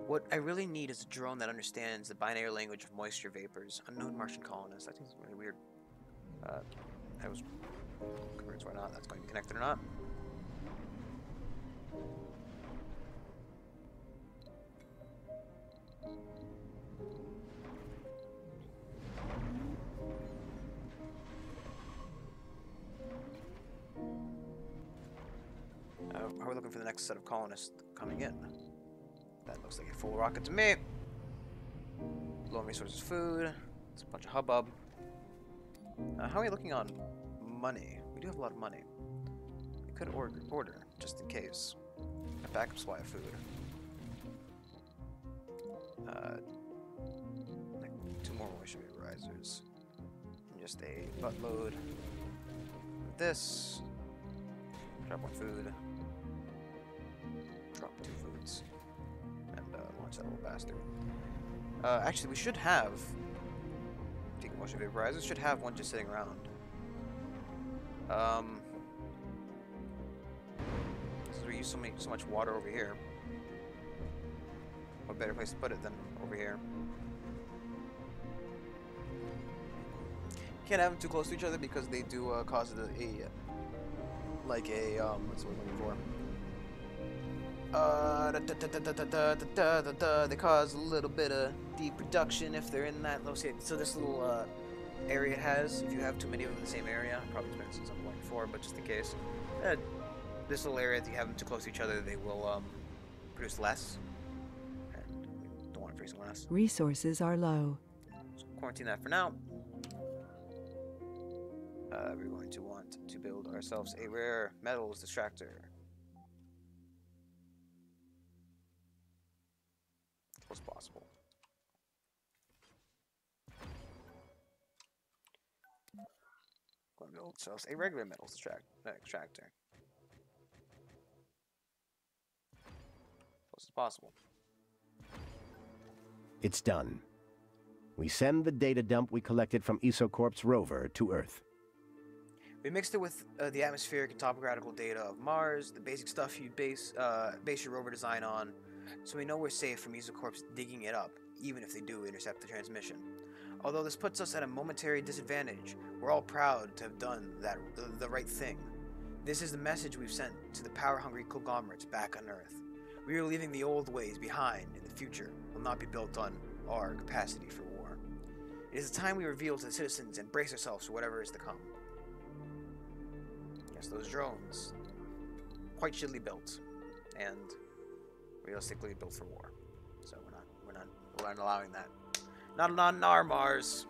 [SPEAKER 1] What I really need is a drone that understands the binary language of moisture vapors. Unknown Martian colonists. I think it's really weird. I was converts why not? That's going to be connected or not. How are we looking for the next set of colonists coming in? That looks like a full rocket to me. Low on resources, food. It's a bunch of hubbub. How are we looking on money? We do have a lot of money. We could order just in case. A backup supply of food. Like 2 more moisture vaporizers. And just a buttload of this. Drop 1 food. Drop 2 foods. And launch that little bastard. Actually, we should have motion vaporizers. Should have one just sitting around. Since we use so much water over here, what better place to put it than over here? Can't have them too close to each other because they do cause what's the word I'm looking for? They cause a little bit of deproduction if they're in that low state. So this little area it has. If you have too many of them in the same area, I probably experienced this at some point before, but just in case, this little area, if you have them too close to each other, they will produce less. And we don't want to freeze someone else.
[SPEAKER 3] Resources are low.
[SPEAKER 1] So quarantine that for now. We're going to want to build ourselves a rare metals distractor. As close as possible. Going to build ourselves a regular metals extractor. As close as possible.
[SPEAKER 2] It's done. We send the data dump we collected from Isocorp's rover to Earth.
[SPEAKER 1] We mixed it with the atmospheric and topographical data of Mars, the basic stuff you base your rover design on, so we know we're safe from Isocorp's digging it up, even if they do intercept the transmission. Although this puts us at a momentary disadvantage, we're all proud to have done the right thing. This is the message we've sent to the power-hungry conglomerates back on Earth. We are leaving the old ways behind, and the future will not be built on our capacity for war. It is the time we reveal to the citizens and brace ourselves for whatever is to come. Yes, those drones, quite shittily built, and realistically built for war. So we're not allowing that. Not on our Mars,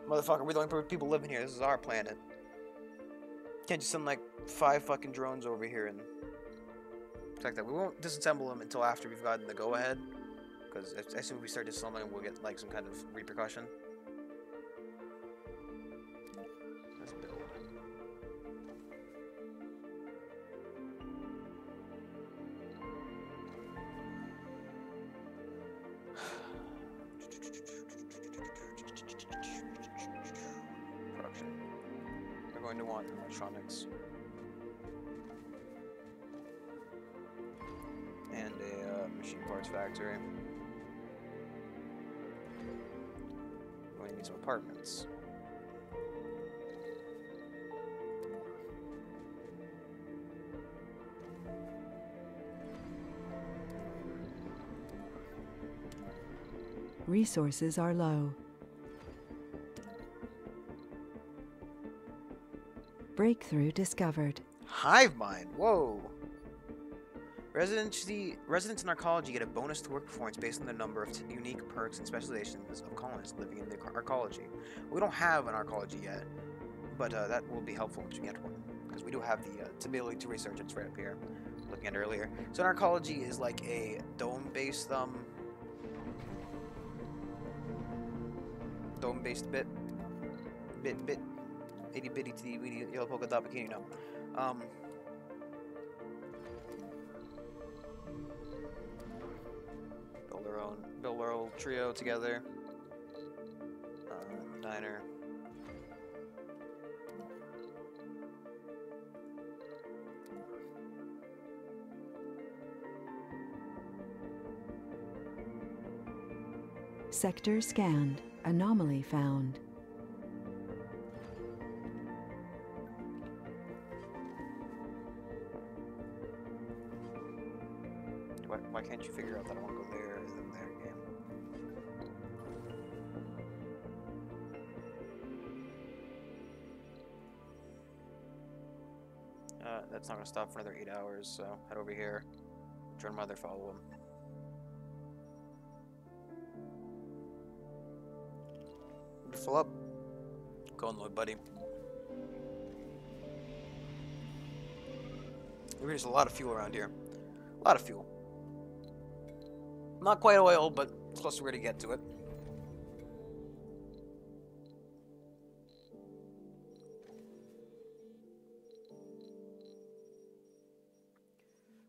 [SPEAKER 1] motherfucker. We're the only people living here. This is our planet. Can't just send like 5 fucking drones over here and protect that. We won't disassemble them until after we've gotten the go-ahead, because as soon as we start disassembling them, we'll get like some kind of repercussion. Let's build. Production. We're going to want electronics. And a machine parts factory. We're going to need some apartments.
[SPEAKER 3] Resources are low. Breakthrough discovered.
[SPEAKER 1] Hive mind. Whoa. Residents in Arcology get a bonus to work performance based on the number of unique perks and specializations of colonists living in the Arcology. We don't have an Arcology yet, but that will be helpful once we get one, because we do have the ability to research. It's right up here, looking at it earlier. So an Arcology is like a dome-based bit, itty bitty titty weedy yellow polka dot bikini. No. Build our old trio together. Diner.
[SPEAKER 3] Sector scanned. Anomaly found.
[SPEAKER 1] Why can't you figure out that I want to go there and then there again? That's not going to stop for another 8 hours, so head over here. Join Mother, follow him. Fill up. Go on, Lloyd, buddy. There's a lot of fuel around here. A lot of fuel. Not quite oil, but it's close to where to get to it.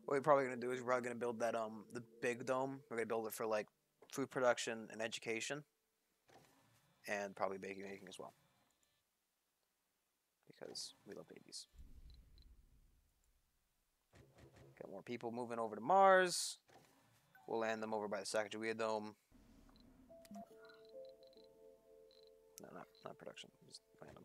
[SPEAKER 1] What we're probably gonna do is we're probably gonna build that the big dome. We're gonna build it for like food production and education, and probably baking as well, because we love babies. Got more people moving over to Mars. We'll land them over by the Sacagawea Dome. No, not production. Just land them.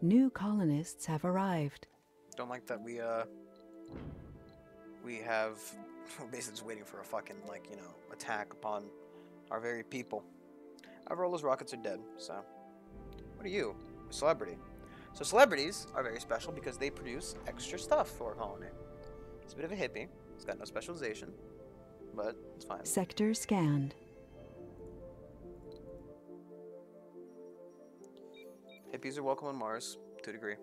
[SPEAKER 3] New colonists have arrived.
[SPEAKER 1] Don't like that we have basically just waiting for a fucking, like, you know, attack upon our very people. However, all those rockets are dead, so. What are you? A celebrity. So celebrities are very special because they produce extra stuff for a colony. He's a bit of a hippie. He's got no specialization, but it's fine.
[SPEAKER 3] Sector scanned.
[SPEAKER 1] Hippies are welcome on Mars, to a degree.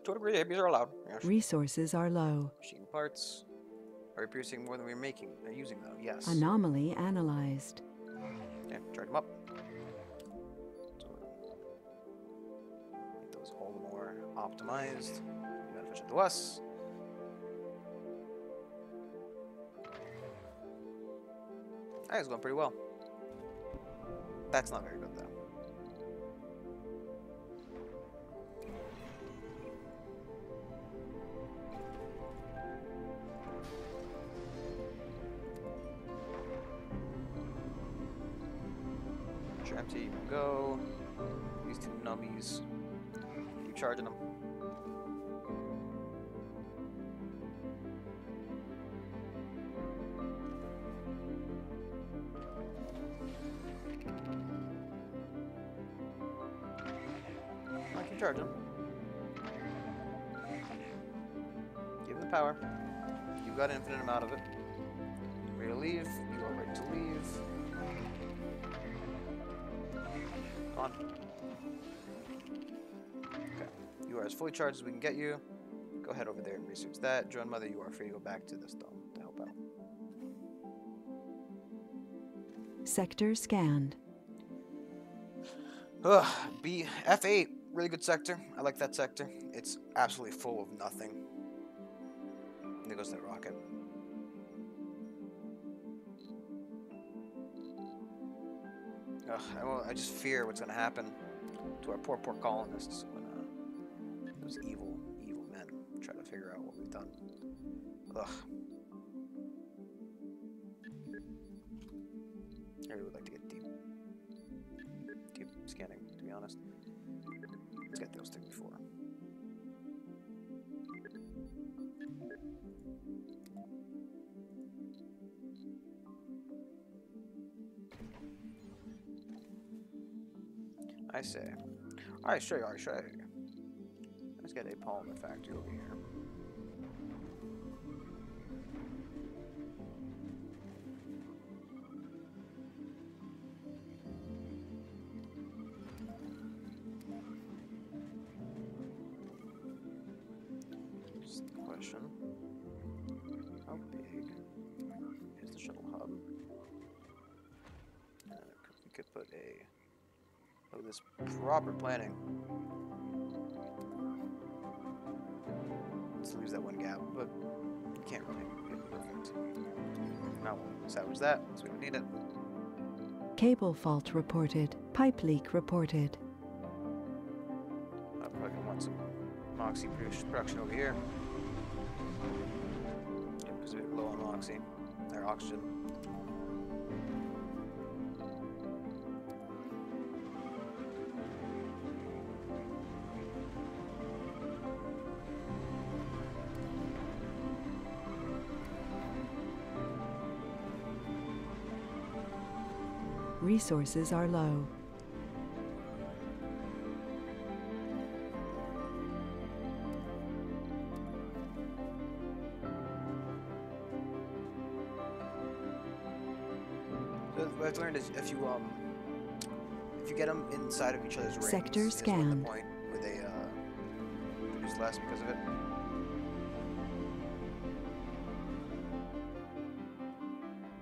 [SPEAKER 1] To a degree, hippies are allowed. Yes.
[SPEAKER 3] Resources are low.
[SPEAKER 1] Machine parts. Are we producing more than we're making? Using though? Yes.
[SPEAKER 3] Anomaly analyzed.
[SPEAKER 1] Okay, charge them up. So, make those all more optimized. Beneficial to us. Alright, it's going pretty well. That's not very good though. You're empty, you can go. These two nubbies. Keep charging them. I can charge them. Give them the power. You've got an infinite amount of it. Ready to leave. You are ready to leave. On. Okay. You are as fully charged as we can get you. Go ahead over there and research that. Drone Mother, you are free to go back to this dome to help out.
[SPEAKER 3] Sector scanned.
[SPEAKER 1] Ugh, F8, really good sector. I like that sector. It's absolutely full of nothing. And there goes that rocket. Ugh, I just fear what's gonna happen to our poor colonists when those evil men try to figure out what we've done. Ugh. I really would like to get deep scanning, to be honest. Let's get those two before. I say. Alright, sure. Let's get a polymer factory over here. Just a question. How big is the shuttle hub? We could put a... Oh, this proper planning. Let's lose that one gap, but you can't really get it perfect. Now we'll salvage that, so we don't need it.
[SPEAKER 3] Cable fault reported. Pipe leak reported.
[SPEAKER 1] I'm probably gonna want some Moxie production over here. Yep, it's a bit low on Moxie. Or oxygen.
[SPEAKER 3] Resources are low.
[SPEAKER 1] So what I've learned is if you get them inside of each other's rings,
[SPEAKER 3] Sector
[SPEAKER 1] is when
[SPEAKER 3] scanned.
[SPEAKER 1] the point where they produce less because of it.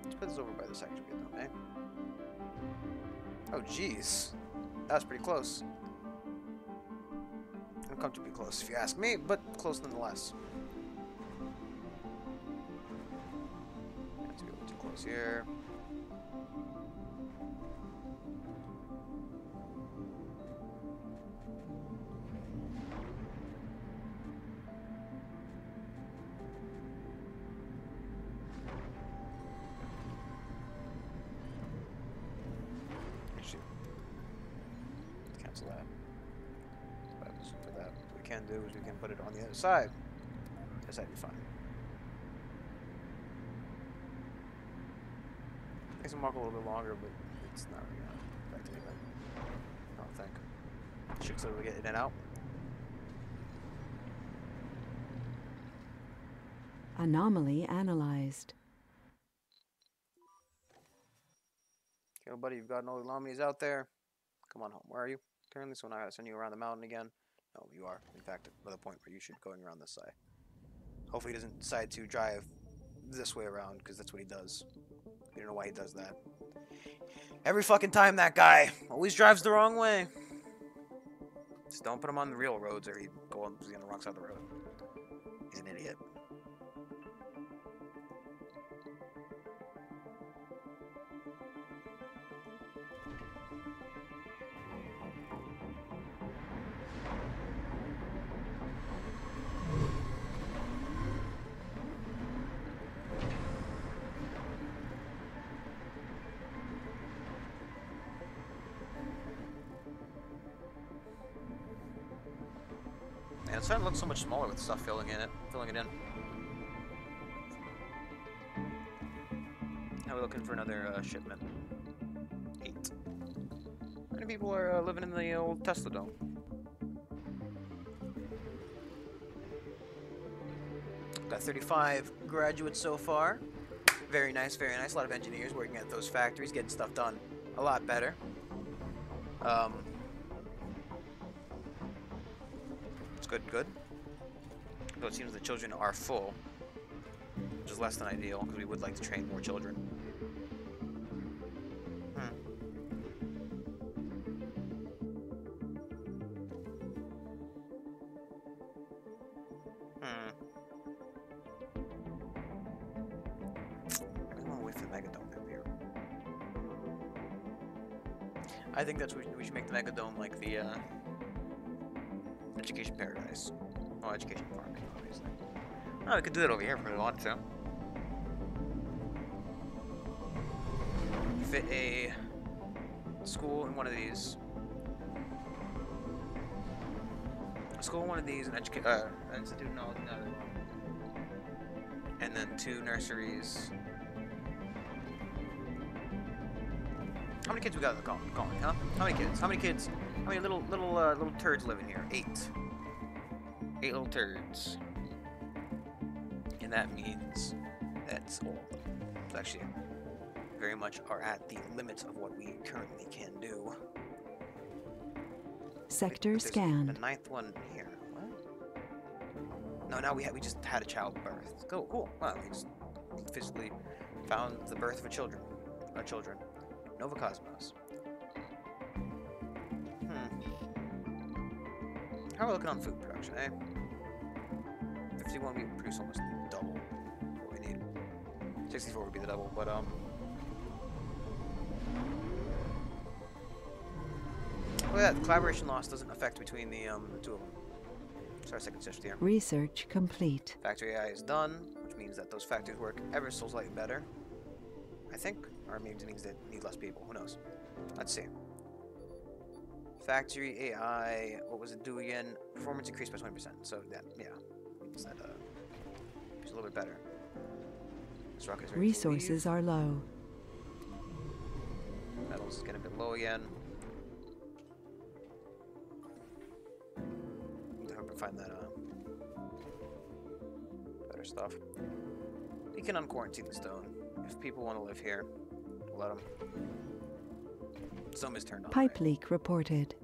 [SPEAKER 1] Let's put this over by the sector we get them, eh? Oh jeez, that was pretty close. Uncomfortably close, if you ask me, but close nonetheless. Let's go a little too close here. cancel that. But for that, what we can do is we can put it on the other side. This side be fine. Makes them walk a little bit longer, but it's not really gonna affect anything. I don't think. Should clearly get in and out.
[SPEAKER 3] Anomaly analyzed.
[SPEAKER 1] Okay, buddy, you've got no anomalies out there. Come on home. Where are you? Currently, so now I gotta send you around the mountain again. No, you are, in fact, at the point where you should be going around this side. Hopefully he doesn't decide to drive this way around, because that's what he does. You don't know why he does that. Every fucking time, that guy always drives the wrong way. Just don't put him on the real roads, or he's on the wrong side of the road. He's an idiot. Yeah, it's starting to look so much smaller with stuff filling it in. How are we looking for another shipment? 8. How many people are living in the old Tesla Dome? Got 35 graduates so far. Very nice, very nice. A lot of engineers working at those factories, getting stuff done a lot better. Good. Though it seems the children are full, which is less than ideal, because we would like to train more children. I want to wait for the Megadome up here. I think that's what we should make the Megadome like the, Education Paradise. Oh, Education Farming, obviously. Oh, we could do that over here if we want to. Fit a school in one of these. A school in one of these, an institute, no. And then 2 nurseries. How many kids we got in the colony, huh? How many kids? How many little turds live in here? 8. 8 little turds. And that means that's all of them. It's actually very much are at the limits of what we currently can do.
[SPEAKER 3] Sector
[SPEAKER 1] There's
[SPEAKER 3] scanned.
[SPEAKER 1] the 9th one here. What? No, now we just had a childbirth. Cool. Wow, we just physically found the birth of children. Nova Cosmos. How are we looking on food production, eh? 51, we produce almost double what we need. 64 would be the double, but oh yeah, the collaboration loss doesn't affect between the 2 of them. It's our second shift here.
[SPEAKER 3] Research complete.
[SPEAKER 1] Factory AI is done, which means that those factories work ever so slightly better. I think, or maybe it means they need less people. Who knows? Let's see. Factory AI, what was it do again? Performance increased by 20%. So that, yeah, means that it's a little bit better. This rocket is ready to
[SPEAKER 3] Resources
[SPEAKER 1] leave.
[SPEAKER 3] are low.
[SPEAKER 1] Metals is getting a bit low again. I hope we find that better stuff. We can unquarantine the stone. If people want to live here, we'll let them. Some is turned on.
[SPEAKER 3] Pipe
[SPEAKER 1] right?
[SPEAKER 3] leak reported.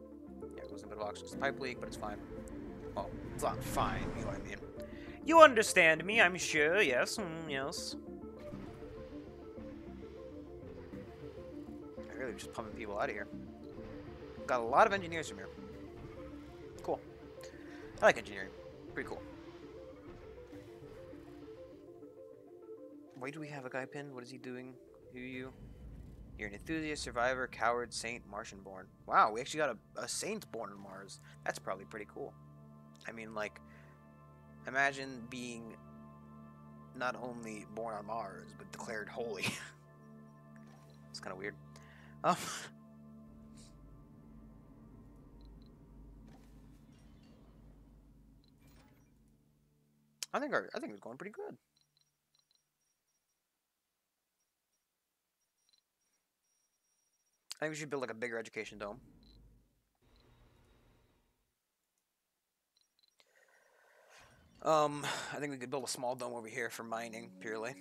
[SPEAKER 1] Yeah, it was a bit of oxygen. It's a pipe leak, but it's fine. Well, it's not fine, you know what I mean. You understand me, I'm sure, yes. Yes. I'm really just pumping people out of here. Got a lot of engineers from here. Cool. I like engineering. Pretty cool. Why do we have a guy pinned? What is he doing? Who are you? You're an enthusiast, survivor, coward, saint, Martian born. Wow, we actually got a saint born on Mars. That's probably pretty cool. I mean, like, imagine being not only born on Mars, but declared holy. It's kind of weird. I think it's going pretty good. I think we should build like a bigger education dome. I think we could build a small dome over here for mining purely.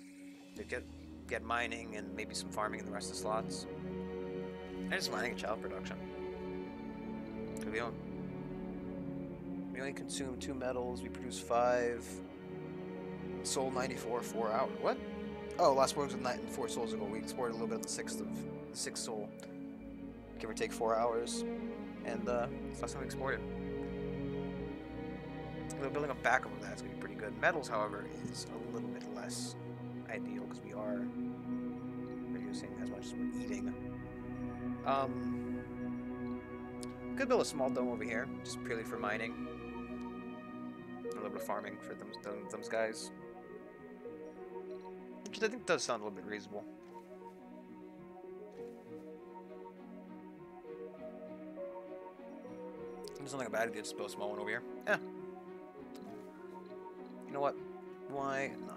[SPEAKER 1] To get mining and maybe some farming in the rest of the slots. And just mining and child production. Cause we only consume 2 metals, we produce 5. Sold 94, 4 hours. What? Oh, last works with 4 souls ago. We exported a little bit on the 6th soul. Give or take 4 hours. And it's last time we exported. We're building a backup of that. It's going to be pretty good. Metals, however, is a little bit less ideal because we are producing as much as we're eating. Could build a small dome over here, just purely for mining. A little bit of farming for those guys. Which I think does sound a little bit reasonable. There's nothing bad idea to just build a small one over here. Yeah. You know what? Why not?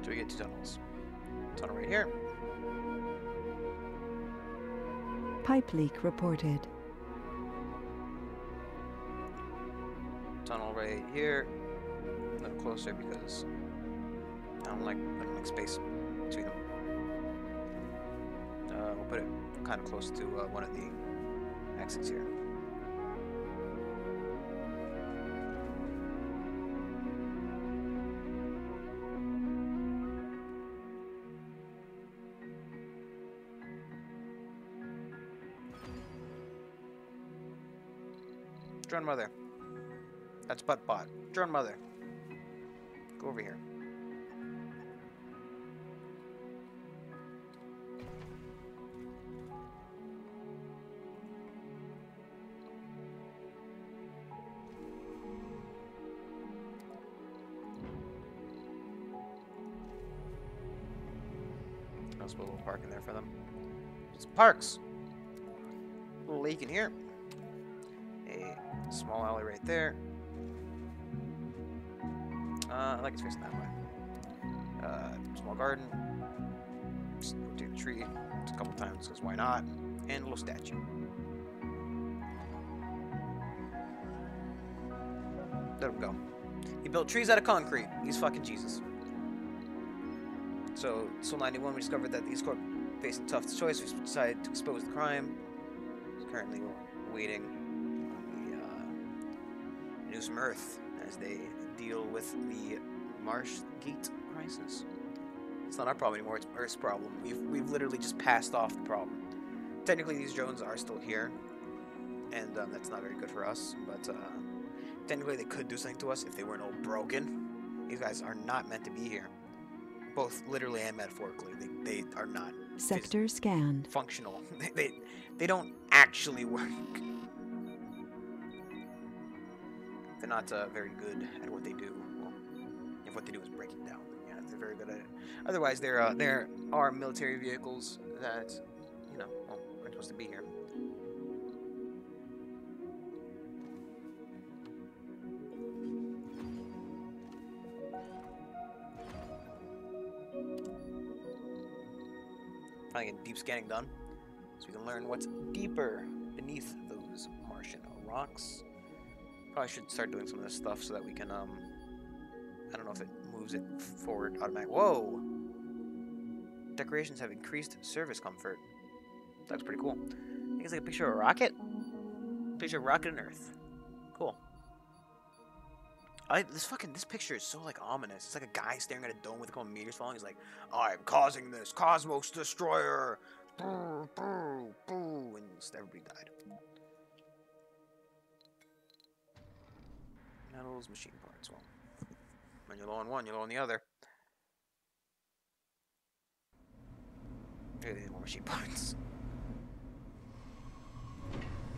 [SPEAKER 1] So we get 2 tunnels. Tunnel right here.
[SPEAKER 3] Pipe leak reported.
[SPEAKER 1] Tunnel right here. A little closer because I don't like space between them. We'll put it kind of close to one of the exits here. Drone mother. That's butt bot. Drone mother. Go over here. I'll just put a little park in there for them. It's parks. A little lake in here. Small alley right there. I like it's facing that way. Small garden. Just rotate the tree a couple times because why not? And a little statue. Let him go. He built trees out of concrete. He's fucking Jesus. So, Soul 91, we discovered that the East Corp faced a tough choice. We decided to expose the crime. He's currently waiting some Earth as they deal with the Marsh Gate crisis. It's not our problem anymore, it's Earth's problem. We've literally just passed off the problem. Technically these drones are still here, and that's not very good for us, but technically they could do something to us if they weren't all broken. These guys are not meant to be here. Both literally and metaphorically. They are not
[SPEAKER 3] Sector scanned.
[SPEAKER 1] Functional. They don't actually work. They're not very good at what they do. Well, if what they do is breaking down, then yeah, they're very good at it. Otherwise, there are military vehicles that, you know, well, aren't supposed to be here. Finally getting deep scanning done, so we can learn what's deeper beneath those Martian rocks. Probably should start doing some of this stuff so that we can, I don't know if it moves it forward automatically. Whoa! Decorations have increased service comfort. That's pretty cool. I think it's like a picture of a rocket. Picture of a rocket and Earth. Cool. This picture is so like ominous. It's like a guy staring at a dome with a couple meteors falling. He's like, I'm causing this cosmos destroyer. Boo, boo, boo, and everybody died. Metals, machine parts. Well, when you're low on one, you're low on the other. Really need more machine parts.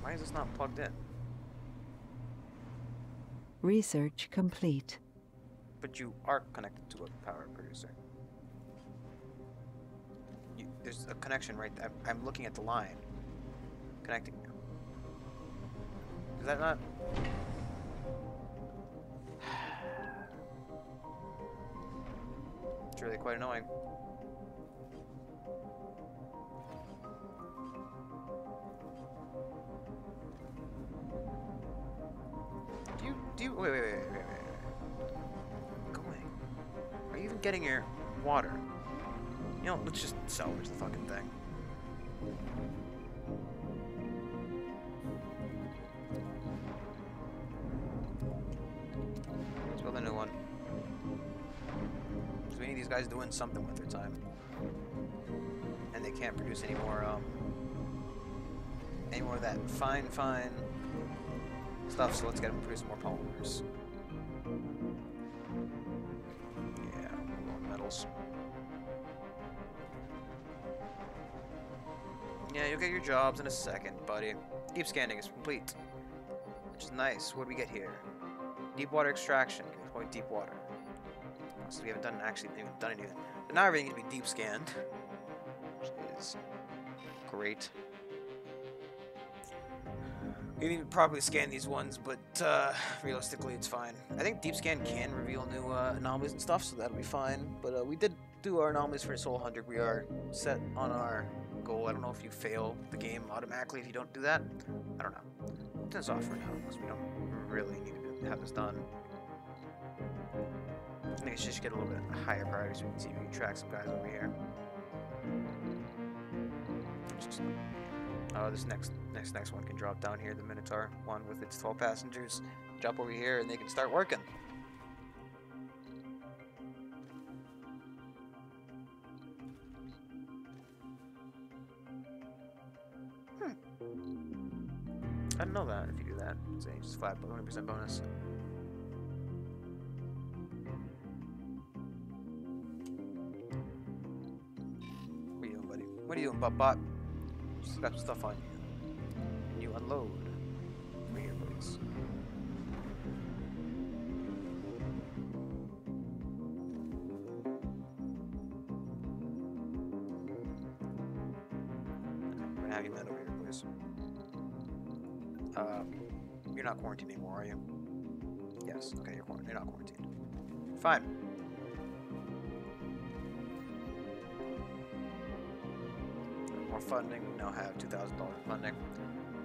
[SPEAKER 1] Why is this not plugged in?
[SPEAKER 3] Research complete.
[SPEAKER 1] But you are connected to a power producer. There's a connection right there. I'm looking at the line. Connecting you. Is that not... It's really quite annoying. Wait. Going. Are you even getting your water? You know, let's just salvage the fucking thing. Let's build a new one. Because we need these guys doing something with their time. And they can't produce any more of that fine stuff, so let's get them producing more polymers. Yeah, more metals. Yeah, you'll get your jobs in a second, buddy. Deep scanning is complete, which is nice. What do we get here? Deep water extraction. Give me point deep water. So we haven't done anything. But now everything needs to be deep scanned, which is great. We didn't even properly scan these ones, but realistically, it's fine. I think deep scan can reveal new anomalies and stuff, so that'll be fine. But we did do our anomalies for Soul 100. We are set on our goal. I don't know if you fail the game automatically if you don't do that. I don't know. Turn this off for now, because we don't really need to have this done. I think it's just get a little bit higher priority so we can see if we can track some guys over here. This next one can drop down here, the Minotaur one with its 12 passengers. Drop over here and they can start working. I didn't know that if you do that. Say just flat, but 100% bonus. What are you doing, buddy? What are you doing, bot? Just got some stuff on you. Can you unload? Over here, please. We're gonna have you met over here, please. You're not quarantined anymore, are you? Yes. Okay, you're not quarantined. Fine. More funding. We now have $2,000 funding.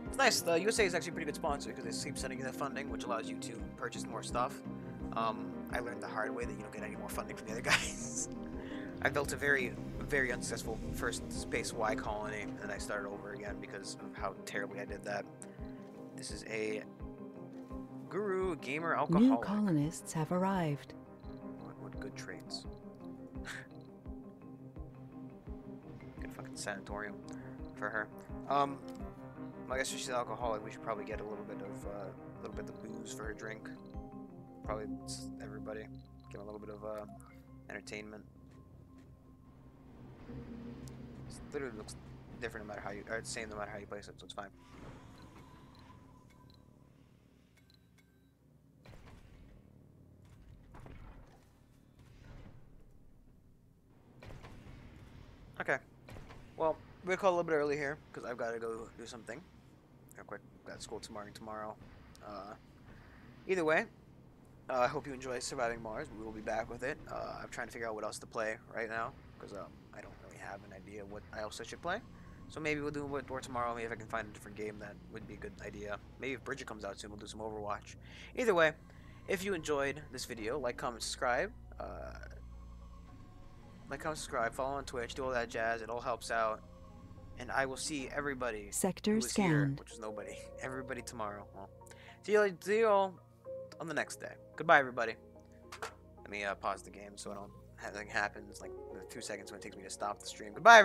[SPEAKER 1] It's nice. The USA is actually a pretty good sponsor because they keep sending you that funding, which allows you to purchase more stuff. I learned the hard way that you don't get any more funding from the other guys. I built a very unsuccessful first Space Y colony, and then I started over again because of how terribly I did that. This is a guru gamer alcoholic.
[SPEAKER 3] New colonists have arrived.
[SPEAKER 1] What good traits. Good fucking sanatorium for her. I guess if she's an alcoholic, we should probably get a little bit of booze for her drink. Probably everybody get a little bit of entertainment. It literally looks different no matter how you, or the same no matter how you place it, so it's fine. Okay. Well, we're gonna call a little bit early here because I've got to go do something. Real quick, got school tomorrow. Either way, I hope you enjoy Surviving Mars. We will be back with it. I'm trying to figure out what else to play right now because I don't really have an idea what else I should play. So maybe we'll do it more tomorrow. Maybe if I can find a different game, that would be a good idea. Maybe if Bridget comes out soon, we'll do some Overwatch. Either way, if you enjoyed this video, like, comment, subscribe. Follow on Twitch, do all that jazz. It all helps out. And I will see everybody
[SPEAKER 3] Sector
[SPEAKER 1] who is
[SPEAKER 3] scanned.
[SPEAKER 1] here, which is nobody. Everybody tomorrow. Well, see you all on the next day. Goodbye, everybody. Let me pause the game so I don't have anything happens like the 2 seconds when it takes me to stop the stream. Goodbye, everybody.